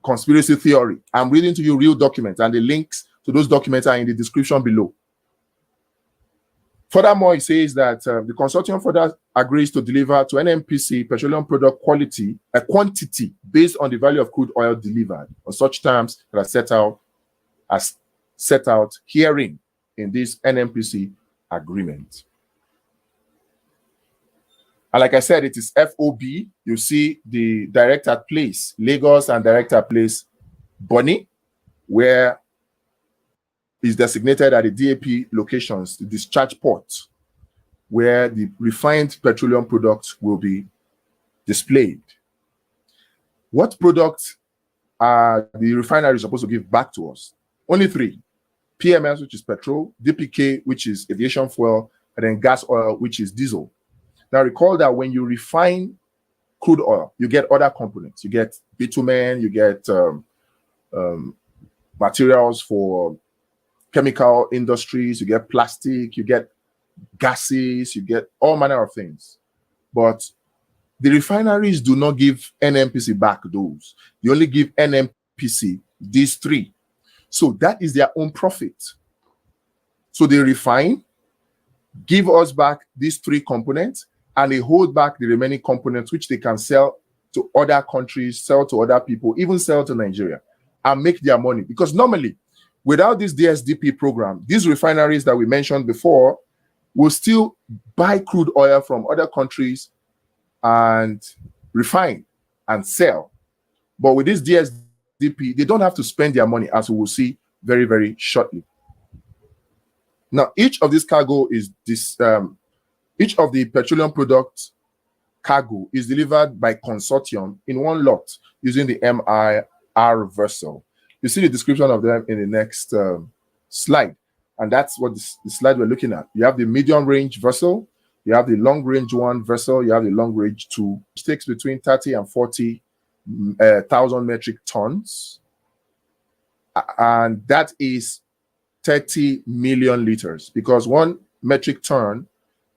conspiracy theory, I'm reading to you real documents, and the links to those documents are in the description below. Furthermore, it says that the consortium further agrees to deliver to NNPC petroleum product quantity based on the value of crude oil delivered on such terms that are set out herein in this NNPC agreement. And like I said, it is FOB. You see the direct at place, Lagos, and direct at place, Bonny, where is designated at the DAP locations, the discharge ports, where the refined petroleum products will be displayed. What products are the refinery supposed to give back to us? Only three. PMS, which is petrol, DPK, which is aviation fuel, and then gas oil, which is diesel. Now recall that when you refine crude oil, you get other components. You get bitumen, you get materials for chemical industries, you get plastic, you get gases, you get all manner of things. But the refineries do not give NNPC back those. They only give NNPC these three. So that is their own profit. So they refine, give us back these three components, and they hold back the remaining components, which they can sell to other countries, sell to other people, even sell to Nigeria, and make their money. Because normally, without this DSDP program, these refineries that we mentioned before will still buy crude oil from other countries and refine and sell. But with this DSDP, they don't have to spend their money, as we will see very, very shortly. Now, each of these cargo is this, each of the petroleum product cargo is delivered by consortium in one lot using the MIR vessel. You see the description of them in the next slide. And that's what the slide we're looking at. You have the medium range vessel, you have the long range one vessel, you have the long range two, which takes between 30 and 40,000 metric tons. And that is 30 million liters, because one metric ton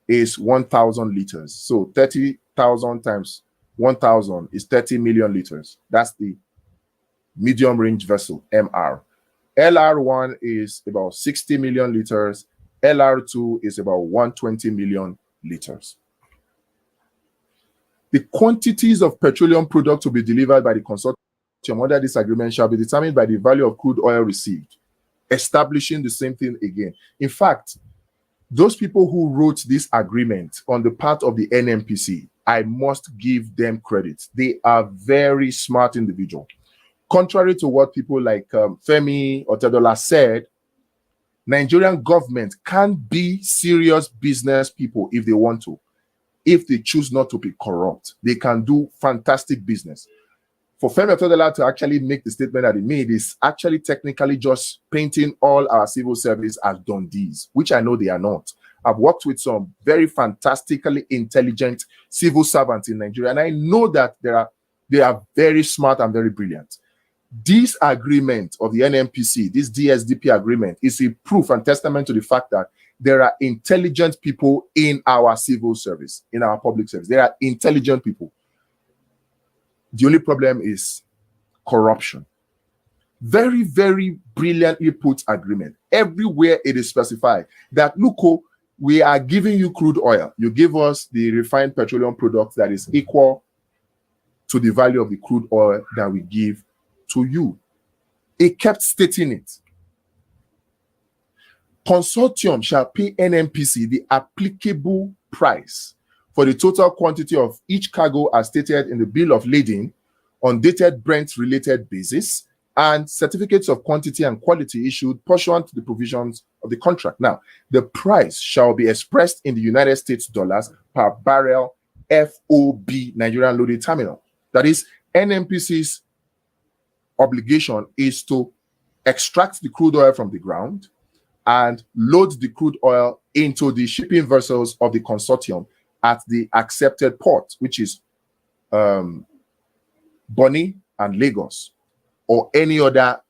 is 1,000 liters. So 30,000 times 1,000 is 30 million liters. That's the medium range vessel, MR. LR1 is about 60 million liters. LR2 is about 120 million liters. The quantities of petroleum product to be delivered by the consortium under this agreement shall be determined by the value of crude oil received, establishing the same thing again. In fact, those people who wrote this agreement on the part of the NNPC, I must give them credit. They are very smart individuals. Contrary to what people like Femi Otedola said, Nigerian government can be serious business people if they want to. If they choose not to be corrupt, they can do fantastic business. For Femi Otedola to actually make the statement that he made is actually technically just painting all our civil service as donkeys, which I know they are not. I've worked with some very fantastically intelligent civil servants in Nigeria, and I know that they are very smart and very brilliant. This agreement of the NNPC, this DSDP agreement, is a proof and testament to the fact that there are intelligent people in our civil service, in our public service. There are intelligent people. The only problem is corruption. Very, very brilliantly put agreement. Everywhere it is specified that, look, we are giving you crude oil. You give us the refined petroleum product that is equal to the value of the crude oil that we give to you. It kept stating it. Consortium shall pay NNPC the applicable price for the total quantity of each cargo as stated in the bill of lading on dated Brent-related basis and certificates of quantity and quality issued pursuant to the provisions of the contract. Now, the price shall be expressed in the United States dollars per barrel FOB Nigerian loading terminal. That is, NNPC's obligation is to extract the crude oil from the ground and load the crude oil into the shipping vessels of the consortium at the accepted port, which is Bonny and Lagos, or any other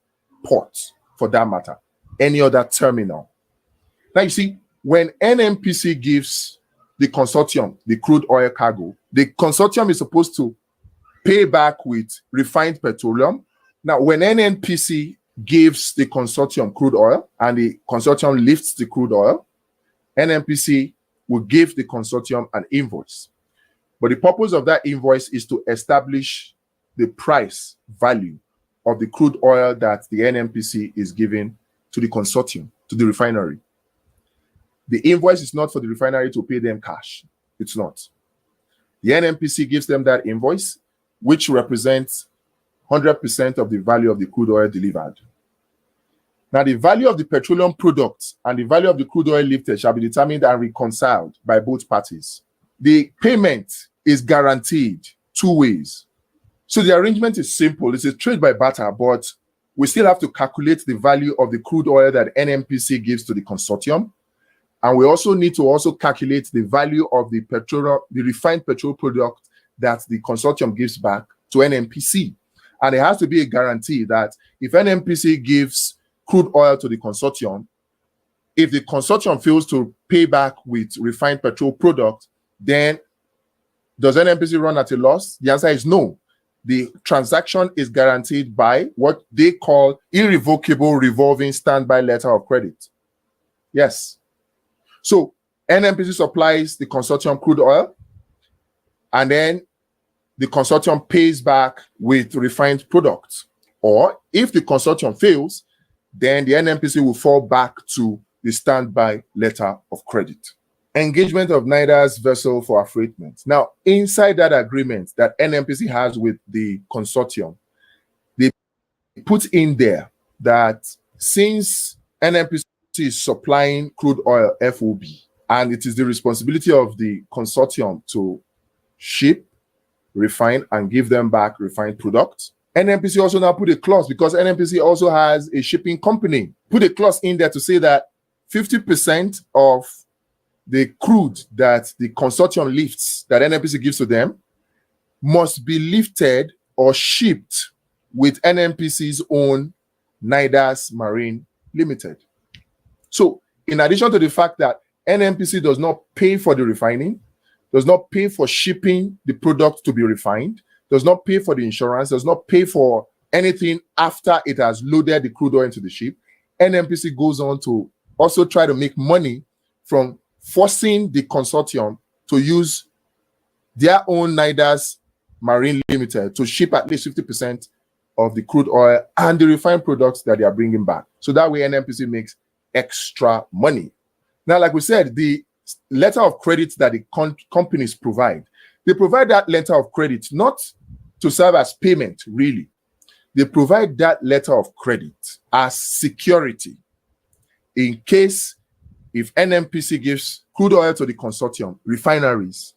port for that matter, any other terminal. Now you see, when NNPC gives the consortium the crude oil cargo, the consortium is supposed to pay back with refined petroleum. Now, when NNPC gives the consortium crude oil and the consortium lifts the crude oil, NNPC will give the consortium an invoice. But the purpose of that invoice is to establish the price value of the crude oil that the NNPC is giving to the consortium, to the refinery. The invoice is not for the refinery to pay them cash. It's not. The NNPC gives them that invoice, which represents 100% of the value of the crude oil delivered. Now, the value of the petroleum product and the value of the crude oil lifted shall be determined and reconciled by both parties. The payment is guaranteed two ways. So the arrangement is simple. It's a trade by barter, but we still have to calculate the value of the crude oil that NNPC gives to the consortium. And we also need to calculate the value of the refined petrol product that the consortium gives back to NNPC. And there has to be a guarantee that if NNPC gives crude oil to the consortium, if the consortium fails to pay back with refined petrol product, then does NNPC run at a loss? The answer is no. The transaction is guaranteed by what they call irrevocable revolving standby letter of credit. Yes. So NNPC supplies the consortium crude oil, and then the consortium pays back with refined products. Or if the consortium fails, then the NNPC will fall back to the standby letter of credit. Engagement of NIDA's vessel for affreightment. Now, inside that agreement that NNPC has with the consortium, they put in there that since NNPC is supplying crude oil FOB, and it is the responsibility of the consortium to ship, refine, and give them back refined products, NNPC also now put a clause, because NNPC also has a shipping company, put a clause in there to say that 50% of the crude that the consortium lifts, that NNPC gives to them, must be lifted or shipped with NNPC's own NIDAS Marine Limited. So, in addition to the fact that NNPC does not pay for the refining, does not pay for shipping the product to be refined, does not pay for the insurance, does not pay for anything after it has loaded the crude oil into the ship, NNPC goes on to also try to make money from forcing the consortium to use their own NIDAS Marine Limited to ship at least 50% of the crude oil and the refined products that they are bringing back. So that way NNPC makes extra money. Now, like we said, the letter of credit that the companies provide, They provide that letter of credit not to serve as payment, really. They provide that letter of credit as security in case if NNPC gives crude oil to the consortium, refineries,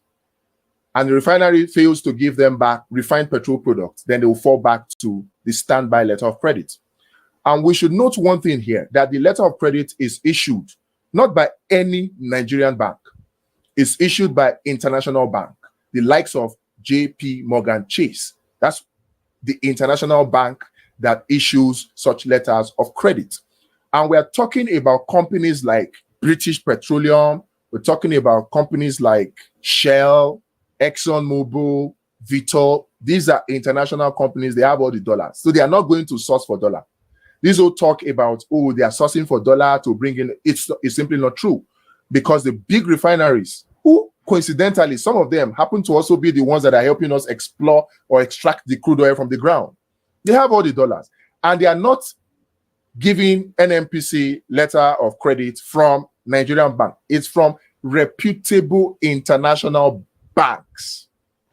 and the refinery fails to give them back refined petrol products, then they will fall back to the standby letter of credit. And we should note one thing here, that the letter of credit is issued not by any Nigerian bank. It's issued by international bank, the likes of JP Morgan Chase. That's the international bank that issues such letters of credit. And we're talking about companies like British Petroleum. We're talking about companies like Shell, ExxonMobil, Vitol. These are international companies. They have all the dollars. So they are not going to source for dollar. These will talk about, oh, they are sourcing for dollar to bring in. It's simply not true. Because the big refineries, who coincidentally, some of them happen to also be the ones that are helping us explore or extract the crude oil from the ground. They have all the dollars. And they are not giving NNPC letter of credit from Nigerian bank. It's from reputable international banks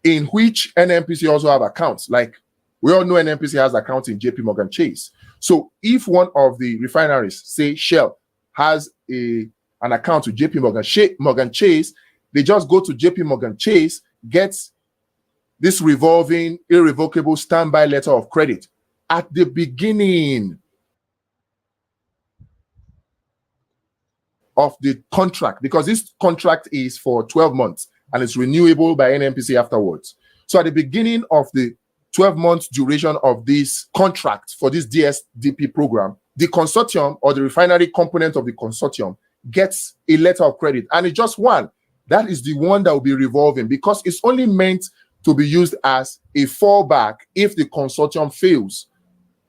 in which NNPC also have accounts. Like we all know NNPC has accounts in JP Morgan Chase. So if one of the refineries, say Shell, has an account with JP Morgan Chase, they just go to JP Morgan Chase, gets this revolving, irrevocable standby letter of credit at the beginning of the contract, because this contract is for 12 months and it's renewable by NNPC afterwards. So at the beginning of the 12-month duration of this contract for this DSDP program, the consortium or the refinery component of the consortium gets a letter of credit, and it's just one. That is the one that will be revolving, because it's only meant to be used as a fallback if the consortium fails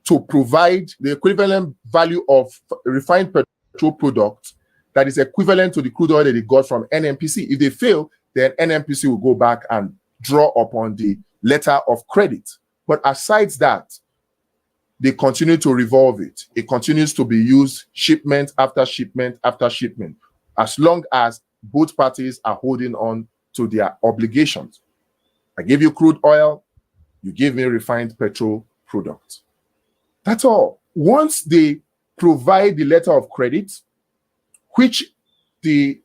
to provide the equivalent value of refined petrol product that is equivalent to the crude oil that they got from NNPC. If they fail, then NNPC will go back and draw upon the letter of credit. But aside that, they continue to revolve it. It continues to be used shipment after shipment after shipment, as long as both parties are holding on to their obligations. I give you crude oil, you give me refined petrol product. That's all. Once they provide the letter of credit, which the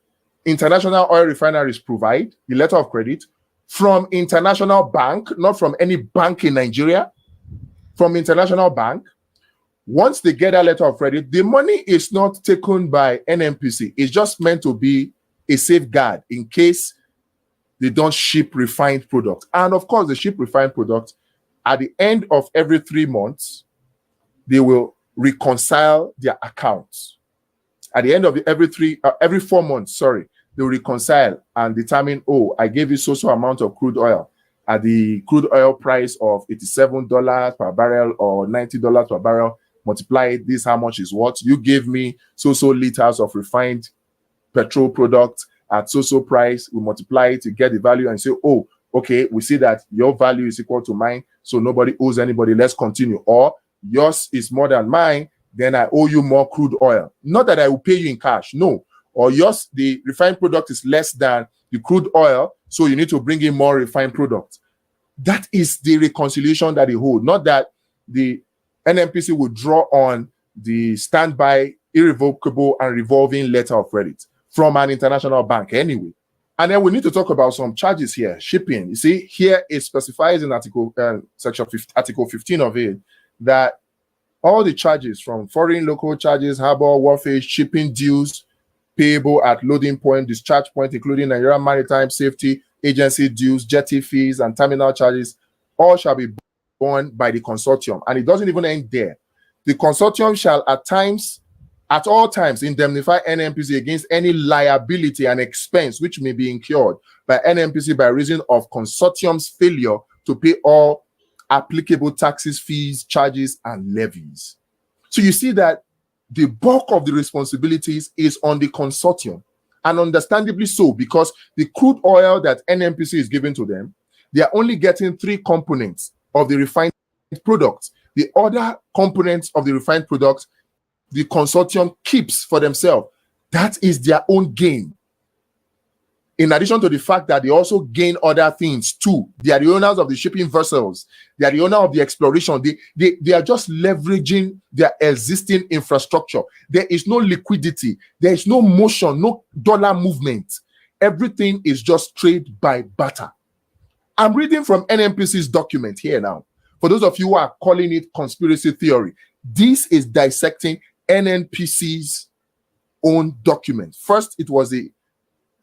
international oil refineries provide, the letter of credit, from international bank, not from any bank in Nigeria, from international bank, once they get a letter of credit, the money is not taken by NNPC. It's just meant to be a safeguard in case they don't ship refined product. And of course, they ship refined product at the end of every 3 months, they will reconcile their accounts. At the end of every 4 months, sorry, they will reconcile and determine, oh, I gave you so amount of crude oil at the crude oil price of $87 per barrel or $90 per barrel. Multiply it, this how much is what? You gave me so liters of refined petrol product at so price. We multiply it to get the value and say, oh, okay, we see that your value is equal to mine, so nobody owes anybody. Let's continue. Or yours is more than mine, then I owe you more crude oil. Not that I will pay you in cash, no. Or yours, the refined product is less than the crude oil, so you need to bring in more refined product. That is the reconciliation that they hold, not that the NNPC will draw on the standby, irrevocable, and revolving letter of credit from an international bank anyway. And then we need to talk about some charges here. Shipping. You see, here it specifies in Article 15 of it that all the charges from foreign local charges, harbor, wharfage, shipping dues, payable at loading point, discharge point, including Nigerian Maritime Safety Agency dues, jetty fees, and terminal charges, all shall be borne by the consortium. And it doesn't even end there. The consortium shall at all times, indemnify NNPC against any liability and expense which may be incurred by NNPC by reason of consortium's failure to pay all applicable taxes, fees, charges, and levies. So you see that the bulk of the responsibilities is on the consortium, and understandably so, because the crude oil that NNPC is giving to them, they are only getting 3 components of the refined product. The other components of the refined product, the consortium keeps for themselves. That is their own gain. In addition to the fact that they also gain other things too. They are the owners of the shipping vessels. They are the owner of the exploration. They are just leveraging their existing infrastructure. There is no liquidity. There is no motion, no dollar movement. Everything is just trade by barter. I'm reading from NNPC's document here now. For those of you who are calling it conspiracy theory, this is dissecting NNPC's own document. First, it was the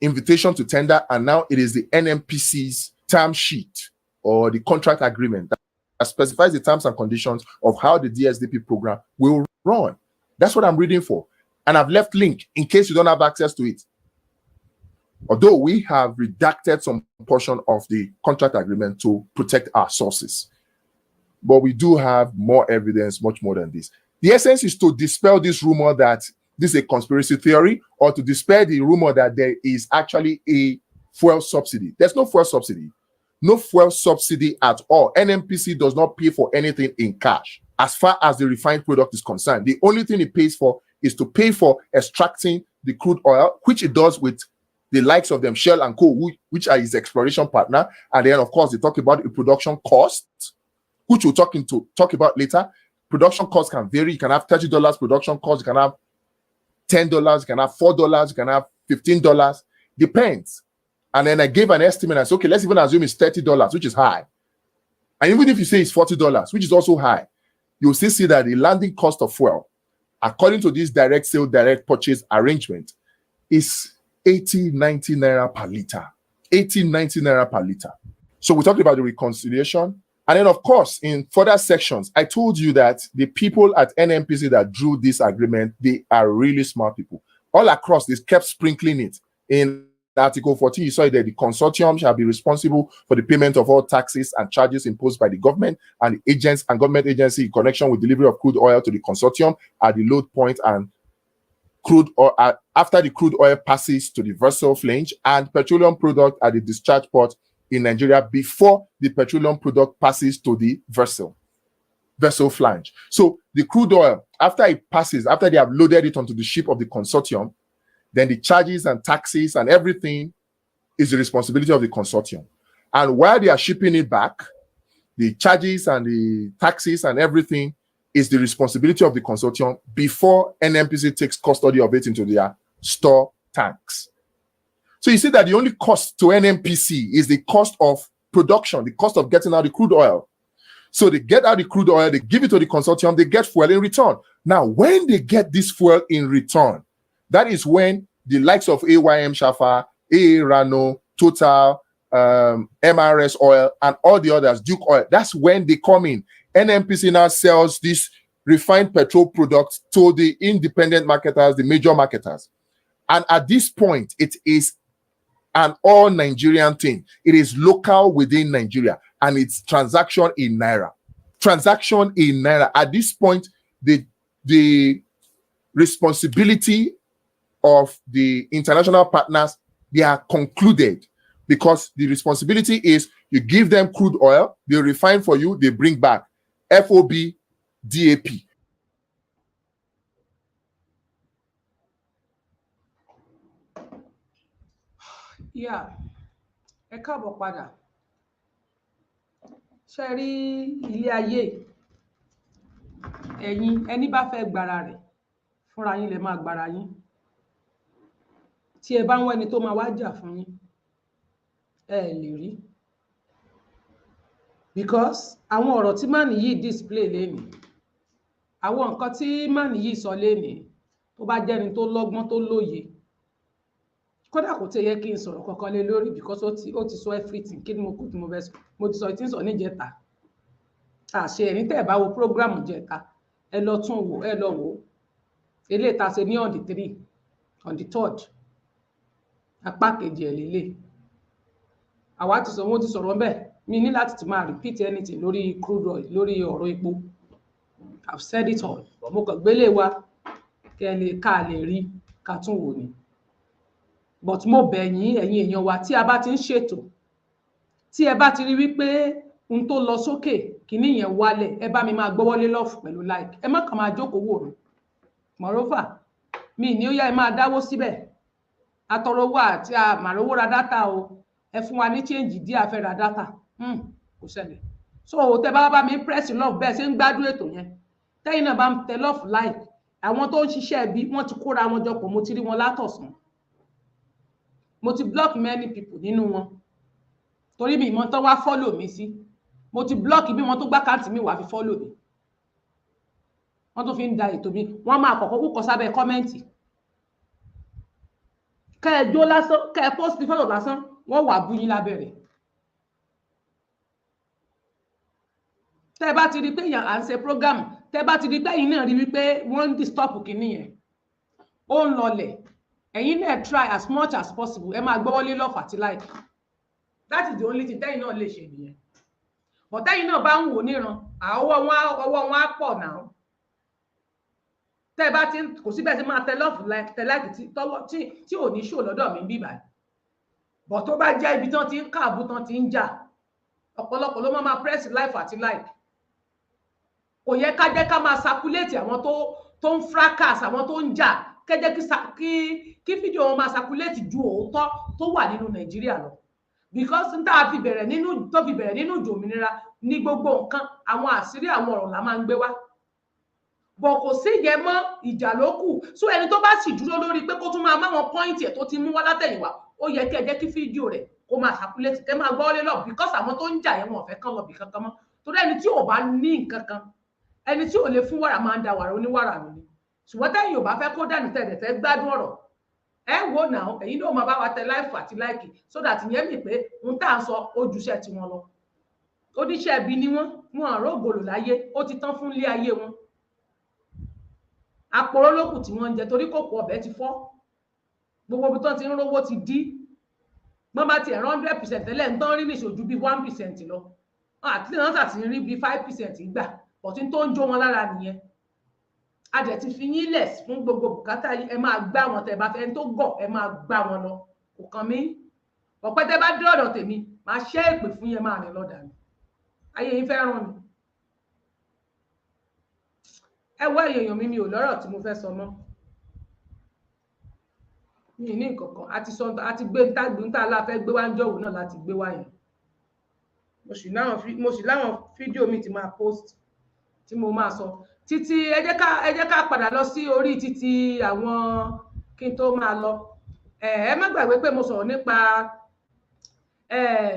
invitation to tender, and now it is the NNPC's term sheet or the contract agreement that specifies the terms and conditions of how the DSDP program will run. That's what I'm reading for. And I've left link in case you don't have access to it. Although we have redacted some portion of the contract agreement to protect our sources. But we do have more evidence, much more than this. The essence is to dispel this rumor that this is a conspiracy theory, or to dispel the rumor that there is actually a fuel subsidy. There's no fuel subsidy. No fuel subsidy at all. NNPC does not pay for anything in cash as far as the refined product is concerned. The only thing it pays for is to pay for extracting the crude oil, which it does with the likes of them, Shell and Co., which are his exploration partner. And then, of course, they talk about the production cost, which we'll talk about later. Production costs can vary. You can have $30 production cost. You can have $10. You can have $4. You can have $15. Depends. And then I gave an estimate. I said, okay, let's even assume it's $30, which is high. And even if you say it's $40, which is also high, you'll still see that the landing cost of fuel, according to this direct sale, direct purchase arrangement, is 80, 90 naira per liter. 80, 90 naira per liter. So we talked about the reconciliation. And then, of course, in further sections, I told you that the people at NNPC that drew this agreement, they are really smart people. All across, they kept sprinkling it. In Article 14, you saw that the consortium shall be responsible for the payment of all taxes and charges imposed by the government and the agents and government agency in connection with delivery of crude oil to the consortium at the load point and crude oil after the crude oil passes to the vessel flange, and petroleum product at the discharge port in Nigeria before the petroleum product passes to the vessel flange. So the crude oil, after it passes, after they have loaded it onto the ship of the consortium, then the charges and taxes and everything is the responsibility of the consortium. And while they are shipping it back, the charges and the taxes and everything is the responsibility of the consortium before NNPC takes custody of it into their store tanks. So you see that the only cost to NNPC is the cost of production, the cost of getting out the crude oil. So they get out the crude oil, they give it to the consortium, they get fuel in return. Now, when they get this fuel in return, that is when the likes of AYM Shafa, AA Rano, Total, MRS Oil, and all the others, Duke Oil, that's when they come in. NNPC now sells this refined petrol products to the independent marketers, the major marketers. And at this point, it is an all Nigerian thing. It is local within Nigeria, and it's transaction in Naira. Transaction in Naira. At this point, the responsibility of the international partners, they are concluded, because the responsibility is you give them crude oil, they refine for you, they bring back FOB, DAP. Yeah, ẹ káàbọ̀ padà. Ṣé rí ilé ayé, ẹ̀yin ẹni bá fẹ́ gbára rẹ̀ fúnra yín lẹ máa gbára yín. Tí ẹ bá ń wá ẹni tó máa wá jà fún yín, ẹ lè rí. Because àwọn ọ̀rọ̀ tí man yìí display lénìí, àwọn nǹkan tí man yìí sọ lénìí, tó bá jẹ́ ẹni tó lọ́gbọ́n tó lóye, kódà kò tẹ́ yẹ kí n sọ̀rọ̀ kankan lé lórí, because ó ti sọ everything. Kí ni mo kù tí mo fẹ́ sọ? Mo ti sọ tí ń sọ níjẹta. Àṣẹ ẹ̀rín tẹ́ ẹ̀ bá wo program jẹta, ẹ lọ tún wò, ẹ lọ wò. Eléyìí tá ṣe ní on the 3, on the 3rd, apá kejì ẹ̀ lélẹ̀. Àwa ti sọ, mo ti sọ̀rọ̀ ńbẹ̀. Mi ní láti ti máa repeat anything lórí crude oil, lórí ọ̀rọ̀ epo. I've said it all. Mo kàn gbélé wa kẹ́ lè ká lè rí ká tún wò ni. But mo bẹ̀ yín, ẹ̀yin èèyàn wa, tí a bá ti ń ṣètò, tí ẹ bá ti rí wípé ohun tó lọ sókè, kíní yẹn wálẹ̀, ẹ bá mi máa gbọ́wọ́lé love pẹ̀lú like. Ẹ má kàn máa jókòó wò mí. Moreover, mi ní ó yá ẹ máa dáwó síbẹ̀. atọrọ owó àti àmàrówó ra dátà o ẹ fún wa ní change díẹ̀ a fẹ́ ra dátà kò ṣẹlẹ̀. So tẹ bá mi press love bẹ́ẹ̀ ṣe ń gbádùn ètò yẹn tẹ́yìn náà bá ń tẹ love like àwọn tó ń ṣiṣẹ́ ẹbí wọ́n ti kóra wọn jọ pọ̀ mo ti rí wọn látọ̀sán mo ti block many people nínú wọn torí mi ìmọ̀ tán wá follow mi sí mo ti block bí wọn tó gbá káàtì mi wá fi follow mi wọ́n tó fi ń da ètò mi wọ́n máa kọ̀kọ́ kúkọ sábẹ́ kọ́mẹ́ǹtì kẹ́ ẹ jó lásán kẹ́ ẹ post fọ́tò lásán wọ́n wà bú yín lábẹ́rẹ̀ tẹ́ bá ti rí pé à ń ṣe program tẹ́ bá ti rí pé ẹ̀yin náà rí wípé wọ́n ń disturb kìíní yẹn ó ń lọlẹ̀ ẹ̀yin náà try as much as possible ẹ máa gbọ́wọ́lé love àti like that is the only thing tẹ́yin náà lè ṣe nìyẹn but tẹ́yin náà bá ń wò níran ọwọ́ wọn á pọ̀ náà tẹ́ bá ti kò síbẹ̀ sí máa tẹ love like tẹ like tí ò ní ṣò lọ́dọ̀ mi bí báyìí but tó bá jẹ́ ibi tán ti ń káàbù tán ti ń jà ọ̀pọ̀lọpọ̀ ló máa press life àti like kò yẹ ká jẹ́ ká máa circulate àwọn tó ń fracas àwọn tó ń jà kẹ́jẹ́ kí fídíò wọn máa circulate ju òótọ́ tó wà nínú Nàìjíríà lọ because n tá a fi bẹ̀rẹ̀ nínú ìjò òmìnira ní gbogbo nǹkan àwọn àṣírí àwọn ọ̀rọ̀ la máa ń gbé wá bọ̀ kò sí ìyẹn mọ́ ìjà ló kù so ẹni tó bá sì dúró lórí pé kó tún máa máwọn pọ́ìntì ẹ̀ tó ti mú wá látẹ̀yìnwá ó yẹ kí ẹ jẹ́ kí fídíò rẹ̀ kó máa circulate kẹ́ máa gbọ́ lé lọ because àwọn tó ń jà yẹn wọn ò fẹ́ kán lọ bì kankan mọ́ torí ẹni tí ò bá ní nǹkan kan ẹni tí ò lè fún wàrà máa ń da wàrà oníwàrà nù ni ṣùgbọ́n tẹ́yìn ò bá fẹ́ kó dànù tẹ̀lé fẹ́ gbádùn ọ̀rọ̀ ẹ wò náà ẹ̀yin náà máa bá wa tẹ láìfù àti láìkì so that ìyẹn mi pé ohun tá à ń sọ ojúṣe tí wọn lọ oníṣẹ́ ibi ni wọn àrò ògòlò láyé ó ti tán fún ilé ayé wọn àpòrò lókù tí wọ́n ń jẹ torí kòkò ọbẹ̀ ti fọ́ gbogbo ibi tán ti ń rówó ti dí wọ́n bá ti ẹ̀rọ 100% tẹ́lẹ̀ ń tán rí ní ìṣojú bí 1% lọ àti náà sàtì rí bí 5% gbà ọ̀tí tó ń jó wọn lára nìyẹn a dẹ̀ ti fi yín lẹ̀ fún gbogbo bùkátà ẹ máa gbá wọn tẹ́ bá fẹ́ ẹni tó gọ̀ ẹ máa gbá wọn lọ kò kàn mí ọ̀pẹ́ tẹ́ bá dé ọ̀dọ̀ tèmi máa ṣẹ́ èpè fún yẹn máa rìn lọ́dà mi ayé yín fẹ́ ràn mí ẹ wá èèyàn mi ò lọ́rọ̀ tí mo fẹ́ sọ mọ́ mi ní nǹkan kan àti gbé ntá aláfẹ́ gbé wá ń jọ̀wọ́ náà láti gbé wá yẹn mo sì láwọn fídíò mi ti máa post tí mo máa sọ títí ẹ jẹ́ ká padà lọ sí orí títí àwọn kí n tó máa lọ ẹ má gbàgbé pé mo sọ̀rọ̀ nípa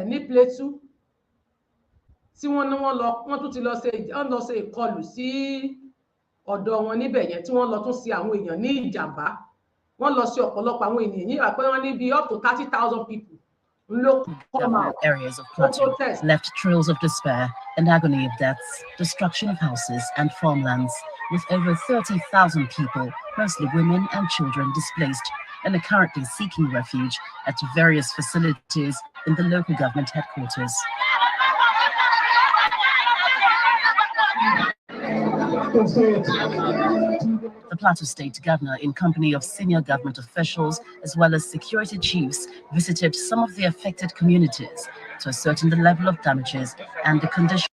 ní Plateau tí wọ́n tún ti lọ ṣe ìkọlù sí ọ̀dọ̀ wọn níbẹ̀ yẹn tí wọ́n lọ tún sí àwọn èèyàn ní ìjàmbá wọ́n lọ sí ọ̀pọ̀lọpọ̀ àwọn ènìyàn yìí pé wọ́n ní bí up to 30,000 people Several areas of Plateau left trails of despair and agony of deaths, destruction of houses and farmlands, with over 30,000 people, mostly women and children, displaced and are currently seeking refuge at various facilities in the local government headquarters. The Plateau State Governor, in company of senior government officials as well as security chiefs, visited some of the affected communities to ascertain the level of damages and the condition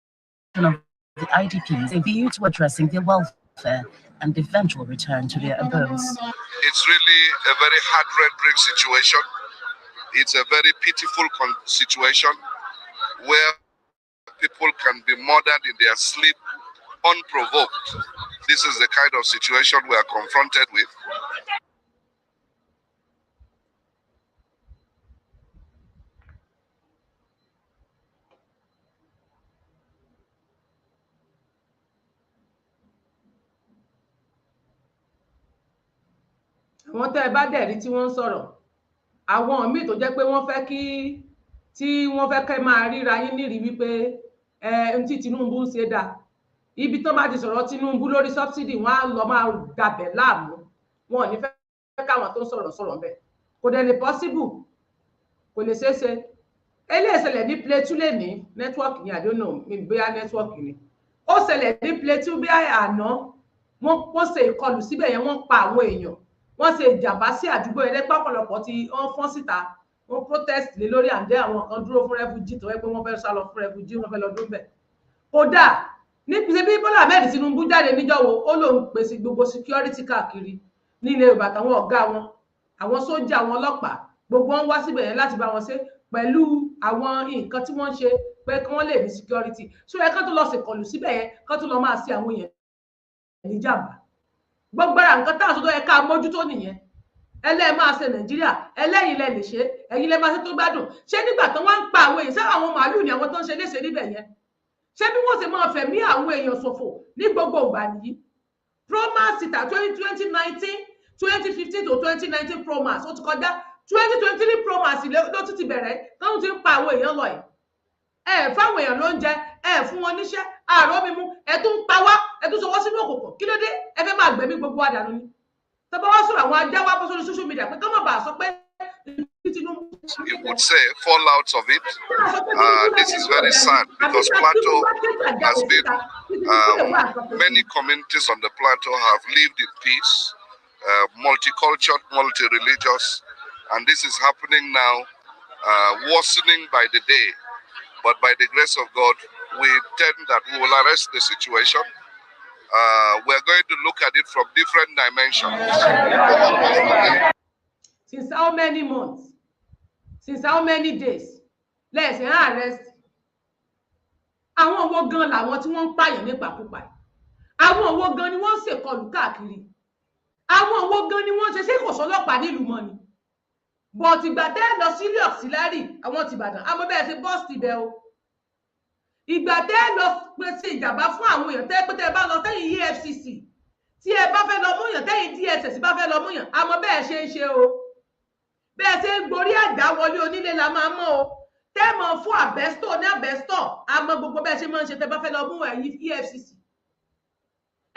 of the IDPs, a view to addressing their welfare and eventual return to their abodes. It's really a very heart-rending situation. It's a very pitiful situation where people can be murdered in their sleep unprovoked. This is the kind of situation we are confronted with. àwọn tẹ́ ẹ bá dẹ̀ rí tí wọ́n ń sọ̀rọ̀ àwọn míì tó jẹ́ pé wọ́n fẹ́ kẹ́ máa ríra yín nírìí wípé tí Tinubu ń ṣe dáa ibi tó bá ti sọ̀rọ̀ Tinubu lórí subsidy wọ́n á lọ máa dàbẹ̀ láàmú wọn ò ní fẹ́ káwọn tó ń sọ̀rọ̀ ńbẹ̀ kò dẹ̀ lè possible kò lè ṣeé ṣe eléyìí ṣẹlẹ̀ ní Plateau lè ní nẹ́tíwọ́ọ̀kì ní àdónà bóyá nẹ́tíwọ́ọ̀kì ni ó ṣẹlẹ̀ ní Plateau bí àná wọ́n ṣe ìkọlù síbẹ̀ yẹn wọ́n pa àwọn èèyàn wọ́n ṣe ìjàmbá sí àdúgbò yẹn lẹ́pọ̀ ọ̀pọ̀lọpọ̀ tí wọ́n fọ́n síta wọ́n protest lé lórí àǹdẹ́ àwọn kan dúró fún refugee tó yẹ pé wọ́n fẹ́ sá lọ fún refugee wọ́n fẹ́ lọ dún bẹ̀ kódà níbi bí Bọ́lá Ahmed Tinubu jáde níjọ́wọ́ ó lóun pèsè gbogbo security káàkiri ní ilé Yorùbá táwọn ọ̀gá wọn àwọn sójà àwọn ọlọ́pàá gbogbo wọn wá síbẹ̀ yẹn láti bá wọn ṣe pẹ̀lú àwọn nǹkan tí wọ́n ń ṣe pé kí wọ́n lè ní security so ẹ kán tó lọ ṣèkọlù síbẹ̀ yẹn kán tó lọ máa ṣe àwọn èèyàn níjàmbá gbogbo ara nǹkan táwọn tó yẹ ká mójútó nìyẹn ẹlẹ́ẹ̀ máa ṣe nàìjíríà ẹlẹ́yìn lẹ lè ṣe ẹ̀yin lẹ máa ṣe tó gbádùn ṣé nígbà tó wọ́n ń pa àwọn èèyàn sáà àwọn màálù ni àwọn tó ń ṣe léṣe níbẹ̀ yẹn ṣé bí wọ́n ṣe máa fẹ̀mí àwọn èèyàn ṣòfò ní gbogbo ìgbà nìyí promax ta 2019 2015 to 2019 promax ó ti kọjá 2023 promax ló tún ti bẹ̀rẹ̀ tóun ti ń pa àwọn èèyàn lọ yìí ẹ fáwọn èèyàn ló ń jẹ ẹ fún wọn níṣẹ́ àárọ̀ mímú ẹ tún ń pa wá ẹ tún sọ wọ́n sínú òkùnkùn kí ló dé ẹ fẹ́ máa gbẹ̀mí gbogbo wa dànù ni tọ́ba wá sọ̀rọ̀ àwọn ajá wá bọ́ sórí social media pé kọ́ mọ̀ bá a sọ pé you would say fallouts of it. This is very sad because Plateau has been, many communities on the Plateau have lived in peace, multicultural, multi-religious, and this is happening now, worsening by the day. But by the grace of God, we intend that we will arrest the situation. We're going to look at it from different dimensions. Since how many months? Since how many days? Let's arrest. Àwọn wo gan làwọn tí wọ́n ń pààyàn nípakúpa. Àwọn wo gan ni wọ́n ń ṣèkọlù káàkiri. Àwọn wo gan ni wọ́n ṣe kò sọ́lọ́pàá nílùú mọ́ ni. But ìgbà tẹ́ lọ sílé auxiliary àwọn ti Ìbàdàn. Àmọ́ bẹ́ẹ̀ ṣe bọ́ọ̀sì ibẹ̀ o. Ìgbà tẹ́ lọ pèsè ìjàmbá fún àwọn èèyàn tẹ́ pé tẹ́ bá lọ sẹ́yìn EFCC. Tí ẹ bá fẹ́ lọ múyàn tẹ́yìn DSS bá fẹ́ lọ múyàn. Àmọ́ bẹ́ẹ̀ ṣe ń ṣe o. Bẹ́ẹ̀ ṣe ń gborí àjà wọlé onílé la máa mọ̀ o tẹ́ mọ̀ fún àbẹ́stọ̀ ní àbẹ́stọ̀ àmọ́ gbogbo bẹ́ẹ̀ ṣe máa ń ṣe tẹ́ bá fẹ́ lọ mú ẹ̀yin EFCC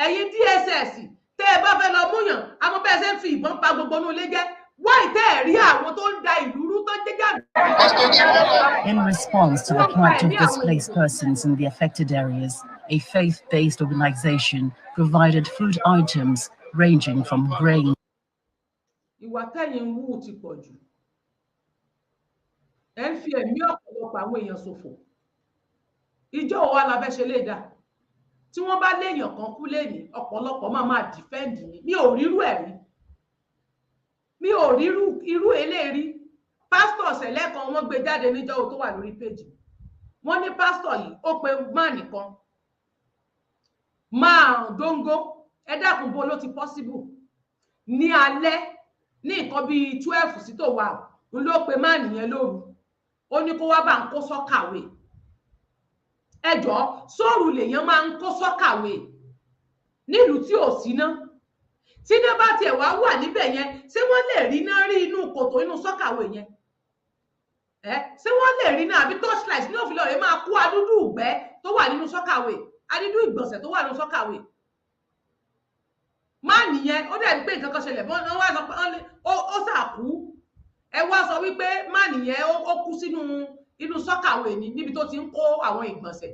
ẹ̀yin DSS tẹ́ ẹ bá fẹ́ lọ múyàn àmọ́ bẹ́ẹ̀ ṣe ń fi ìbọn pa gbogbo inú ilé jẹ́ wáì tẹ́ ẹ̀ rí àwọn tó ń da ìlú rú tó jẹ́ jáde. In response to the plight of displaced persons in the affected areas, a faith-based organization provided food items ranging from grain. Ìwà tẹ́yìn wú ti pọ̀ jù. Ẹ ń fi ẹ̀mí ọ̀pọ̀lọpọ̀ àwọn èèyàn ṣòfò. Ìjọ wa la fẹ́ ṣe lè dá. Tí wọ́n bá léèyàn kan kú léèní, ọ̀pọ̀lọpọ̀ máa defend ni. Mi ò rírú ẹ̀ rí. Mi ò rírú irú eléèrí. Pásítọ̀ ṣẹlẹ̀ kan wọ́n gbé jáde níjọ́ tó wà lórí péjì. Wọ́n ní pásítọ̀ yìí ó pe máà nìkan. Máa dóńgó. Ẹ dákun bó ló ti possible. Ní alẹ́ ní nǹkan bíi 12 sí tó wà ń ló pe máà nìyẹn lóru ó ní kó wá bá ń kó sọ́kàwé ẹjọ́ sóòrù lèèyàn máa ń kó sọ́kàwé nílùú tí ò sí ná tí iná bá tiẹ̀ wá wà níbẹ̀ yẹn ṣé wọ́n lè rí iná rí inú kòtò inú sọ́kàwé yẹn ṣé wọ́n lè rí iná àbí torchlight ní òfin lọ́ọ̀rẹ́ máa kó adúdú ìgbẹ́ tó wà nínú sọ́kàwé adúdú ìgbọ̀nsẹ̀ tó wà nínú sọ́kàwé máa nìyẹn ó dẹ̀ pé nǹkan kan ṣẹlẹ̀ wọ́n wá sọ pé ó sàkú ẹ wá sọ wípé máa nìyẹn ó kú sínú inú sọ́kàwé ni níbi tó ti ń kó àwọn ìgbọ̀nsẹ̀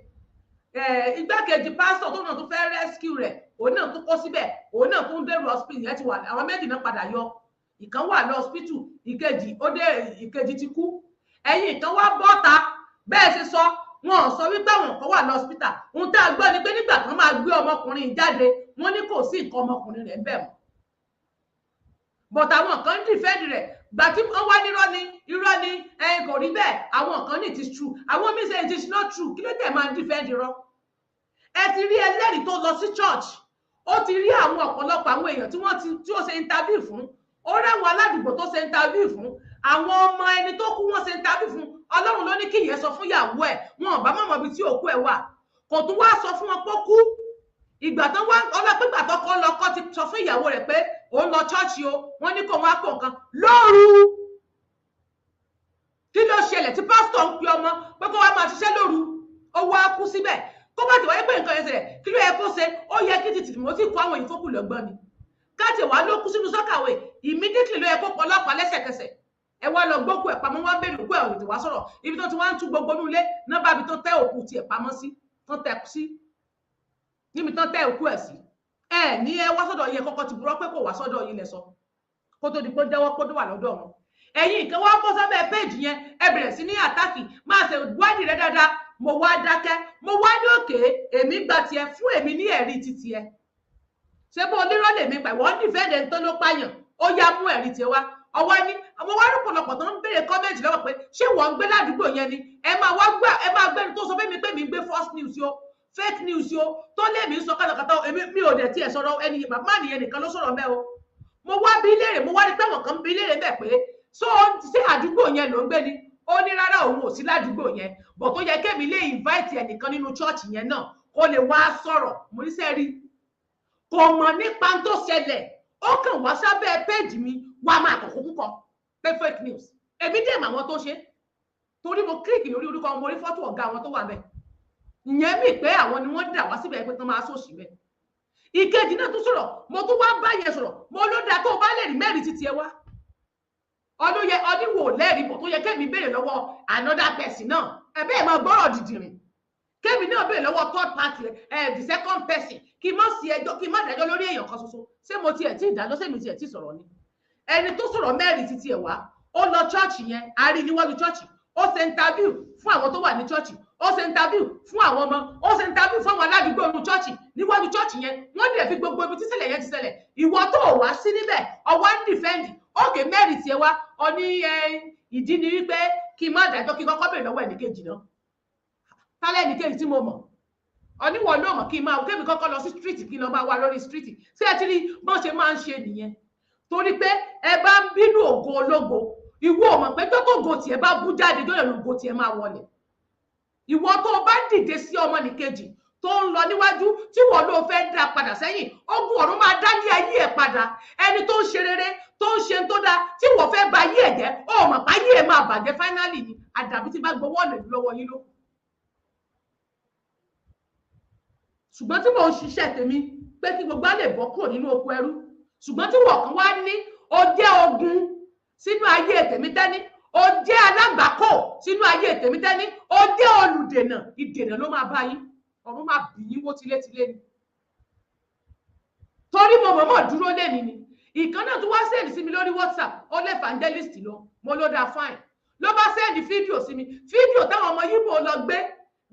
igbákejì pásítọ̀ tó náà tó fẹ́ rescue rẹ̀ òun náà tó kó síbẹ̀ òun náà tó ń dèrò hospital yẹn ti wà àwọn méjì náà padà yọ ìkan wà lọ hospital ìkejì ti kú ẹ̀yìn ìkan wá bọ́ta bẹ́ẹ̀ ṣe sọ wọn sọ wípé àwọn kan wà lọ hospital ohun tá a gbọ́ ni pé nígbà kan máa gbé ọmọkùnrin jáde wọ́n ní kò sí nǹkan ọmọkùnrin rẹ̀ ń bẹ̀ mọ́ but àwọn kan ń defend rẹ̀ gbà tí wọ́n wá nírọ́ ni irọ́ ni kò rí bẹ́ẹ̀ àwọn kan ní it is true àwọn míì say it is not true kí ló dé máa ń defend irọ́ ẹ ti rí ẹlẹ́rìí tó lọ sí church ó ti rí àwọn ọ̀pọ̀lọpọ̀ àwọn èèyàn tí ó ṣe interview fún ó ráwọn aládùúgbò tó ṣe interview fún àwọn ọmọ ẹni tó kú wọ́n ṣe interview fún Ọlọ́run ló ní kí ìyẹn sọ fún ìyàwó ẹ̀ wọn ò bá mọ̀mọ́ ibi tí òkú ẹ̀ wà kò tún wá sọ fún wọn pé ó kú ìgbà tó wá ọlọ́pẹ́gbà tó kọ́ lọ kọ́ ti sọ fún ìyàwó rẹ̀ pé òun lọ chọ́ọ̀chì o wọ́n ní kó wọ́n á pọ̀ nǹkan lóru kí ló ṣẹlẹ̀ tí pásítọ̀ ń pe ọmọ pé kó wá máa ṣiṣẹ́ lóru ó wá kú síbẹ̀ kó bá ti wáyé pé nǹkan yẹn ṣẹlẹ̀ kí ló yẹ kó ṣe ó yẹ kí títì mọ́ sí kó àwọn èyí tó kù lọ́gbọ́n ni káàtì wá ló kú sínú sọ́kàwé immediately ló yẹ kó pọlọ́pàá lẹ́sẹ̀kẹsẹ̀ ẹ wá lọ gbókù ẹ̀ pamọ́ wá bẹ̀rù òkú ẹ̀ òtí wá sọ̀rọ̀ ibi tó ti wá ń tú gbogbo nílé náà bá ibi tó tẹ́ òkú tiẹ̀ pamọ́ sí tó tẹ́ sí níbi tán tẹ́ òkú ẹ̀ sí ní ẹ wá sọ́dọ̀ yẹn kọ́kọ́ ti burọ́ pé kò wá sọ́dọ̀ yìí lẹ sọ kó tó di pé jẹ́wọ́ pé ó wà lọ́dọ̀ wọn ẹ̀yin nǹkan wá bọ́ sábẹ́ péèjì yẹn ẹ bẹ̀rẹ̀ sí ní àtàkì máa ṣe wádìí rẹ dáadáa mo wá dákẹ́ mo wá ní òkè èmi gba tiẹ̀ fún èmi ní ẹ̀rí ti tiẹ̀ ṣé bó onírọ́ lèmi pa ìwọ́n nífẹ̀ẹ́ tó ló pààyàn ó yá mú ẹ̀rí tiẹ̀ wá ọwọ́ ní àwọn wá rúpọ̀lọpọ̀ tó ń béèrè kọ́mẹ́ǹtì lọ́wọ́ pé ṣé wọ́n ń gbé ládùúgbò yẹn ni ẹ máa gbẹ́ni tó sọ fún mi pé mi ń gbé false news yo fake news yo tó lé mi ń sọ kátàkátà mi ò dẹ̀ tiẹ̀ sọ̀rọ̀ ẹni bàbá nìyẹn nìkan ló sọ̀rọ̀ mẹ́ o mo wá bí léèrè mo wá rí pé wọn kan bí léèrè bẹ́ẹ̀ pé so ṣé àdúgbò yẹn ló ń gbé ni ó ní rárá òun ò sí ládùúgbò yẹn bọ̀ tó yẹ kémi lè invite ẹnìkan nínú church yẹn náà kó lè wá sọ̀rọ̀ mo ní sẹ́rí kò mọ̀ nípa tó ṣẹlẹ̀ ó kàn wá sábẹ́ péjì mi wá máa kọ̀kọ́ púpọ̀ pé fake news èmi dẹ̀ mọ̀ àwọn tó ṣe torí mo kíríkì lórí orúkọ mo rí fọ́tò ọ̀gá àwọn tó wà bẹ́ẹ̀ ìyẹn mi pé àwọn ni wọ́n dà wá síbẹ̀ pé tán máa sòṣì bẹ́ẹ̀ ìkejì náà tún sọ̀rọ̀ mo tún wá bá yẹn sọ̀rọ̀ mo ló dáa tó bá lè rí mẹ́rin títí ẹ wá ọdún wò lẹ́rìí bọ̀ tó yẹ kémi béèrè lọ́wọ́ another person náà ẹ̀bẹ́ ẹ̀ máa gbọ́rọ̀ dìdìrìn kémi náà béèrè lọ́wọ́ third party the second person kí má sí ẹjọ́ kí má dájọ́ lórí èèyàn kan ṣoṣo ṣé mo tiẹ̀ tí ìdájọ́ sẹ́mi tiẹ̀ tí sọ̀rọ̀ ni ẹni tó sọ̀rọ̀ mẹ́rin títí ẹ̀ wá ó lọ chọ́ọ̀chì yẹn a rí níwájú chọ́ọ̀chì ó ṣe interview fún àwọn tó wà ní chọ́ọ̀chì ó ṣe interview fún àwọn ọmọ ó ṣe interview fún àwọn aládùúgbò inú chọ́ọ̀chì níwájú chọ́ọ̀chì yẹn wọ́n dẹ̀ fi gbogbo ibi tí ṣẹlẹ̀ yẹn ti ṣẹlẹ̀ ìwọ tó wá sí níbẹ̀ ọwọ́ ń dìfẹ́ǹdì ókè mẹ́rin tiẹ̀ wá ọ ní ìdí ni wípé kí n má dájọ́ kí n kọ́kọ́ bèrè lọ́wọ́ ẹnìkejì náà tálẹ́ ẹnìkejì tí mo mọ̀ ọníwọ̀ náà mọ̀ kí n máa kémi kọ́kọ́ lọ sí street kí n lọ máa wá lórí street ṣé ẹ ti rí bọ́n ṣe máa ń ṣe nìyẹn torí pé ẹ bá ń bínú ògo ológo ìwọ ò mọ̀ pé tó ògo tiẹ̀ bá bú jáde tó lè lu ògo tiẹ̀ máa wọlé ìwọ tó o bá dìde sí ọmọnìkejì tó ń lọ níwájú tí wọ́n ló fẹ́ dá padà sẹ́yìn ogun ọ̀run máa dá ní ayé ẹ̀ padà ẹni tó ń ṣe rere tó ń ṣe tó dáa tí wọ́n fẹ́ ba ayé ẹ̀ jẹ́ ó mọ̀ pé ayé ẹ̀ máa bàjẹ́ fáínálì ni àdàbí tí bá gbowó ọ̀nà lọ́wọ́ yín ló. ṣùgbọ́n tí mò ń ṣiṣẹ́ tèmi pé kí gbogbo á lè bọ́ kúrò nínú oko ẹrú ṣùgbọ́n tí wọ́n kan wá ní ó jẹ́ ogun sínú ayé tèmi tẹ́ni ó jẹ́ alágbàkó sínú ayé tèmi tẹ́ni ó jẹ́ olùdènà ìdènà ló máa bá yín ọ̀run máa bì yín wó tilétilé ni torí mo mọ̀mọ́ dúró lẹ́ni ni ìkan náà tún wá sẹ́ẹ̀dì sí mi lórí WhatsApp ó lé evangelist lọ mo ló dáa fine ló bá sẹ́ẹ̀dì fídíò sí mi fídíò táwọn ọmọ yíbo lọ gbé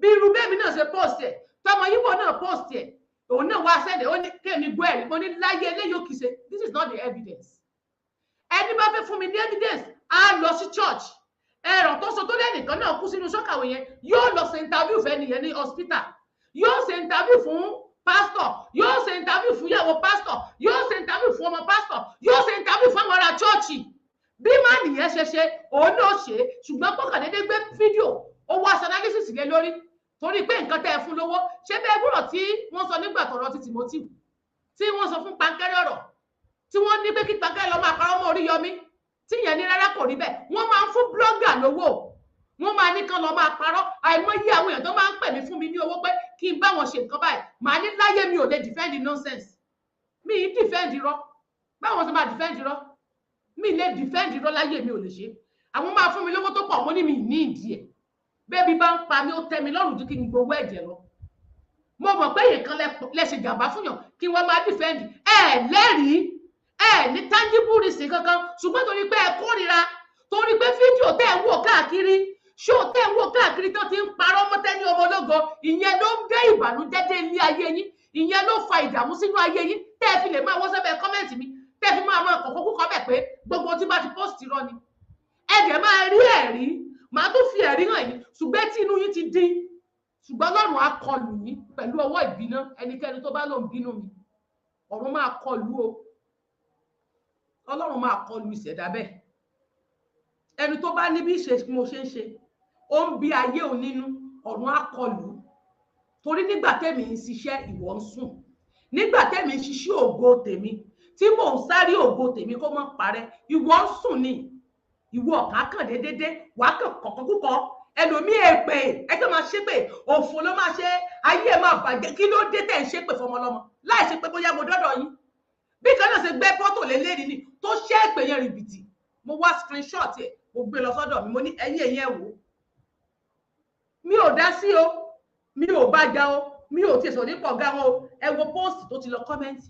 bí irú bẹ́ẹ̀mi náà ṣe post ẹ̀ tọmọ yíbo náà post ẹ̀ òun náà wá sẹ́ẹ̀dì ó ní kéèmí gbọ́ ẹ̀rí mo ní láyé eléyìí ó kì í ṣe this is not the evidence ẹni bá fẹ́ fún mi ní evidence á lọ sí church ẹ̀rọ tó sọ tó lẹ́nìkan náà kú sínú sọ́kàwé yẹn yóò lọ ṣe interview fẹ́ nìyẹn ní hospital yóò ṣe interview fún pastor yóò ṣe interview fún ìyàwó pastor yóò ṣe interview fún ọmọ pastor yóò ṣe interview fún àwọn ará chọ́ọ̀chì bí má nìyẹn ṣe òun náà ṣe ṣùgbọ́n pọ́kàn dédé gbé fídíò ó wá analysis lé lórí torí pé nǹkan tẹ́ ẹ fún lówó ṣé bẹ́ẹ̀ gbúrọ̀ tí wọ́n sọ nígbà tọ̀rọ̀ ti Timothy tí wọ́n sọ fún pankẹ́rẹ́ ọ̀rọ̀ tí wọ́n ní pé kí pankẹ́rẹ́ lọ máa parọ́ mọ́ Oríyọmí tí yẹn ní rárá kò rí bẹ́ẹ̀ wọ́n máa ń fún blogger lówó wọ́n máa ní kán lọ máa parọ́ àìmọye àwọn èèyàn tó máa ń pè mí fún mi ní owó pé kí n bá wọn ṣe nǹkan báyìí màá ní láyé mi ò lè defend nonsense mi ì defend irọ́ báwọn ṣe máa defend irọ́ mi lè defend irọ́ láyé mi ò lè ṣe àwọn máa fún mi lówó tó pọ̀ mo ní mi ní ìdí ẹ̀ bẹ́ẹ̀ bí bá ń pa mí ó tẹ́ mi lọ́rùn ju kí n gbowó ẹ̀jẹ̀ lọ mo mọ̀ pé nǹkan lẹ́sẹ̀ jàmbá fún yàn kí wọ́n máa defend lẹ́rìí ní tangible reason kankan ṣùgbọ́n torí pé ẹ kórìíra torí pé fídíò tẹ́ ẹ wò káàkiri ṣó tẹ́ ẹ wò káàkiri tó ti ń parọ́ mọ́tẹ́ ní ọmọ ológo ìyẹn ló ń dé ìbànújẹ́ dé ilé ayé yín ìyẹn ló fa ìdààmú sínú ayé yín tẹ́ ẹ fi lè máa wọ́ sẹ́bẹ̀ kọ́mẹ́ǹtì mi tẹ́ ẹ fi máa máa kọ̀kọ́ kúkọ́ bẹ̀ pé gbogbo tí bá ti post irọ́ ni ẹ dẹ̀ máa rí ẹ̀rí màá tún fi ẹ̀rí hàn yín ṣùgbọ́n tí inú yín ti dín ṣùgbọ́n Ọlọ́run á kọlù yín pẹ̀lú ọwọ́ ìbínú ẹnikẹ́ni tó bá lòun bínú mi ọ̀run máa kọlù o Ọlọ́run máa kọlù ìṣẹ̀dá bẹ́ẹ̀ ẹni tó bá ní bí mo ṣe ń ṣe ó ń bí ayé òun nínú ọ̀run á kọlù torí nígbà tẹ́mi ń ṣiṣẹ́ ìwọ ń sùn nígbà tẹ́mi ń ṣiṣẹ́ ògo tèmi tí mò ń sáré ògo tèmi kó mọ́ parẹ́ ìwọ ń sùn ni ìwọ ọ̀ká kàn déédéé wàá kàn kọ̀kọ́kúkọ ẹlòmíì èpè ẹgbẹ́ máa ṣépè òfò ló máa ṣe ayé ẹ̀ máa bàjẹ́ kí ló dé tẹ̀ ń ṣépè fọmọlọ́mọ láì ṣe pé bóyá mo dọ́dọ̀ yín bí kan náà ṣe gbé fọ́tò lélẹ́rìí ni tó ṣe èpè yẹn rìbìtì mo wá screenshot ẹ̀ mo gbé lọ sọ́dọ̀ mi mo ní ẹ̀yìn ẹ̀ wò mi ò dá sí o mi ò bá já o mi ò tiẹ̀ sọ nípa ọ̀gá wọn o ẹ wo post tó ti lọ kọ́mẹ́ǹtì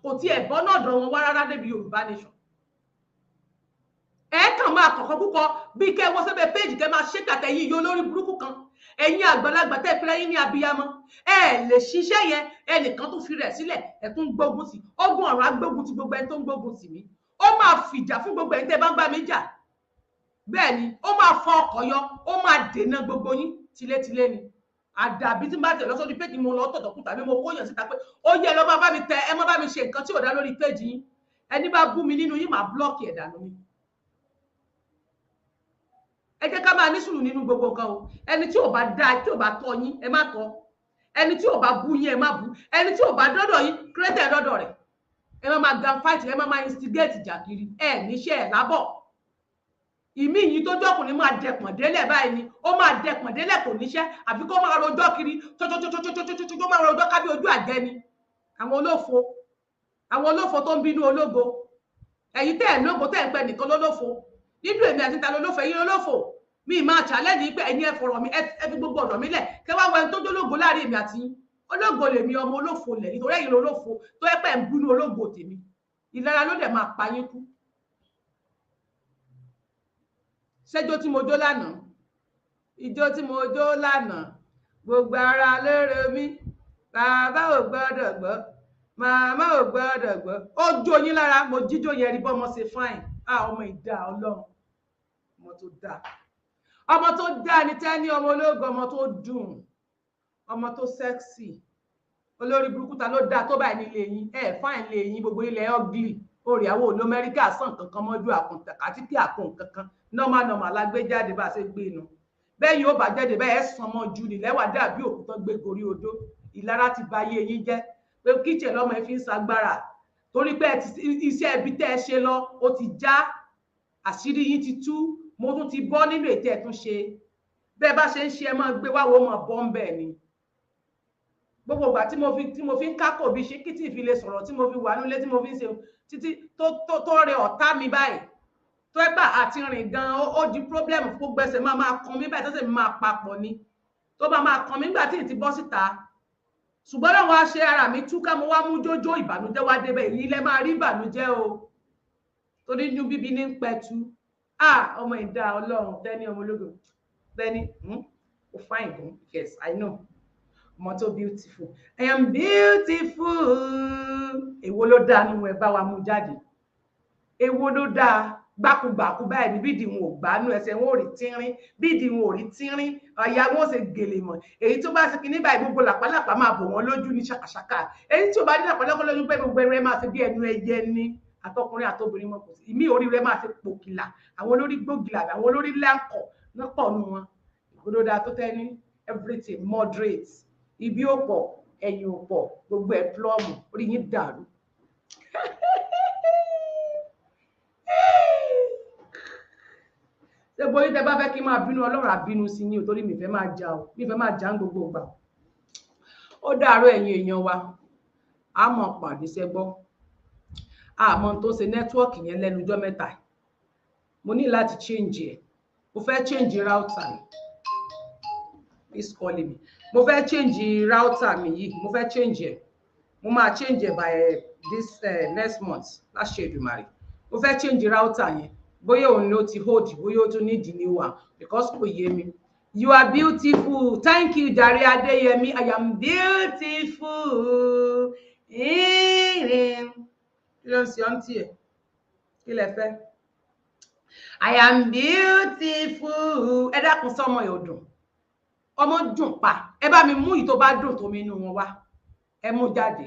kò tiẹ̀ bọ́ náà dán wọn wá rárá débi Yorùbá Nation ẹ kàn máa kọ̀kọ́ púpọ̀ bí kẹ́ wọ́n sẹ́bẹ̀ péjì kẹ́ máa ṣèkàtà yìí yóò lórí burúkú kan ẹ̀yin àgbàlagbà tẹ́ pẹ́rẹ́ yín ní abiyamọ ẹ lè ṣiṣẹ́ yẹn ẹnìkan tún fi rẹ̀ sílẹ̀ ẹ tún gbógun tì ọgbọ́n ọ̀run agbógun ti gbogbo ẹni tó ń gbógun tì mí ó máa fìjà fún gbogbo ẹ̀yin tẹ́ bá ń bá mi jà bẹ́ẹ̀ ni ó máa fọ ọkọ̀ yọ ó máa dènà gbogbo yín tilétilé ni àdàbí tí n bá tẹ̀ lọ sórí péjì mo lọ tọ̀tọ̀ kú tàbí mo kóyàn síta pé ó yẹ lọ bá mi tẹ ẹ má bá mi ṣe nǹkan tí ò dá lórí péjì yín ẹni bá bú mi nínú yín máa blọ́ọ̀kì ẹ̀ dànù ni ẹ jẹ́ ká máa ní sùúrù nínú gbogbo nǹkan o ẹni tí ò bá dá tí ò bá tọ́ yín ẹ má tọ́ ẹni tí ò bá bú yín ẹ má bú ẹni tí ò bá dọ́dọ̀ yín kírẹ́tẹ̀ dọ́dọ̀ rẹ̀ ẹ má máa gan fight ẹ má máa instigate jà kiri ẹ níṣẹ́ ẹ lábọ̀ ìmí yìí tó jọkùnrin máa dẹpọ̀n délẹ̀ báyìí ni ó máa dẹpọ̀n délẹ̀ kò níṣẹ́ àfi kó máa rojọ́ kiri tó máa rojọ́ kábí ojú àjẹ́ ni àwọn olófo tó ń bínú ológo ẹ̀yin tẹ́ ẹ̀ lógo tẹ́ ẹ̀ ń pẹ́ nìkan lólófo nínú èmi àti ta lólófo ẹ̀yin olófo mi máa challenge pé ẹ̀yin ẹ fọ̀rọ̀ mi ẹ fi gbogbo ọ̀rọ̀ mi lẹ̀ kẹ́ wá wọ ẹni tó jólógo láàrin èmi àti yín ológo lèmi ọmọ olófo lẹ̀ nítorí ẹ̀yin olófo tó ẹ pẹ́ ń bínú ológo tèmi ìlara ló dẹ̀ máa pa yín kú ṣẹ́jọ́ tí mo jó lánàá ìjó tí mo jó lánàá gbogbo ara lérè mi bàbá ò gbọ́dọ̀ gbọ́ màmá ò gbọ́dọ̀ gbọ́ ó jó yín lára mo jíjó yẹn rí bọ́mọ ṣe fáìn ọmọ ìdá ọlọ́run ọmọ tó dá ní tẹ́ni ọmọ ológo ọmọ tó dùn ọmọ tó sẹ́ksì olórí burúkú ta ló dá tó báyìí nílé yín fáìn lé yín gbogbo ilẹ̀ ọ́gìlì orí àwọn òní amẹ́ríkà sàn kankan mọ́jú àkùntàn àti kí àkùn kankan normal la gbé jáde bá a ṣe gbé inú bẹ́ẹ̀ yóò bá jáde bẹ́ẹ̀ sàn mọ́ ju nílẹ̀ wà dàbí òkúta gbé gorí odó ìlara ti ba ayé yín jẹ́ pé kíchẹ̀ lọ́mọ ẹ fi ń sagbára torí pé iṣẹ́ ibi tẹ́ ẹ ṣe lọ ó ti já àṣírí yín ti tú mo tún ti bọ́ nínú ètò ẹ̀ tún ṣe bẹ́ẹ̀ bá ṣe ń ṣe ẹ máa gbé wáwo mọ̀ bọ́ ń bẹ̀ ni gbogbo ìgbà tí mo fi ń kákò bí ṣe kí tí ì fi lè sọ̀rọ̀ tí mo fi wà nílé tí mo fi ń ṣe títí tó rẹ ọ̀tá mi báyìí tó ẹ gbà àti rìn gan ó di problem fún gbèsè máa kan mí báyìí tó sì máa papọ̀ ni tó máa kan mí nígbà tí ì ti bọ́ síta ṣùgbọ́n náà wá ṣe ara mi túká mo wá mú jójó ìbànújẹ́ wá débẹ̀ èyí lẹ máa rí ìbànújẹ́ o torí inú bíbí ní pẹ̀tù ọmọ ìdá ọlọ́run tẹ́ni ọmọ ológo tẹ́ni ó fine gan yes I know ọmọ tó beautiful I am beautiful èwo ló dáa nínú ẹ bá wa mú jáde èwo ló dáa gbákùgbàkù báyìí ní bídìí wọn ò gbánú ẹsẹ̀ wọn ò rí tínrín bídìí wọn ò rí tínrín ọ̀yà wọn ò ṣe gèlè mọ̀ èyí tó bá ṣe kí ní báyìí gbogbo làpálàpá máa bò wọn lójú ní ṣàkàṣàkà èyí tí ò bá ní làpálàpá lójú pé gbogbo ẹrẹ máa ṣe bí ẹnu ẹyẹ ní àtọkùnrin àtobìnrin mọ kò sí ìmí orí rẹ máa ṣe pòkìlà àwọn olórí gbògìlà àwọn olórí lẹ́ǹkọ̀ lọ́pọ̀ nù wọn ìgbódòdà tó tẹ́ ní everything moderate ibi ò pọ̀ ẹ̀yìn ò pọ̀ gbogbo ẹ̀ plọ́ọ̀mù orí yín dàrú. ṣé bóyá tẹ bá fẹ́ kí n máa bínú ọlọ́run àbínú sí ni ò torí mi fẹ́ máa jà ọ́ mi fẹ́ máa jà ń gbogbo ìgbà ó dàárọ̀ ẹ̀yin èèyàn wa a mọ̀ pàdé sẹ́gbọ́ àmọ́ tó ṣe nẹ́tíwọ́ọ̀kì yẹn lẹ́nujọ́ mẹ́ta mo ní láti change ẹ̀ mo fẹ́ change router mi please call me mo fẹ́ change router mi yìí mo fẹ́ change ẹ̀ mo máa change ẹ̀ by this next month láṣẹ Èdùmàrè mo fẹ́ change router yẹn bóyá òun ló ti hold bóyá ó tún need new one because kò yé mi you are beautiful thank you jare Adéyẹmí I am beautiful kí ló ń ṣe ọ́ntì ẹ̀ kí lẹ fẹ́ I am beautiful ẹ dákun sọmọ ẹ̀ ò dùn ọmọ dùn pa ẹ bá mi mú èyí tó bá dùn tó mi inú wọn wá ẹ mú jáde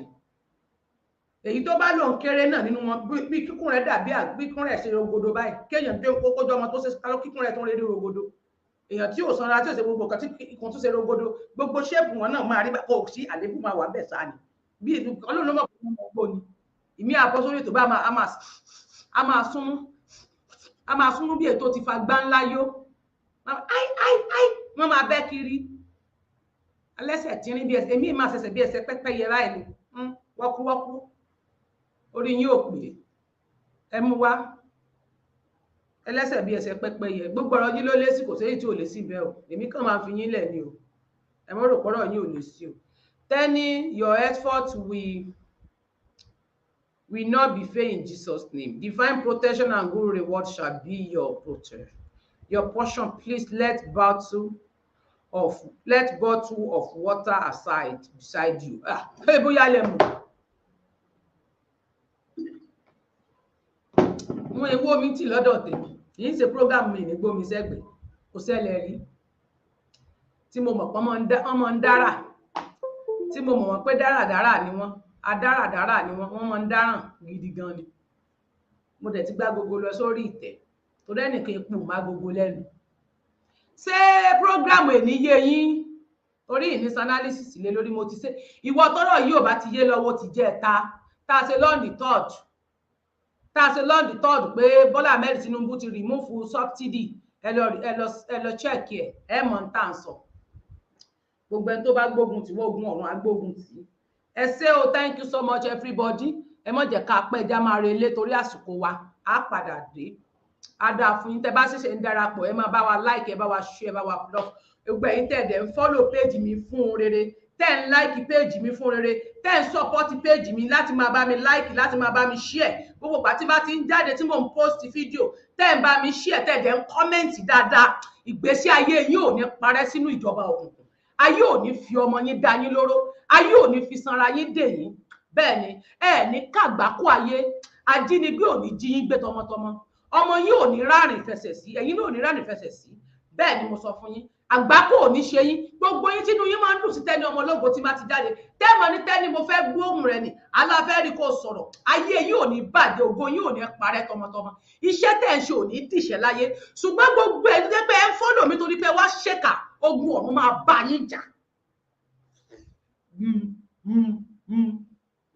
èyí tó bá lòun kéré náà nínú wọn bí kíkún rẹ dàbí àgbíkún rẹ ṣe rogodo báyìí kéèyàn dé kókójọ ọmọ tó ṣe kálọ kíkún rẹ tó ń rí rogodo èèyàn tí ò sanra tí ò ṣe gbogbo kan tí ikùn tó ṣe rogodo gbogbo ṣéèpù wọn náà máa rí kò sí àlébù máa wà bẹ́ẹ̀ sáà ni bí Ọlọ́run ló mọ̀ pé wọn gbó ni ìmí àbọ sórí ètò bá a máa súnmú bí ètò ti fa gbá ńlá yó wọn máa bẹ́ kiri alẹ́sẹ̀ tínrín bí ẹsẹ̀ èmi máa ṣẹ̀ṣẹ̀ bí ẹsẹ̀ pẹ́pẹ́yẹ láì ní wọ́kúwọ́kú orí yín ò pè ẹ mú wá ẹlẹ́sẹ̀ bí ẹsẹ̀ pẹ́pẹ́yẹ gbogbo ọ̀rọ̀ yín ló lé sí kò séyìí tí ò lè sí bẹ́ẹ̀ o èmi kàn máa fi yín lẹ̀ ni o ẹ mọ́ rò pọ́rọ̀ yín ò lè sí o tẹ́ni your effort will not be fail in Jesus' name. Divine protection and good reward shall be your portion. Please let bottle of water aside beside you. Hey, bóyá lẹ mọ̀. wọn ewo mi tì lọ́dọ̀ tèmi kì í ṣe program mi ní gbómi sẹ́gbẹ̀ kò ṣẹlẹ̀ rí tí mo mọ̀ pé ọmọ ń dára tí mo mọ̀ wọ́n pé dáradára ni wọ́n adáradára ni wọ́n mọ̀ ń dáràn gidi gan ni mo dẹ̀ ti gbá gbogbo lọ sórí ìtẹ́ torí ẹnìkan epo má gbogbo lẹ́nu ṣé program ènìyé yín orí ìníṣẹ́ analysis lé lórí mo ti ṣe ìwọ tọ́rọ̀ yìí ò bá ti yé lọ́wọ́ ti jẹ́ ta ṣe lọ́ọ̀nì third pé Bọ́lá Ahmed Tinubu ti remove subsidy ẹ lọ check ẹ mọ̀ ń tà ń sọ gbogbo ẹni tó bá gbógun tí wọ́n ogun ọ̀run agbógun tí ẹ ṣé o thank you so much everybody ẹ mọ̀ jẹ́ ká pẹ́ já máa relé torí àsìkò wa á padà dé á dáa fún yín tẹ́ bá ṣẹ̀ṣẹ̀ ń darapọ̀ ẹ máa bá wa like ẹ bá wa share ẹ bá wa love gbogbo ẹ̀yin tẹ́ dẹ̀ ń follow page mi fún rere tẹ́ ń like page mi fún rere tẹ́ ń support page mi láti máa bá mi like láti máa bá mi share gbogbo ìgbà tí bá ti ń jáde tí mò ń post fídíò tẹ́ ń bá mi share tẹ́ dẹ̀ ń comment dáadáa ìgbésí ayé yín ò ní parẹ́ sínú ìjọba òkùnkùn ayé ò ní fi ọmọ yín dá yín lóró ayé ò ní fi sanra yín dè yín bẹ́ẹ̀ ni ẹ ní kàgbákò ayé ajínigbé ò ní jí yín gbé tọmọtọmọ ọmọ yín ò ní rárìn fẹsẹ̀ sí ẹ̀yin náà ò ní rárìn fẹsẹ̀ sí bẹ́ẹ̀ ni mo sọ fún yín àgbákò ò ní ṣe yín gbogbo yín tínú yín máa ń dùn sí tẹ́ni ọmọ ológo tí máa ti jáde tẹ́mọ̀ ní tẹ́ni mo fẹ́ gbóhùn rẹ̀ ni aláfẹ́ rí kó sọ̀rọ̀ ayé yín ò ní bàjẹ́ ògo yín ò ní parẹ́ tọmọtọmọ iṣẹ́ tẹ́ ń ṣe ò ní dìṣẹ́ láyé ṣùgbọ́n gbogbo ẹ̀ jẹ́ pé ẹ ń fọ́lọ̀ mi torí pé wá ṣèkà ogun ọ̀run máa bá yín jà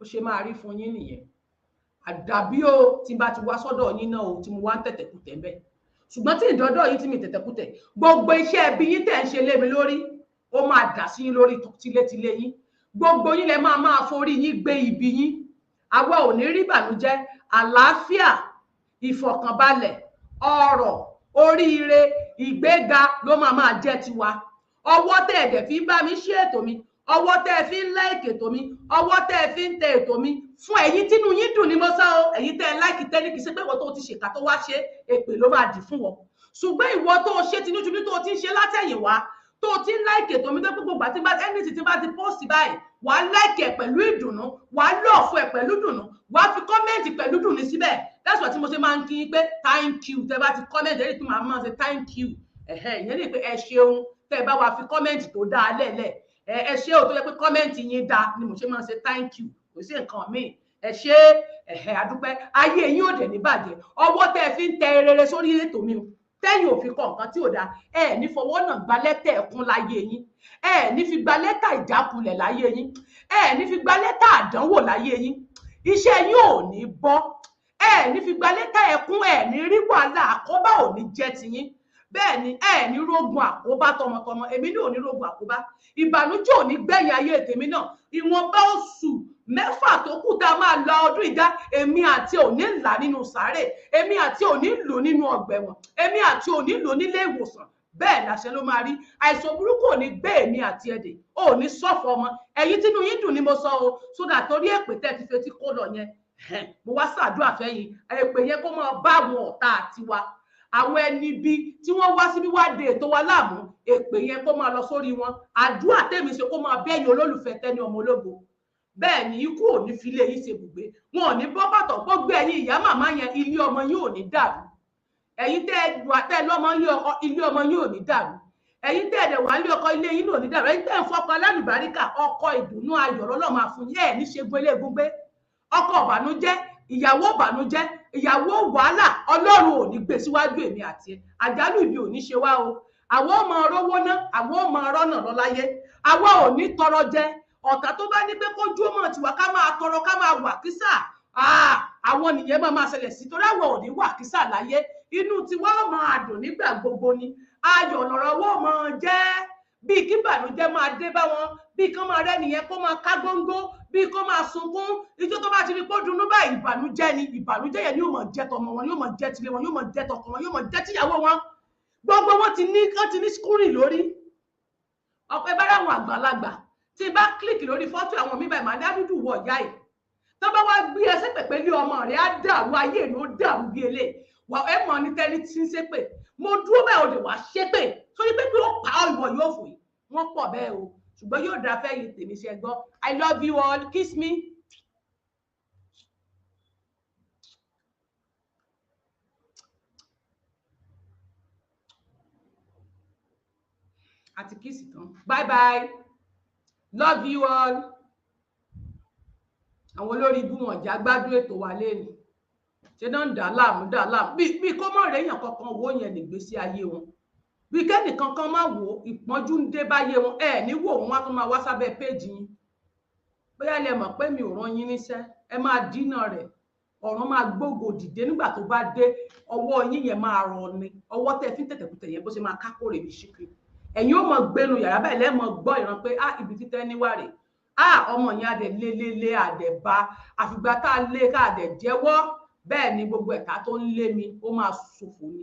ó ṣe máa rí fún yín nìyẹn àdàbí o tí bá ti wá sọ́dọ̀ yín náà o tí mo wá ń tẹ̀tẹ̀kùtẹ̀ ń bẹ̀ ṣùgbọ́n tí ìdọ́dọ̀ yín tí mi tẹ̀tẹ̀kùtẹ̀ gbogbo iṣẹ́ ẹbí yín tẹ̀ ń ṣe lé mi lórí ó máa dà sí yín lórí tilétilé yín gbogbo yín lẹ máa forí yín gbé ibi yín àwa ò ní rí ìbànújẹ́ àlàáfíà ìfọ̀kànbalẹ̀ ọrọ̀ oríire ìgbéga ló máa jẹ́ tiwa ọwọ́ tẹ́ ẹ̀dẹ̀ fi ń bá mi ṣe ètò mi ọwọ́ tẹ́ ẹ fi ń like ètò mi ọwọ́ tẹ́ ẹ fi ń tẹ ètò mi fún ẹ̀yin tínú yín dùn ní mo sọ o ẹ̀yin tẹ́ ẹ like tẹ́lẹ̀ kì í ṣe pé ìwọ tó ti ṣèkà tó wá ṣe èpè ló máa dì fún wọn ṣùgbọ́n ìwọ tó ṣe tinújúbí tó ti ń ṣe látẹ̀yìnwá tó ti ń like ètò mi tó pé gbogbo àti anything tí bá ti post báyìí wà á like ẹ̀ pẹ̀lú ìdùnnú wà á love ẹ̀ pẹ̀lú ìdùnnú wà á fi comment pẹ̀lú ìdùnnú síbẹ̀ that's why tí mo ṣe máa ń kí yín pé thank you tẹ́ bá ti comment ẹ̀rí tí màá máa ṣe thank you ìyẹn ní pé ẹ ṣeun tẹ́ bá wa fi comment tó dáa lẹ́lẹ̀ ẹ ṣé o tó yẹ pé kọ́mẹ́ǹtì yín dáa ni mo ṣe máa ń ṣe thank you kò sí nǹkan míì ẹ ṣé àdúpẹ́ ayé yín ò dẹ̀ ní bàjẹ́ ọwọ́ tẹ́ ẹ fi ń tẹ rere sórí ètò mi o tẹ́yìn òfin kọ nǹkan tí ò dáa ẹ ní fọwọ́ náà gba lẹ́tà ẹ̀kún láyé yín ẹ ní fi gba lẹ́tà ìjákulẹ̀ láyé yín ẹ ní fi gba lẹ́tà àdánwò láyé yín iṣẹ́ yín ò ní bọ́ ẹ ní fi gba lẹ́tà ẹ̀kún ẹ ní rí wàhálà àkóbá ò ní jẹ́ tiyín bẹ́ẹ̀ ni ẹ ní rógun àkóbá tọmọtọmọ èmi ní ò ní rógun àkóbá ìbànújẹ́ ò ní gbẹ̀yìn ayé tèmi náà ìwọ̀nba oṣù 6 tó kù tá a máa lọ ọdún ìdá èmi àti òní ńlá nínú sàárè èmi àti òní lò nínú ọgbà ẹ̀wọ̀n èmi àti òní lò nílé ìwòsàn bẹ́ẹ̀ làṣẹ ló máa rí àìsàn burúkú ò ní gbé èmi àti ẹ̀dẹ̀ ò ní sọ́fọ̀ ọmọ ẹ̀yin tínú yín dùn ni mo sọ o sódà torí èpè tẹ́ ti fetí kó lọ yẹn mo wá ṣàdúrà fẹ́yìn èpè yẹn kó máa bá àwọn ọ̀tá àtiwa àwọn ẹni bí tí wọ́n wá síbí wá de ètò wa láàmú èpè yẹn kó máa lọ sórí wọn àdúrà tèmi ṣe kó máa bẹ́yìn olólùfẹ́ tẹ́ni ọmọ ológo bẹ́ẹ̀ ni ikú ò ní fi ilé yín ṣe bùgbé wọn ò ní bọ́ bàtọ̀ gbogbo ẹ̀yin ìyá màmá yẹn ilé ọmọ yín ò ní dàrú ẹ̀yin tẹ́ lọ́mọ yín ọkọ ilé ọmọ yín ò ní dàrú ẹ̀yin tẹ́ ẹ̀dẹ̀ wà ní ọkọ ilé yín ò ní dàrú ẹ̀yin tẹ́ ń fọkọ alálùbáríkà ọkọ ìdùnnú ayọ̀ lọ́lọ́ máa fún yín ẹ̀ ní ṣe gbélé gbogbo ọkọ ìbànújẹ́ ìyàwó ìbànújẹ́ ìyàwó wàhálà ọlọ́run ò ní gbé síwájú èmi àti ẹ àjálù ibi ò ní ṣe wá o àwọn ọmọ rówó ná àwọn ọmọ rọ́nà lọ láyé àwa ò ní tọrọ jẹ ọ̀tá tó bá ní pé kójú ọmọ tiwa ká máa tọrọ ká máa wà kísà àwọn nìyẹn máa ṣẹlẹ̀ sí torí àwọn ò ní wà kísà láyé inú tiwa ó máa dùn nígbà gbogbo ni ayọ̀ lọ̀rọ̀ owó máa jẹ́ bíi kí ìbànújẹ́ máa dé bá wọn bíi kán máa rẹ́ nìyẹn kó máa ká góńgó bíi kó máa sunkún ijó tó bá ti rí kó dunnú báyìí ìbànújẹ́ ni ìbànújẹ́ yẹn ni yóò máa jẹ́ tọmọ wọn yóò máa jẹ́ tilé wọn yóò máa jẹ́ tọkọ wọn yóò máa jẹ́ tíyàwó wọn gbogbo wọn ti ní skúrì lórí ọ̀pẹ bá ráwọn àgbàlagbà tí bá kílìkì lórí fọ́tò àwọn mi báyìí màá dúdú wọ ìyá ẹ̀ tó bá wá gbé ẹsẹ̀ pẹ̀pẹ́ lé ọmọ rẹ̀ á dàrú ayé ló dàrú bí elé wà ẹ mọ̀ ní tẹ́lí tí ń ṣépè mo dúró bẹ́ẹ̀ o lè wá ṣépè sórí pé ó pa ọ́ ìwọ yóò fò yìí wọ́n pọ̀ bẹ́ẹ̀ o ṣùgbọ́n yóò dá fẹ́ yìí tèmi ṣe gbọ́ I love you all kiss me. àti kíìsì tán. Bye bye, love you all. Àwọn olórí ibú wọn jà gbádùn ètò wa lẹ́nu ṣe náà ń dà láàmú bí kó mọ̀ rèèyàn kankan wo yẹn nígbésí ayé wọn, bí kẹ́nìkan kan máa wò ìpọ́njú ń dé báyé wọn ní wò wọn wá tó máa wá sábẹ́ péjì yín. Bóyá lẹ mọ̀ pé mi ò rán yín níṣẹ́, ẹ máa dínà rẹ̀, ọ̀run máa gbógo dìde nígbà tó bá dé, ọwọ́ yín yẹn máa rọ ni, ọwọ́ tẹ́ fi ń tẹ̀tẹ̀kùtẹ̀ yẹn bó ṣe máa kákòrè ní ṣíkì. Ẹ̀yin ó mọ̀ gbénu yàrá báyìí lẹ́mọ̀ gbọ́ ìran pé ibi títẹ́ níwà rè, ọmọ yẹn adẹ̀ lé adẹ̀ bá, àfìgbà tá a lé ká adẹ̀ jẹ́wọ́, bẹ́ẹ̀ ni gbogbo ẹ̀ka tó ń lé mi ó máa ṣòfò ni.